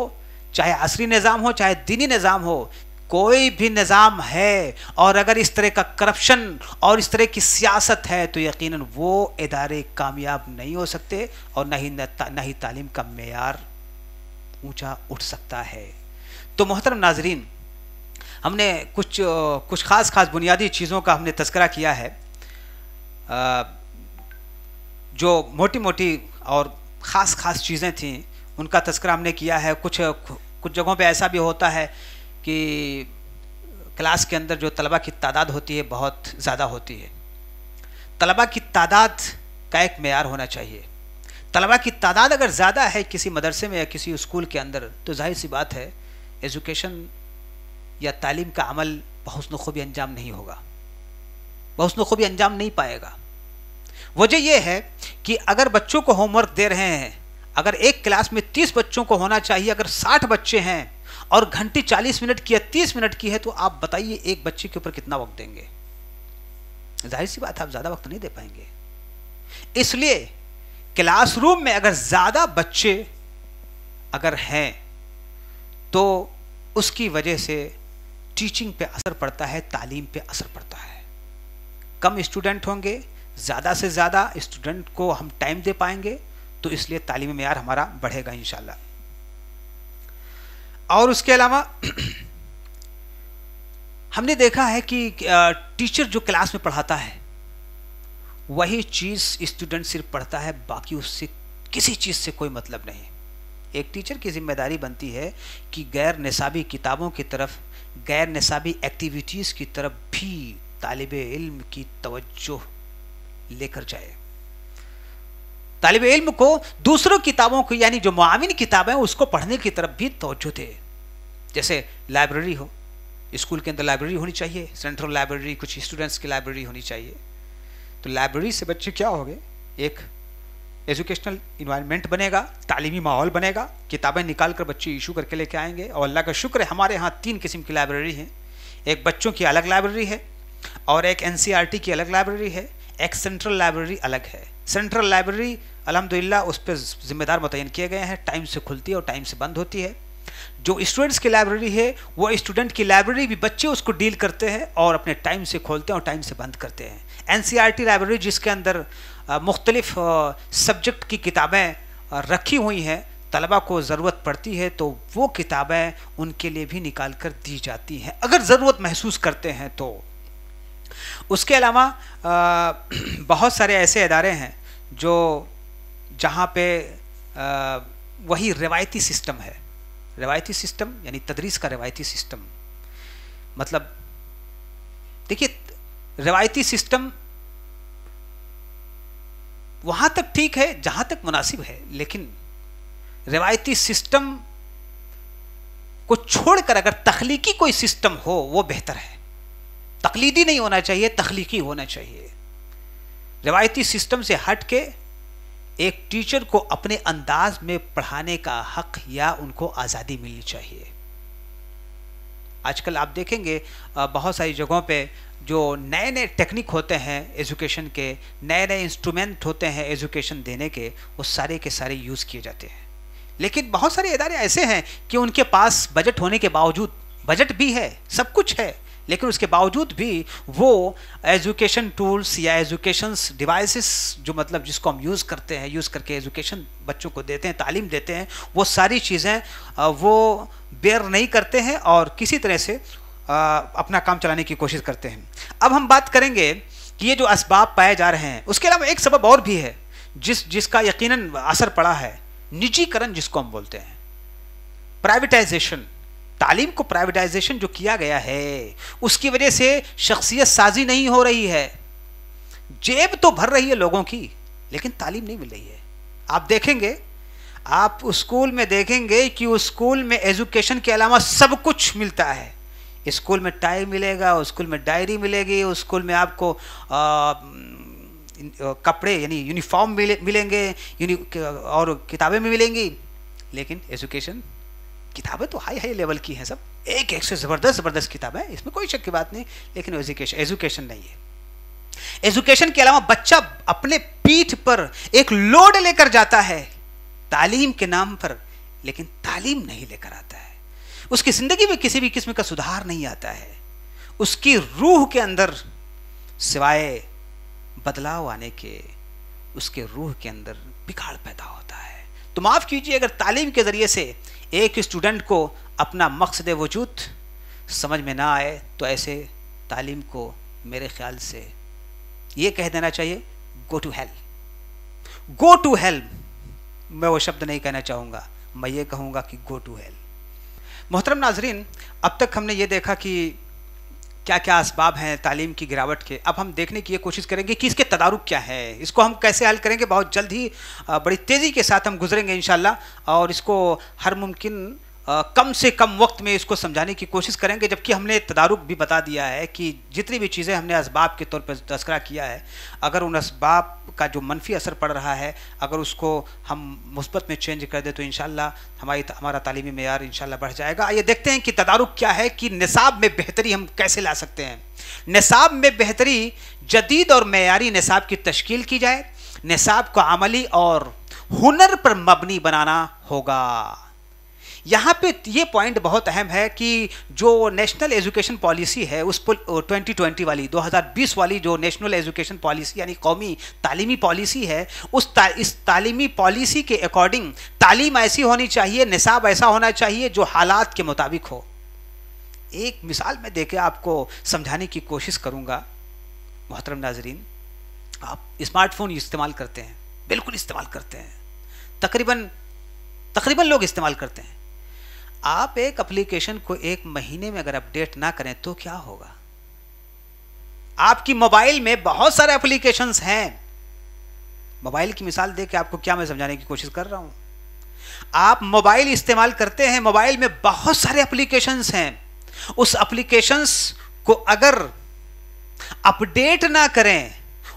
चाहे असरी निज़ाम हो, चाहे दीनी निज़ाम हो, कोई भी निज़ाम है और अगर इस तरह का करप्शन और इस तरह की सियासत है तो यकीनन वो इदारे कामयाब नहीं हो सकते, और न ही तालीम का मेयार ऊंचा उठ सकता है। तो मोहतरम नाजरीन, हमने कुछ ख़ास बुनियादी चीज़ों का हमने तज़किरा किया है, जो मोटी मोटी और ख़ास चीज़ें थीं उनका तज़किरा हमने किया है। कुछ जगहों पे ऐसा भी होता है कि क्लास के अंदर जो तलबा की तादाद होती है बहुत ज़्यादा होती है। तलबा की तादाद का एक मेयार होना चाहिए। तलबा की तादाद अगर ज़्यादा है किसी मदरसे में या किसी स्कूल के अंदर, तो जाहिर सी बात है एजुकेशन या तालीम का अमल बहुस्न खूबी अंजाम नहीं होगा, बहुस्न खूबी अंजाम नहीं पाएगा। वजह यह है कि अगर बच्चों को होमवर्क दे रहे हैं, अगर एक क्लास में 30 बच्चों को होना चाहिए, अगर 60 बच्चे हैं और घंटी 40 मिनट की या 30 मिनट की है, तो आप बताइए एक बच्चे के ऊपर कितना वक्त देंगे? जाहिर सी बात है आप ज़्यादा वक्त नहीं दे पाएंगे। इसलिए क्लासरूम में अगर ज़्यादा बच्चे अगर हैं तो उसकी वजह से टीचिंग पे असर पड़ता है, तालीम पे असर पड़ता है। कम स्टूडेंट होंगे, ज़्यादा से ज़्यादा स्टूडेंट को हम टाइम दे पाएंगे, तो इसलिए तालीमी मेयार हमारा बढ़ेगा इंशाल्लाह। और उसके अलावा हमने देखा है कि टीचर जो क्लास में पढ़ाता है वही चीज़ स्टूडेंट सिर्फ पढ़ता है, बाकी उससे किसी चीज़ से कोई मतलब नहीं। एक टीचर की जिम्मेदारी बनती है कि गैर निसाबी किताबों की तरफ, गैर निसाबी एक्टिविटीज़ की तरफ भी तालिबे इल्म की तवज्जो लेकर जाए। तालिबे इल्म को दूसरों किताबों को, यानी जो मुआविन किताबें उसको पढ़ने की तरफ भी तवज्जो दे। जैसे लाइब्रेरी हो, स्कूल के अंदर लाइब्रेरी होनी चाहिए, सेंट्रल लाइब्रेरी, कुछ स्टूडेंट्स की लाइब्रेरी होनी चाहिए। तो लाइब्रेरी से बच्चे क्या हो गए, एक एजुकेशनल इन्वायरमेंट बनेगा, तालीमी माहौल बनेगा, किताबें निकाल कर बच्चे इशू करके लेके आएंगे। और अल्लाह का शुक्र है हमारे यहाँ 3 किस्म की लाइब्रेरी हैं। एक बच्चों की अलग लाइब्रेरी है, और एक NCERT की अलग लाइब्रेरी है, एक सेंट्रल लाइब्रेरी अलग है। सेंट्रल लाइब्रेरी अल्हम्दुलिल्लाह उस पर जिम्मेदार मुतय्यन किए गए हैं, टाइम से खुलती है और टाइम से बंद होती है। जो स्टूडेंट्स की लाइब्रेरी है वो स्टूडेंट की लाइब्रेरी भी बच्चे उसको डील करते हैं और अपने टाइम से खोलते हैं और टाइम से बंद करते हैं। NCERT लाइब्रेरी जिसके अंदर मुख्तलिफ सब्जेक्ट की किताबें रखी हुई हैं, तलबा को ज़रूरत पड़ती है तो वो किताबें उनके लिए भी निकाल कर दी जाती हैं अगर ज़रूरत महसूस करते हैं तो। उसके अलावा बहुत सारे ऐसे इदारे हैं जो जहाँ पे वही रिवायती सिस्टम है। रिवायती सिस्टम यानी तदरीस का रिवायती सिस्टम, मतलब देखिए रिवायती सिस्टम वहाँ तक ठीक है जहाँ तक मुनासिब है, लेकिन रिवायती सिस्टम को छोड़कर अगर तख्लीकी कोई सिस्टम हो वो बेहतर है। तकलीदी नहीं होना चाहिए, तख्लीकी होना चाहिए। रिवायती सिस्टम से हट के एक टीचर को अपने अंदाज में पढ़ाने का हक या उनको आज़ादी मिलनी चाहिए। आजकल आप देखेंगे बहुत सारी जगहों पे जो नए नए टेक्निक होते हैं एजुकेशन के, नए नए इंस्ट्रूमेंट होते हैं एजुकेशन देने के, वो सारे के सारे यूज़ किए जाते हैं। लेकिन बहुत सारे इदारे ऐसे हैं कि उनके पास बजट होने के बावजूद, बजट भी है, सब कुछ है, लेकिन उसके बावजूद भी वो एजुकेशन टूल्स या एजुकेशन डिवाइसेस जो मतलब जिसको हम यूज़ करते हैं, यूज़ करके एजुकेशन बच्चों को देते हैं, तालीम देते हैं, वो सारी चीज़ें वो बेयर नहीं करते हैं और किसी तरह से अपना काम चलाने की कोशिश करते हैं। अब हम बात करेंगे कि ये जो असबाब पाए जा रहे हैं, उसके अलावा एक सबब और भी है जिसका यकीनन असर पड़ा है, निजीकरण जिसको हम बोलते हैं, प्राइवेटाइजेशन। तालीम को प्राइवेटाइजेशन जो किया गया है उसकी वजह से शख्सियत साजी नहीं हो रही है, जेब तो भर रही है लोगों की लेकिन तालीम नहीं मिल रही है। आप देखेंगे, आप स्कूल में देखेंगे कि उस स्कूल में एजुकेशन के अलावा सब कुछ मिलता है। स्कूल में टाई मिलेगा, उस स्कूल में डायरी मिलेगी, उस स्कूल में आपको कपड़े यानी यूनिफॉर्म मिलेंगे और किताबें भी मिलेंगी, लेकिन एजुकेशन किताबें तो हाई हाई लेवल की हैं, सब एक से ज़बरदस्त किताबें, इसमें कोई शक की बात नहीं, लेकिन एजुकेशन नहीं है। एजुकेशन के अलावा बच्चा अपने पीठ पर एक लोड लेकर जाता है तालीम के नाम पर, लेकिन तालीम नहीं लेकर आता है। उसकी जिंदगी में किसी भी किस्म का सुधार नहीं आता है। उसकी रूह के अंदर सिवाय बदलाव आने के उसके रूह के अंदर बिगाड़ पैदा होता है। तो माफ़ कीजिए, अगर तालीम के ज़रिए से एक स्टूडेंट को अपना मकसद वजूद समझ में ना आए तो ऐसे तालीम को मेरे ख्याल से ये कह देना चाहिए, go to hell. Go to hell मैं वो शब्द नहीं कहना चाहूँगा, मैं ये कहूँगा कि गो टू हेल। मोहतरम नाजरीन, अब तक हमने ये देखा कि क्या क्या असबाब हैं तालीम की गिरावट के। अब हम देखने की ये कोशिश करेंगे कि इसके तदारुक क्या है, इसको हम कैसे हल करेंगे। बहुत जल्द ही बड़ी तेज़ी के साथ हम गुजरेंगे इंशाल्लाह, और इसको हर मुमकिन कम से कम वक्त में इसको समझाने की कोशिश करेंगे। जबकि हमने तदारुक भी बता दिया है कि जितनी भी चीज़ें हमने असबाब के तौर पर तज़किरा किया है, अगर उन असबाब का जो मनफी असर पड़ रहा है अगर उसको हम मुस्बत में चेंज कर दे तो इंशाल्लाह हमारा तालीमी मेयार इंशाल्लाह बढ़ जाएगा। आइए देखते हैं कि तदारुक क्या है, कि निसाब में बेहतरी हम कैसे ला सकते हैं। निसाब में बेहतरी, जदीद और मेयारी निसाब की तश्कील की जाए। निसाब को अमली और हुनर पर मबनी बनाना होगा। यहाँ पे ये पॉइंट बहुत अहम है कि जो नेशनल एजुकेशन पॉलिसी है उस 2020 वाली 2020 वाली जो नेशनल एजुकेशन पॉलिसी यानी कौमी तालीमी पॉलिसी है, इस तालीमी पॉलिसी के अकॉर्डिंग तालीम ऐसी होनी चाहिए, निसाब ऐसा होना चाहिए जो हालात के मुताबिक हो। एक मिसाल मैं देके आपको समझाने की कोशिश करूँगा। मोहतरम नाजरीन, आप स्मार्टफोन इस्तेमाल करते हैं, बिल्कुल इस्तेमाल करते हैं, तकरीबन लोग इस्तेमाल करते हैं। आप एक एप्लीकेशन को एक महीने में अगर अपडेट ना करें तो क्या होगा? आपकी मोबाइल में बहुत सारे एप्लीकेशंस हैं। मोबाइल की मिसाल देके आपको क्या मैं समझाने की कोशिश कर रहा हूं। आप मोबाइल इस्तेमाल करते हैं, मोबाइल में बहुत सारे एप्लीकेशंस हैं। उस एप्लीकेशंस को अगर अपडेट ना करें,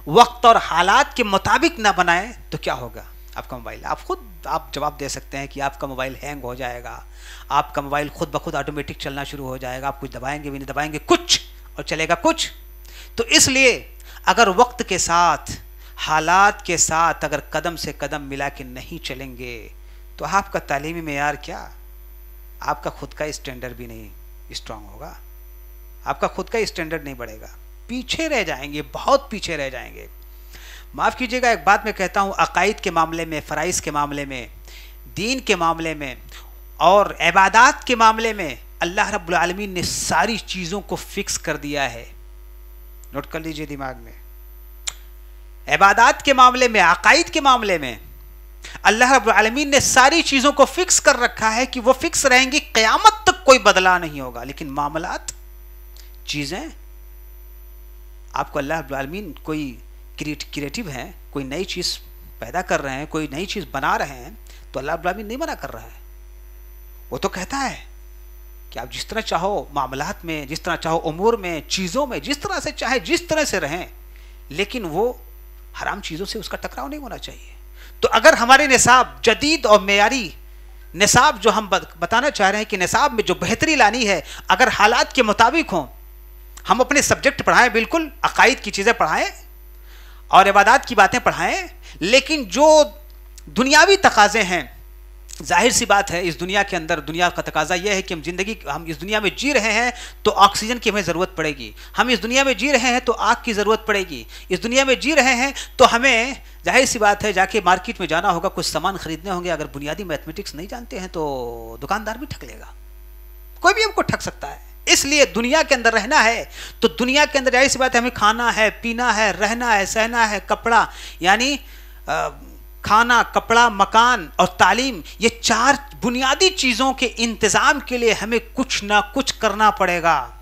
वक्त और हालात के मुताबिक ना बनाएं तो क्या होगा? आपका मोबाइल, आप जवाब दे सकते हैं कि आपका मोबाइल हैंग हो जाएगा, आपका मोबाइल खुद ब खुद ऑटोमेटिक चलना शुरू हो जाएगा, आप कुछ दबाएंगे भी नहीं, दबाएंगे कुछ और चलेगा कुछ। तो इसलिए अगर वक्त के साथ, हालात के साथ अगर कदम से कदम मिला के नहीं चलेंगे तो आपका तालीमी मेयार क्या, आपका खुद का स्टैंडर्ड भी नहीं स्ट्रांग होगा, आपका खुद का स्टैंडर्ड नहीं बढ़ेगा, पीछे रह जाएंगे, बहुत पीछे रह जाएंगे। माफ़ कीजिएगा, एक बात मैं कहता हूँ, अकायद के मामले में, फ़राइज़ के मामले में, दीन के मामले में और इबादत के मामले में अल्लाह रब्बुल आलमीन ने सारी चीज़ों को फिक्स कर दिया है। नोट कर लीजिए दिमाग में। इबादत के मामले में, अकायद के मामले में अल्लाह रब्बुल आलमीन ने सारी चीज़ों को फिक्स कर रखा है कि वो फिक्स रहेंगी, क़यामत तक कोई बदलाव नहीं होगा। लेकिन मामलात, चीज़ें, आपको अल्लाह रब्बुल आलमीन कोई क्रिएटिव हैं, कोई नई चीज़ पैदा कर रहे हैं, कोई नई चीज़ बना रहे हैं, तो अल्लाह रब्बुल आलमीन नहीं मना कर रहा है। वो तो कहता है कि आप जिस तरह चाहो मामलात में, जिस तरह चाहो उमूर में, चीज़ों में, जिस तरह से चाहे जिस तरह से रहें, लेकिन वो हराम चीज़ों से उसका टकराव नहीं होना चाहिए। तो अगर हमारे निसाब जदीद और मेयारी निसाब जो हम बताना चाह रहे हैं कि निसाब में जो बेहतरी लानी है, अगर हालात के मुताबिक हों, हम अपने सब्जेक्ट पढ़ाएं, बिल्कुल अकायद की चीज़ें पढ़ाएं और इबादत की बातें पढ़ाएं, लेकिन जो दुनियावी तकाज़े हैं, जाहिर सी बात है इस दुनिया के अंदर, दुनिया का तकाज़ा यह है कि हम इस दुनिया में जी रहे हैं तो ऑक्सीजन की हमें ज़रूरत पड़ेगी, हम इस दुनिया में जी रहे हैं तो आग की ज़रूरत पड़ेगी, इस दुनिया में जी रहे हैं तो हमें जाहिर सी बात है जाके मार्केट में जाना होगा, कुछ सामान खरीदने होंगे। अगर बुनियादी मैथमेटिक्स नहीं जानते हैं तो दुकानदार भी ठग लेगा, कोई भी हमको ठग सकता है। इसलिए दुनिया के अंदर रहना है तो दुनिया के अंदर जाहिर सी बात है हमें खाना है, पीना है, रहना है, सहना है, कपड़ा, यानी खाना, कपड़ा, मकान और तालीम, ये 4 बुनियादी चीज़ों के इंतज़ाम के लिए हमें कुछ ना कुछ करना पड़ेगा।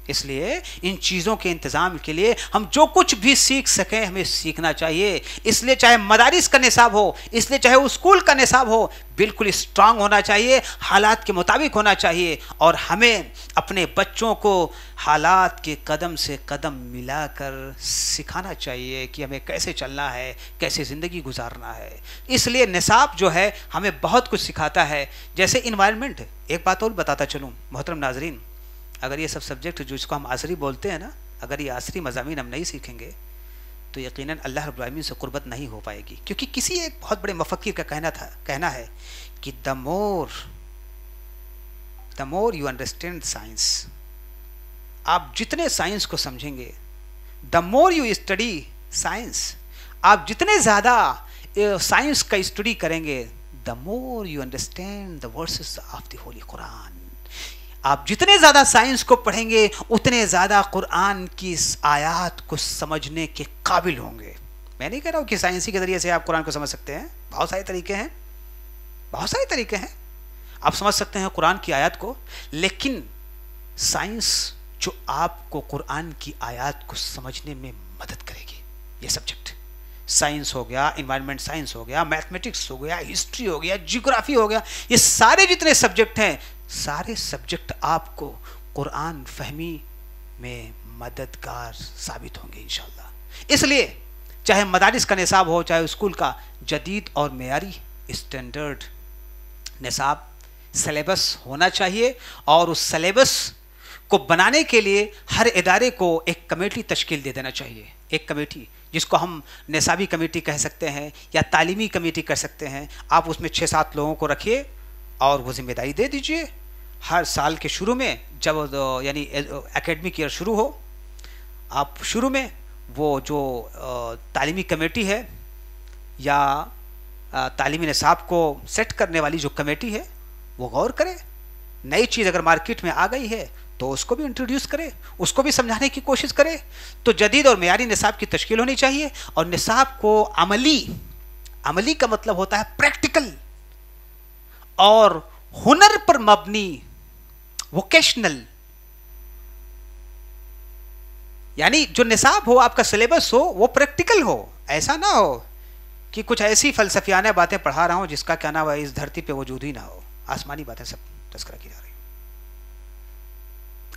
इसलिए इन चीज़ों के इंतज़ाम के लिए हम जो कुछ भी सीख सकें हमें सीखना चाहिए। इसलिए चाहे मदारिस का निसाब हो, इसलिए चाहे वो स्कूल का निसाब हो, बिल्कुल स्ट्रांग होना चाहिए, हालात के मुताबिक होना चाहिए। और हमें अपने बच्चों को हालात के कदम से कदम मिलाकर सिखाना चाहिए कि हमें कैसे चलना है, कैसे ज़िंदगी गुजारना है। इसलिए निसाब जो है हमें बहुत कुछ सिखाता है। जैसे इन्वायरमेंट, एक बात और बताता चलूँ मोहतरम नाजरीन, अगर ये सब सब्जेक्ट जो इसको हम आसरी बोलते हैं ना, अगर ये आसरी मज़ामीन हम नहीं सीखेंगे तो यकीनन अल्लाह रब्बुल आलमीन से कुर्बत नहीं हो पाएगी। क्योंकि किसी एक बहुत बड़े मुफक्किर का कहना है कि the more you understand science, आप जितने साइंस को समझेंगे, the more you study science, आप जितने ज़्यादा साइंस का स्टडी करेंगे, the more you understand the versus of the Holi Quran. आप जितने ज़्यादा साइंस को पढ़ेंगे उतने ज़्यादा कुरान की इस आयात को समझने के काबिल होंगे। मैं नहीं कह रहा हूँ कि साइंसी के ज़रिए से आप कुरान को समझ सकते हैं, बहुत सारे तरीके हैं, बहुत सारे तरीके हैं, आप समझ सकते हैं कुरान की आयत को। लेकिन साइंस जो आपको कुरान की आयत को समझने में मदद करेगी, ये सब्जेक्ट साइंस हो गया, इन्वायरमेंट साइंस हो गया, मैथमेटिक्स हो गया, हिस्ट्री हो गया, जियोग्राफी हो गया, ये सारे जितने सब्जेक्ट हैं, सारे सब्जेक्ट आपको कुरान फहमी में मददगार साबित होंगे इंशाअल्लाह। इसलिए चाहे मदारिस का निसाब हो, चाहे स्कूल का, जदीद और मेयारी स्टैंडर्ड निसाब सिलेबस होना चाहिए। और उस सिलेबस को बनाने के लिए हर इदारे को एक कमेटी तश्कील दे देना चाहिए, एक कमेटी जिसको हम निसाबी कमेटी कह सकते हैं या तालीमी कमेटी कह सकते हैं। आप उसमें 6-7 लोगों को रखिए और वो जिम्मेदारी दे दीजिए। हर साल के शुरू में जब यानी एकेडमिक ईयर शुरू हो, आप शुरू में वो जो तालीमी कमेटी है या तालीमी निसाब को सेट करने वाली जो कमेटी है वो गौर करे। नई चीज़ अगर मार्केट में आ गई है तो उसको भी इंट्रोड्यूस करे, उसको भी समझाने की कोशिश करे। तो जदीद और मेयारी निसाब की तश्कील होनी चाहिए। और निसाब को अमली का मतलब होता है प्रैक्टिकल और हुनर पर मबनी, वोकेशनल। यानी जो निसाब हो, आपका सिलेबस हो, वो प्रैक्टिकल हो। ऐसा ना हो कि कुछ ऐसी फलसफियाना बातें पढ़ा रहा हूं जिसका क्या नाम है इस धरती पे वजूद ही ना हो। आसमानी बातें सब तस्करा की जा रही।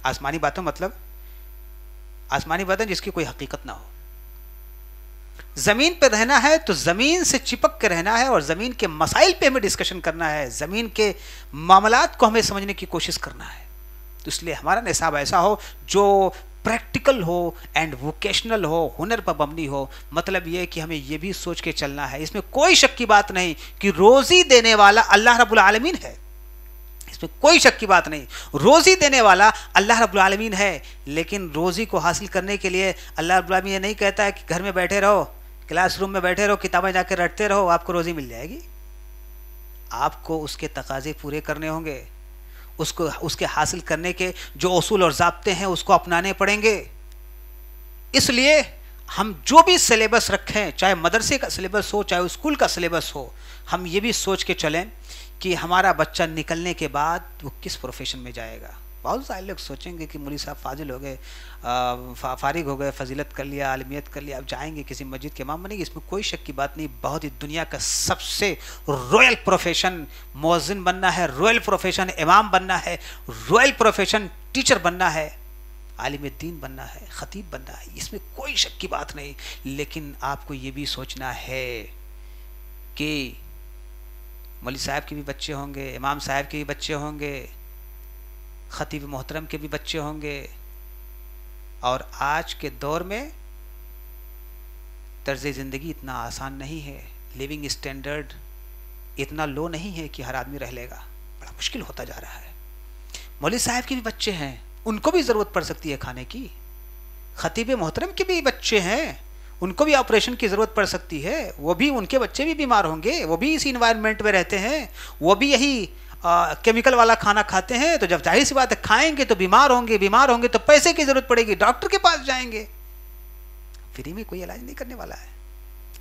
आसमानी बातों मतलब आसमानी बातें जिसकी कोई हकीकत ना हो। जमीन पे रहना है तो जमीन से चिपक के रहना है और जमीन के मसाइल पे हमें डिस्कशन करना है, जमीन के मामलात को हमें समझने की कोशिश करना है। तो इसलिए हमारा निसाब ऐसा हो जो प्रैक्टिकल हो एंड वोकेशनल हो, हुनर पर मबनी हो। मतलब यह कि हमें यह भी सोच के चलना है, इसमें कोई शक की बात नहीं कि रोजी देने वाला अल्लाह रब्बुल आलमीन है, इसमें कोई शक की बात नहीं। रोजी देने वाला अल्लाह रब्बुल आलमीन है। लेकिन रोजी को हासिल करने के लिए अल्लाह रब्बुल आलमीन ये नहीं कहता है कि घर में बैठे रहो, क्लासरूम में बैठे रहो, किताबें जाकर रटते रहो, आपको रोजी मिल जाएगी। आपको उसके तकाजे पूरे करने होंगे, उसको उसके हासिल करने के जो उसूल और ज़ाब्ते हैं उसको अपनाने पड़ेंगे। इसलिए हम जो भी सिलेबस रखें, चाहे मदरसे का सिलेबस हो, चाहे स्कूल का सिलेबस हो, हम ये भी सोच के चलें कि हमारा बच्चा निकलने के बाद वो किस प्रोफेशन में जाएगा। बहुत सारे लोग सोचेंगे कि मौलवी साहब फाजिल हो गए, फारिग हो गए, फजीलत कर लिया, आलमियत कर लिया, अब जाएंगे किसी मस्जिद के इमाम बनेंगे। इसमें कोई शक की बात नहीं। बहुत ही दुनिया का सबसे रॉयल प्रोफेशन मुअज्जिन बनना है, रॉयल प्रोफेशन इमाम बनना है, रॉयल प्रोफेशन टीचर बनना है, आलिम दीन बनना है, ख़तीब बनना है। इसमें कोई शक की बात नहीं। लेकिन आपको ये भी सोचना है कि मौलवी साहब के भी बच्चे होंगे, इमाम साहब के भी बच्चे होंगे, ख़तीब मोहतरम के भी बच्चे होंगे। और आज के दौर में तर्ज़ ज़िंदगी इतना आसान नहीं है, लिविंग स्टैंडर्ड इतना लो नहीं है कि हर आदमी रह लेगा, बड़ा मुश्किल होता जा रहा है। मौलवी साहब के भी बच्चे हैं, उनको भी ज़रूरत पड़ सकती है खाने की। ख़तीब मोहतरम के भी बच्चे हैं, उनको भी ऑपरेशन की ज़रूरत पड़ सकती है, वो भी, उनके बच्चे भी बीमार होंगे, वो भी इसी इन्वायरमेंट में रहते हैं, वो भी यही केमिकल वाला खाना खाते हैं। तो जब जाहिर सी बात है खाएंगे तो बीमार होंगे तो पैसे की ज़रूरत पड़ेगी, डॉक्टर के पास जाएंगे। फ्री में कोई इलाज नहीं करने वाला है।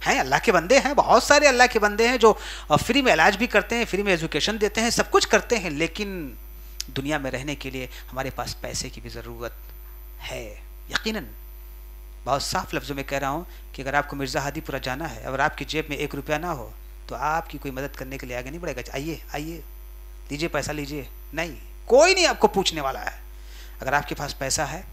हैं, अल्लाह के बंदे हैं, बहुत सारे अल्लाह के बंदे हैं जो फ्री में इलाज भी करते हैं, फ्री में एजुकेशन देते हैं, सब कुछ करते हैं, लेकिन दुनिया में रहने के लिए हमारे पास पैसे की भी ज़रूरत है। यकीनन बहुत साफ लफ्ज़ों में कह रहा हूँ कि अगर आपको मिर्ज़ा हादीपुरा जाना है, अगर आपकी जेब में 1 रुपया ना हो तो आपकी कोई मदद करने के लिए आगे नहीं बढ़ेगा। आइए आइए लीजिए पैसा लीजिए, नहीं, कोई नहीं आपको पूछने वाला है। अगर आपके पास पैसा है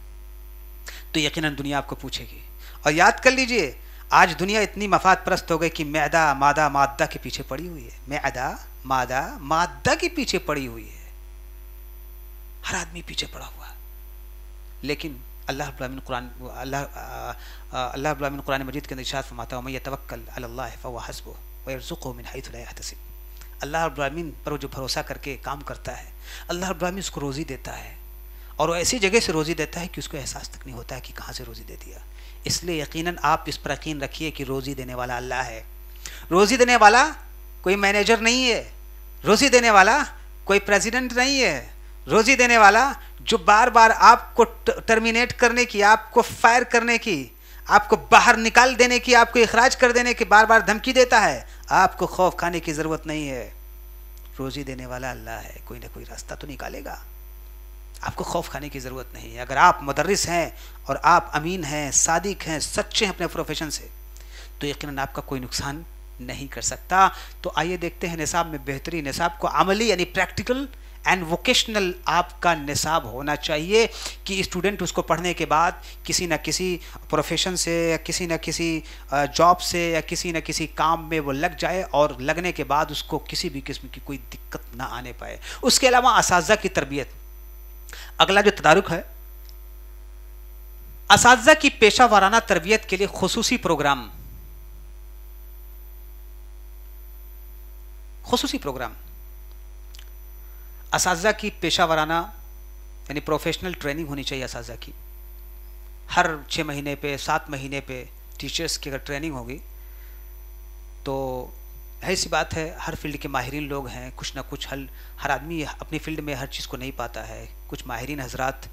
तो यकीनन दुनिया आपको पूछेगी। और याद कर लीजिए, आज दुनिया इतनी मफाद परस्त हो गई कि मैदा मादा मादा के पीछे पड़ी हुई है, मैदा मादा मादा के पीछे पड़ी हुई है, हर आदमी पीछे पड़ा हुआ है। लेकिन अल्लाह रब्बुल आलमीन कुरान मजीद के अंदर इरशाद फरमाता है, मैं तवक्कल अलल्लाह फहुव हस्बुह व यरज़ुक़हु मिन हैथु ला यहतसिब। अल्लाह रब्बुल आलमीन पर जो भरोसा करके काम करता है, अल्लाह रब्बुल आलमीन उसको रोज़ी देता है, और वो ऐसी जगह से रोज़ी देता है कि उसको एहसास तक नहीं होता है कि कहाँ से रोज़ी दे दिया। इसलिए यकीनन आप इस पर यकीन रखिए कि रोज़ी देने वाला अल्लाह है। रोज़ी देने वाला कोई मैनेजर नहीं है, रोज़ी देने वाला कोई प्रेसिडेंट नहीं है, रोज़ी देने वाला जो बार बार आपको टर्मिनेट करने की, आपको फायर करने की, आपको बाहर निकाल देने की, आपको इखराज कर देने की बार बार धमकी देता है, आपको खौफ खाने की ज़रूरत नहीं है। रोज़ी देने वाला अल्लाह है, कोई ना कोई रास्ता तो निकालेगा, आपको खौफ खाने की ज़रूरत नहीं है। अगर आप मुदर्रिस हैं और आप अमीन हैं, सादिक हैं, सच्चे हैं अपने प्रोफेशन से, तो यकीनन आपका कोई नुकसान नहीं कर सकता। तो आइए देखते हैं निसाब में बेहतरी। निसाब को अमली यानी प्रैक्टिकल एंड वोकेशनल आपका निसाब होना चाहिए कि स्टूडेंट उसको पढ़ने के बाद किसी न किसी प्रोफेशन से या किसी न किसी जॉब से या किसी न किसी काम में वो लग जाए, और लगने के बाद उसको किसी भी किस्म की कोई दिक्कत ना आने पाए। उसके अलावा असातिज़ा की तरबियत, अगला जो तदारुक है, असातिज़ा की पेशा वाराना तरबियत के लिए खुसूसी प्रोग्राम, असातिज़ा की पेशा वाराना यानी प्रोफेशनल ट्रेनिंग होनी चाहिए असातिज़ा की। हर 6 महीने पे 7 महीने पे टीचर्स की अगर ट्रेनिंग होगी तो है सी बात है, हर फील्ड के माहिरीन लोग हैं, कुछ ना कुछ हर आदमी अपनी फील्ड में हर चीज़ को नहीं पाता है। कुछ माहिरीन हजरात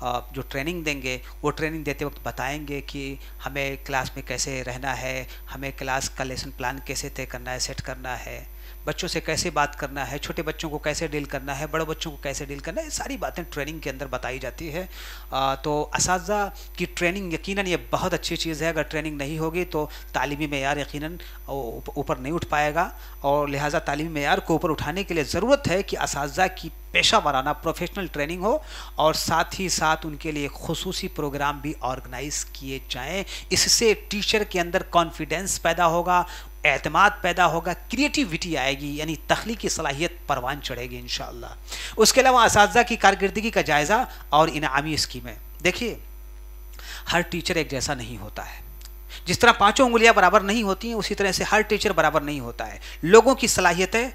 जो ट्रेनिंग देंगे वो ट्रेनिंग देते वक्त बताएंगे कि हमें क्लास में कैसे रहना है, हमें क्लास का लेसन प्लान कैसे तय करना है, सेट करना है, बच्चों से कैसे बात करना है, छोटे बच्चों को कैसे डील करना है, बड़े बच्चों को कैसे डील करना है, ये सारी बातें ट्रेनिंग के अंदर बताई जाती है। तो असातिज़ा की ट्रेनिंग यकीनन ये बहुत अच्छी चीज़ है। अगर ट्रेनिंग नहीं होगी तो तालीमी मेयार यकीनन ऊपर नहीं उठ पाएगा, और लिहाजा तालीमी मेयार को ऊपर उठाने के लिए ज़रूरत है कि असातिज़ा की पेशा वाराना प्रोफेशनल ट्रेनिंग हो, और साथ ही साथ उनके लिए खुसूसी प्रोग्राम भी ऑर्गेनाइज किए जाएँ। इससे टीचर के अंदर कॉन्फिडेंस पैदा होगा, एतमाद पैदा होगा, क्रिएटिविटी आएगी, यानी तख्लीकी सलाहियत परवान चढ़ेगी इंशाअल्लाह। उसके अलावा असातिज़ा की कारकर्दगी का जायज़ा और इनामी स्कीमें। देखिए, हर टीचर एक जैसा नहीं होता है। जिस तरह 5 उंगलियां बराबर नहीं होती हैं, उसी तरह से हर टीचर बराबर नहीं होता है। लोगों की सलाहियतें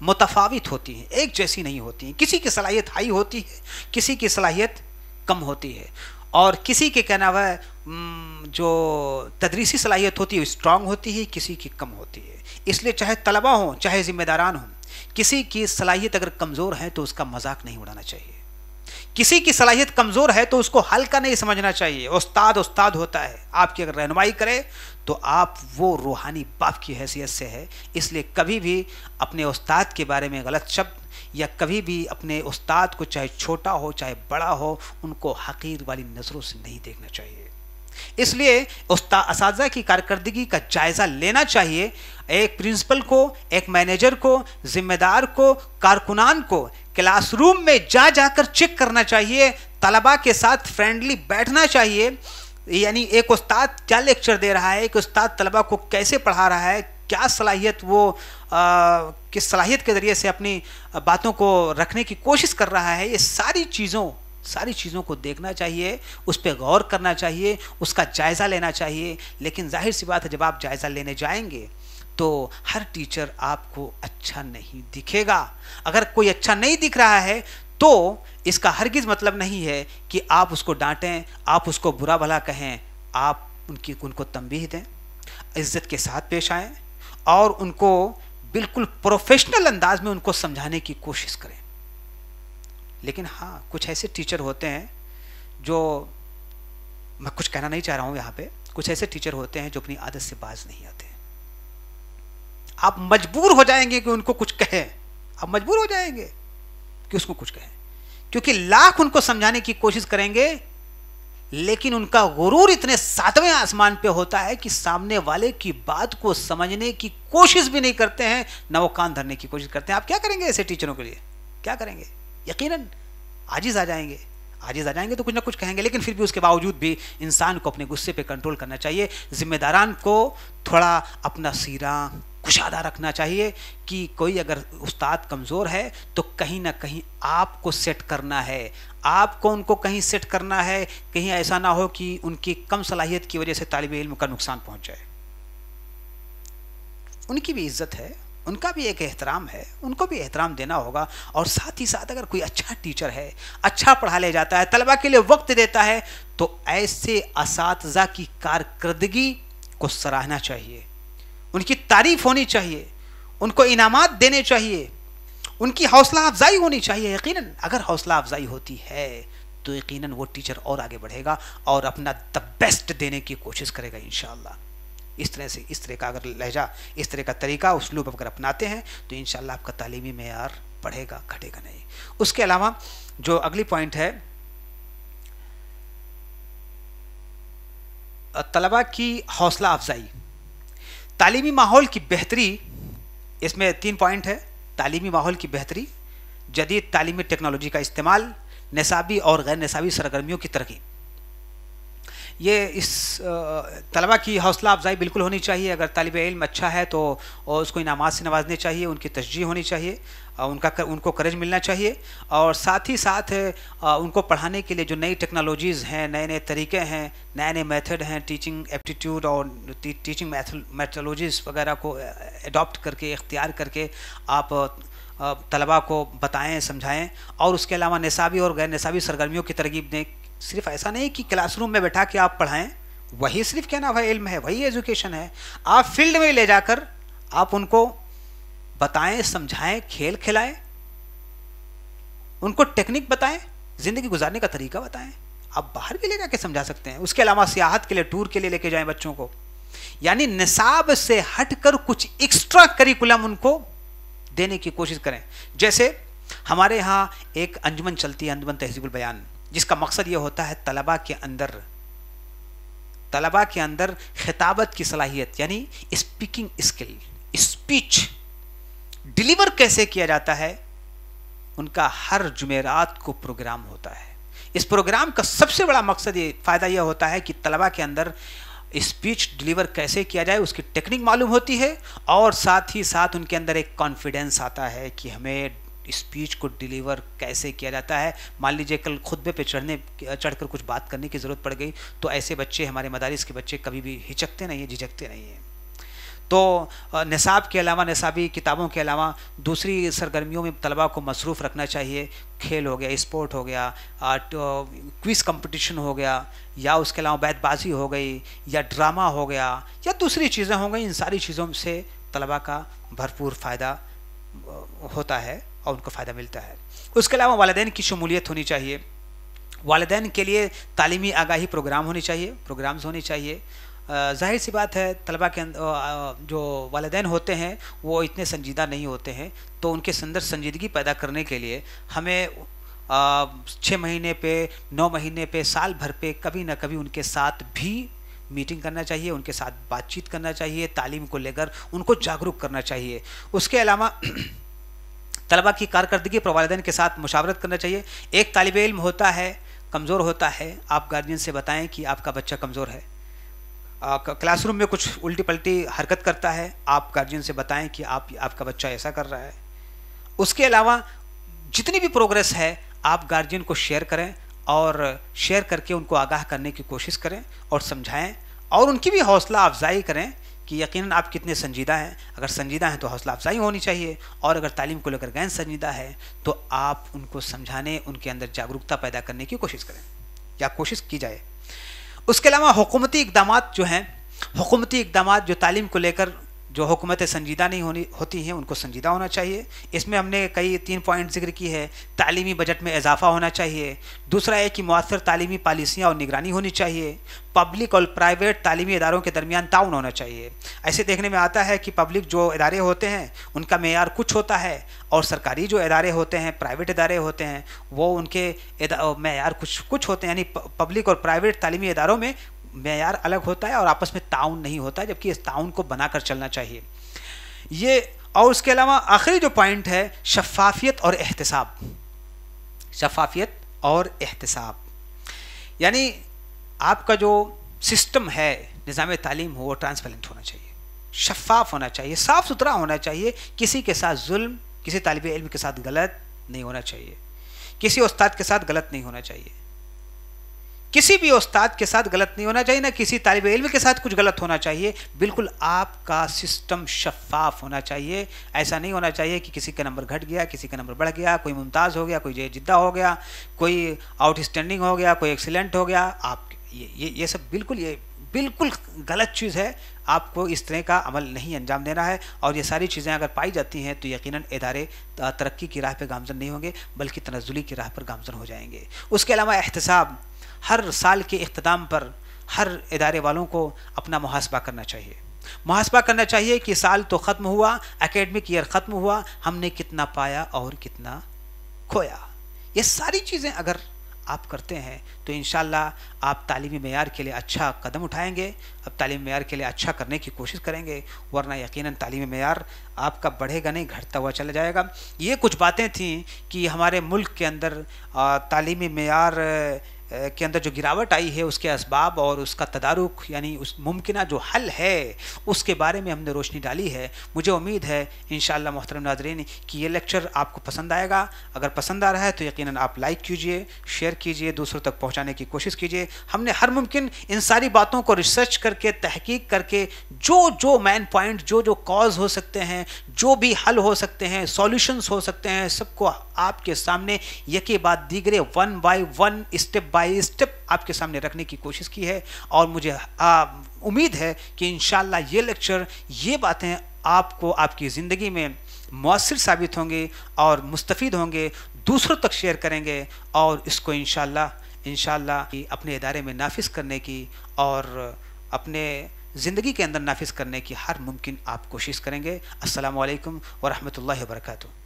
मुतफावित होती हैं, एक जैसी नहीं होती हैं। किसी की सलाहियत हाई होती है, किसी की सलाहियत कम होती है, और किसी के कहना हुआ जो तदरीसी सलाहियत होती है स्ट्रांग होती है, किसी की कम होती है। इसलिए चाहे तलबा हों चाहे ज़िम्मेदारान हों, किसी की सलाहियत अगर कमज़ोर है तो उसका मजाक नहीं उड़ाना चाहिए। किसी की सलाहियत कमज़ोर है तो उसको हल्का नहीं समझना चाहिए। उस्ताद उस्ताद होता है, आपकी अगर रहनुमाई करे तो आप वो रूहानी बाप की हैसियत से है। इसलिए कभी भी अपने उस्ताद के बारे में गलत शब्द या कभी भी अपने उस्ताद को, चाहे छोटा हो चाहे बड़ा हो, उनको हकीर वाली नज़रों से नहीं देखना चाहिए। इसलिए असातिज़ा की कारकर्दगी का जायज़ा लेना चाहिए। एक प्रिंसिपल को, एक मैनेजर को, ज़िम्मेदार को, कारकुनान को क्लासरूम में जाकर चेक करना चाहिए, तलबा के साथ फ्रेंडली बैठना चाहिए। यानी एक उस्ताद क्या लेक्चर दे रहा है, एक उस्ताद तलबा को कैसे पढ़ा रहा है, क्या सलाहियत वो किस सलाहियत के ज़रिए से अपनी बातों को रखने की कोशिश कर रहा है, ये सारी चीज़ों को देखना चाहिए, उस पर गौर करना चाहिए, उसका जायज़ा लेना चाहिए। लेकिन जाहिर सी बात है, जब आप जायज़ा लेने जाएंगे तो हर टीचर आपको अच्छा नहीं दिखेगा। अगर कोई अच्छा नहीं दिख रहा है तो इसका हरगिज़ मतलब नहीं है कि आप उसको डांटें, आप उसको बुरा भला कहें। आप उनको तंबीह दें, इज़्ज़त के साथ पेश आएँ और उनको बिल्कुल प्रोफेशनल अंदाज में उनको समझाने की कोशिश करें। लेकिन हाँ, कुछ ऐसे टीचर होते हैं जो, मैं कुछ कहना नहीं चाह रहा हूँ यहाँ पे, कुछ ऐसे टीचर होते हैं जो अपनी आदत से बाज नहीं आते हैं। आप मजबूर हो जाएंगे कि उनको कुछ कहें, आप मजबूर हो जाएंगे कि उसको कुछ कहें, क्योंकि लाख उनको समझाने की कोशिश करेंगे लेकिन उनका गुरूर इतने सातवें आसमान पे होता है कि सामने वाले की बात को समझने की कोशिश भी नहीं करते हैं, ना वो कान धरने की कोशिश करते हैं। आप क्या करेंगे ऐसे टीचरों के लिए, क्या करेंगे? यकीनन आजिज आ जाएंगे, आजिज आ जाएंगे तो कुछ ना कुछ कहेंगे, लेकिन फिर भी उसके बावजूद भी इंसान को अपने गुस्से पे कंट्रोल करना चाहिए। जिम्मेदारान को थोड़ा अपना सीरा कुशादा रखना चाहिए कि कोई अगर उस्ताद कमज़ोर है तो कहीं ना कहीं आपको सेट करना है, आपको उनको कहीं सेट करना है, कहीं ऐसा ना हो कि उनकी कम सलाहियत की वजह से तालिब इल्म का नुकसान पहुंच जाए। उनकी भी इज्जत है, उनका भी एक एहतराम है, उनको भी एहतराम देना होगा। और साथ ही साथ अगर कोई अच्छा टीचर है, अच्छा पढ़ा ले जाता है, तलबा के लिए वक्त देता है, तो ऐसे असातिज़ा की कारकर्दगी को सराहना चाहिए, उनकी तारीफ होनी चाहिए, उनको इनामात देने चाहिए, उनकी हौसला अफजाई होनी चाहिए। यकीनन अगर हौसला अफजाई होती है तो यकीनन वो टीचर और आगे बढ़ेगा और अपना द बेस्ट देने की कोशिश करेगा इंशाअल्लाह। इस तरह से, इस तरह का अगर लहजा, इस तरह का तरीका, उसलूब अगर अपनाते हैं तो इंशाअल्लाह आपका तालीमी मेयार बढ़ेगा, घटेगा नहीं। उसके अलावा जो अगली पॉइंट है, तलबा की हौसला अफजाई, तालीमी माहौल की बेहतरी। इसमें 3 पॉइंट है। तालीमी माहौल की बेहतरी, जदीद तालीमी टेक्नोलॉजी का इस्तेमाल, निसाबी और गैर निसाबी सरगर्मियों की तरक्की। ये इस तलबा की हौसला अफजाई बिल्कुल होनी चाहिए। अगर तालिब इल्म अच्छा है तो उसको इनामात से नवाजने चाहिए, उनकी तशजीह होनी चाहिए, उनको करेज मिलना चाहिए। और साथ ही साथ उनको पढ़ाने के लिए जो नई टेक्नोलॉजीज़ हैं, नए नए तरीके हैं, नए नए मेथड हैं, टीचिंग एप्टीट्यूड और टीचिंग मेथोलॉजीज़ वगैरह को अडॉप्ट करके, इख्तियार करके आप तलबा को बताएं, समझाएं। और उसके अलावा निसाबी और गैर निसाबी सरगर्मियों की तरगीब दें। सिर्फ ऐसा नहीं कि क्लासरूम में बैठा के आप पढ़ाएं, वही सिर्फ क्या ना भाई इल्म है, वही एजुकेशन है। आप फील्ड में ले जाकर आप उनको बताएं, समझाएं, खेल खिलाएं, उनको टेक्निक बताएं, ज़िंदगी गुजारने का तरीका बताएं। आप बाहर भी ले जाके समझा सकते हैं। उसके अलावा सियाहत के लिए, टूर के लिए लेके जाएं बच्चों को। यानी निसाब से हटकर कुछ एक्स्ट्रा करिकुलम उनको देने की कोशिश करें। जैसे हमारे यहाँ एक अंजुमन चलती है, अंजुमन तहज़ीबुल बयान, जिसका मकसद ये होता है तलबा के अंदर खिताबत की सलाहियत, यानी स्पीकिंग स्किल, स्पीच डिलीवर कैसे किया जाता है, उनका हर जुमेरात को प्रोग्राम होता है। इस प्रोग्राम का सबसे बड़ा मकसद ये, फ़ायदा यह होता है कि तलबा के अंदर स्पीच डिलीवर कैसे किया जाए उसकी टेक्निक मालूम होती है, और साथ ही साथ उनके अंदर एक कॉन्फिडेंस आता है कि हमें स्पीच को डिलीवर कैसे किया जाता है। मान लीजिए कल खुतबे पे चढ़कर कुछ बात करने की ज़रूरत पड़ गई, तो ऐसे बच्चे, हमारे मदारिस के बच्चे कभी भी हिचकते नहीं हैं, झिझकते नहीं हैं। तो निसाब के अलावा, निसाबी किताबों के अलावा दूसरी सरगर्मियों में तलबा को मसरूफ़ रखना चाहिए। खेल हो गया, स्पोर्ट हो गया, क्विज़ कंपटीशन हो गया, या उसके अलावा बैतबाजी हो गई, या ड्रामा हो गया, या दूसरी चीज़ें हो गई। इन सारी चीज़ों से तलबा का भरपूर फ़ायदा होता है और उनको फ़ायदा मिलता है। उसके अलावा वालिदैन की शमूलियत होनी चाहिए। वालिदैन के लिए तालीमी आगाही प्रोग्राम्स होने चाहिए। जाहिर सी बात है, तलबा के जो वालिदैन होते हैं वो इतने संजीदा नहीं होते हैं, तो उनके अंदर संजीदगी पैदा करने के लिए हमें 6 महीने पे, 9 महीने पे, साल भर पे कभी ना कभी उनके साथ भी मीटिंग करना चाहिए, उनके साथ बातचीत करना चाहिए, तालीम को लेकर उनको जागरूक करना चाहिए। उसके अलावा तलबा की कारकर्दगी पर वालिदैन के साथ मुशावरत करना चाहिए। एक तालिब इल्म होता है, कमज़ोर होता है, आप गार्जियन से बताएं कि आपका बच्चा कमज़ोर है, क्लासरूम में कुछ उल्टी पल्टी हरकत करता है, आप गार्जियन से बताएं कि आपका बच्चा ऐसा कर रहा है। उसके अलावा जितनी भी प्रोग्रेस है आप गार्जियन को शेयर करें, और शेयर करके उनको आगाह करने की कोशिश करें और समझाएं, और उनकी भी हौसला अफजाई करें कि यकीनन आप कितने संजीदा हैं। अगर संजीदा हैं तो हौसला अफजाई होनी चाहिए, और अगर तालीम को लेकर गैर संजीदा है तो आप उनको समझाने, उनके अंदर जागरूकता पैदा करने की कोशिश करें, या कोशिश की जाए। उसके अलावा हुकूमती इक़दामात जो हैं, हुकूमती इक़दामात जो तालीम को लेकर जो हुकूमतें संजीदा नहीं होती हैं उनको संजीदा होना चाहिए। इसमें हमने कई 3 पॉइंट जिक्र की है। तालीमी बजट में इजाफा होना चाहिए। दूसरा है कि मौसर तालीमी पॉलिसियाँ और निगरानी होनी चाहिए। पब्लिक और प्राइवेट तालीमी इदारों के दरमियान ताउन होना चाहिए। ऐसे देखने में आता है कि पब्लिक जो इदारे होते हैं उनका मेयार कुछ होता है और सरकारी जो इदारे होते हैं, प्राइवेट इदारे होते हैं, वो उनके मेयार कुछ होते हैं। यानी पब्लिक और प्राइवेट तालीमी इदारों में मेयार अलग होता है और आपस में ताउन नहीं होता है, जबकि इस ताउन को बनाकर चलना चाहिए ये। और उसके अलावा आखिरी जो पॉइंट है, शफाफियत और एहतसाब। शफाफियत और एहतसाब यानी आपका जो सिस्टम है निज़ाम तालीम हो वो ट्रांसपेरेंट होना चाहिए, शफाफ होना चाहिए, साफ़ सुथरा होना चाहिए। किसी के साथ जुल्म, किसी तालिब इल्म के साथ गलत नहीं होना चाहिए, किसी उस्ताद के साथ गलत नहीं होना चाहिए, किसी भी उस्ताद के साथ गलत नहीं होना चाहिए, ना किसी तालिब इल्म के साथ कुछ गलत होना चाहिए। बिल्कुल आपका सिस्टम शफाफ होना चाहिए। ऐसा नहीं होना चाहिए कि किसी का नंबर घट गया, किसी का नंबर बढ़ गया, कोई मुमताज़ हो गया, कोई जिद्दा हो गया, कोई आउटस्टैंडिंग हो गया, कोई एक्सीलेंट हो गया। आप ये सब बिल्कुल गलत चीज़ है। आपको इस तरह का अमल नहीं अंजाम देना है। और ये सारी चीज़ें अगर पाई जाती हैं तो यकीनन इदारे तरक्की की राह पर गामज़न नहीं होंगे, बल्कि तनज़्ज़ुली की राह पर गामज़न हो जाएंगे। उसके अलावा एहतसाब, हर साल के इख्तिताम पर हर इदारे वालों को अपना मुहासबा करना चाहिए। मुहासबा करना चाहिए कि साल तो ख़त्म हुआ, एकेडमिक ईयर ख़त्म हुआ, हमने कितना पाया और कितना खोया। ये सारी चीज़ें अगर आप करते हैं तो इंशाअल्लाह आप तालीमी मेयार के लिए अच्छा कदम उठाएंगे। अब तालीमी मेयार के लिए अच्छा करने की कोशिश करेंगे, वरना यकीनन तालीमी मेयार आपका बढ़ेगा नहीं, घटता हुआ चला जाएगा। ये कुछ बातें थीं कि हमारे मुल्क के अंदर तालीमी मेयार के अंदर जो गिरावट आई है उसके असबाब और उसका तदारुक यानी उस मुमकिना जो हल है उसके बारे में हमने रोशनी डाली है। मुझे उम्मीद है इंशाअल्लाह मोहतरम नाज़रीन कि ये लेक्चर आपको पसंद आएगा। अगर पसंद आ रहा है तो यकीनन आप लाइक कीजिए, शेयर कीजिए, दूसरों तक पहुंचाने की कोशिश कीजिए। हमने हर मुमकिन इन सारी बातों को रिसर्च करके, तहकीक करके, जो मैन पॉइंट, जो कॉज हो सकते हैं, जो भी हल हो सकते हैं, सॉल्यूशंस हो सकते हैं, सबको आपके सामने यके बाद दीगरे 1 बाय 1 स्टेप बाय स्टेप आपके सामने रखने की कोशिश की है। और मुझे उम्मीद है कि इंशाअल्लाह ये लेक्चर, ये बातें आपको आपकी ज़िंदगी में मौसर साबित होंगे और मुस्तफ़ीद होंगे, दूसरों तक शेयर करेंगे और इसको इंशाअल्लाह अपने इदारे में नाफिज करने की और अपने ज़िंदगी के अंदर नाफिज करने की हर मुमकिन आप कोशिश करेंगे। अस्सलामु अलैकुम व रहमतुल्लाहि व बरकातुहू।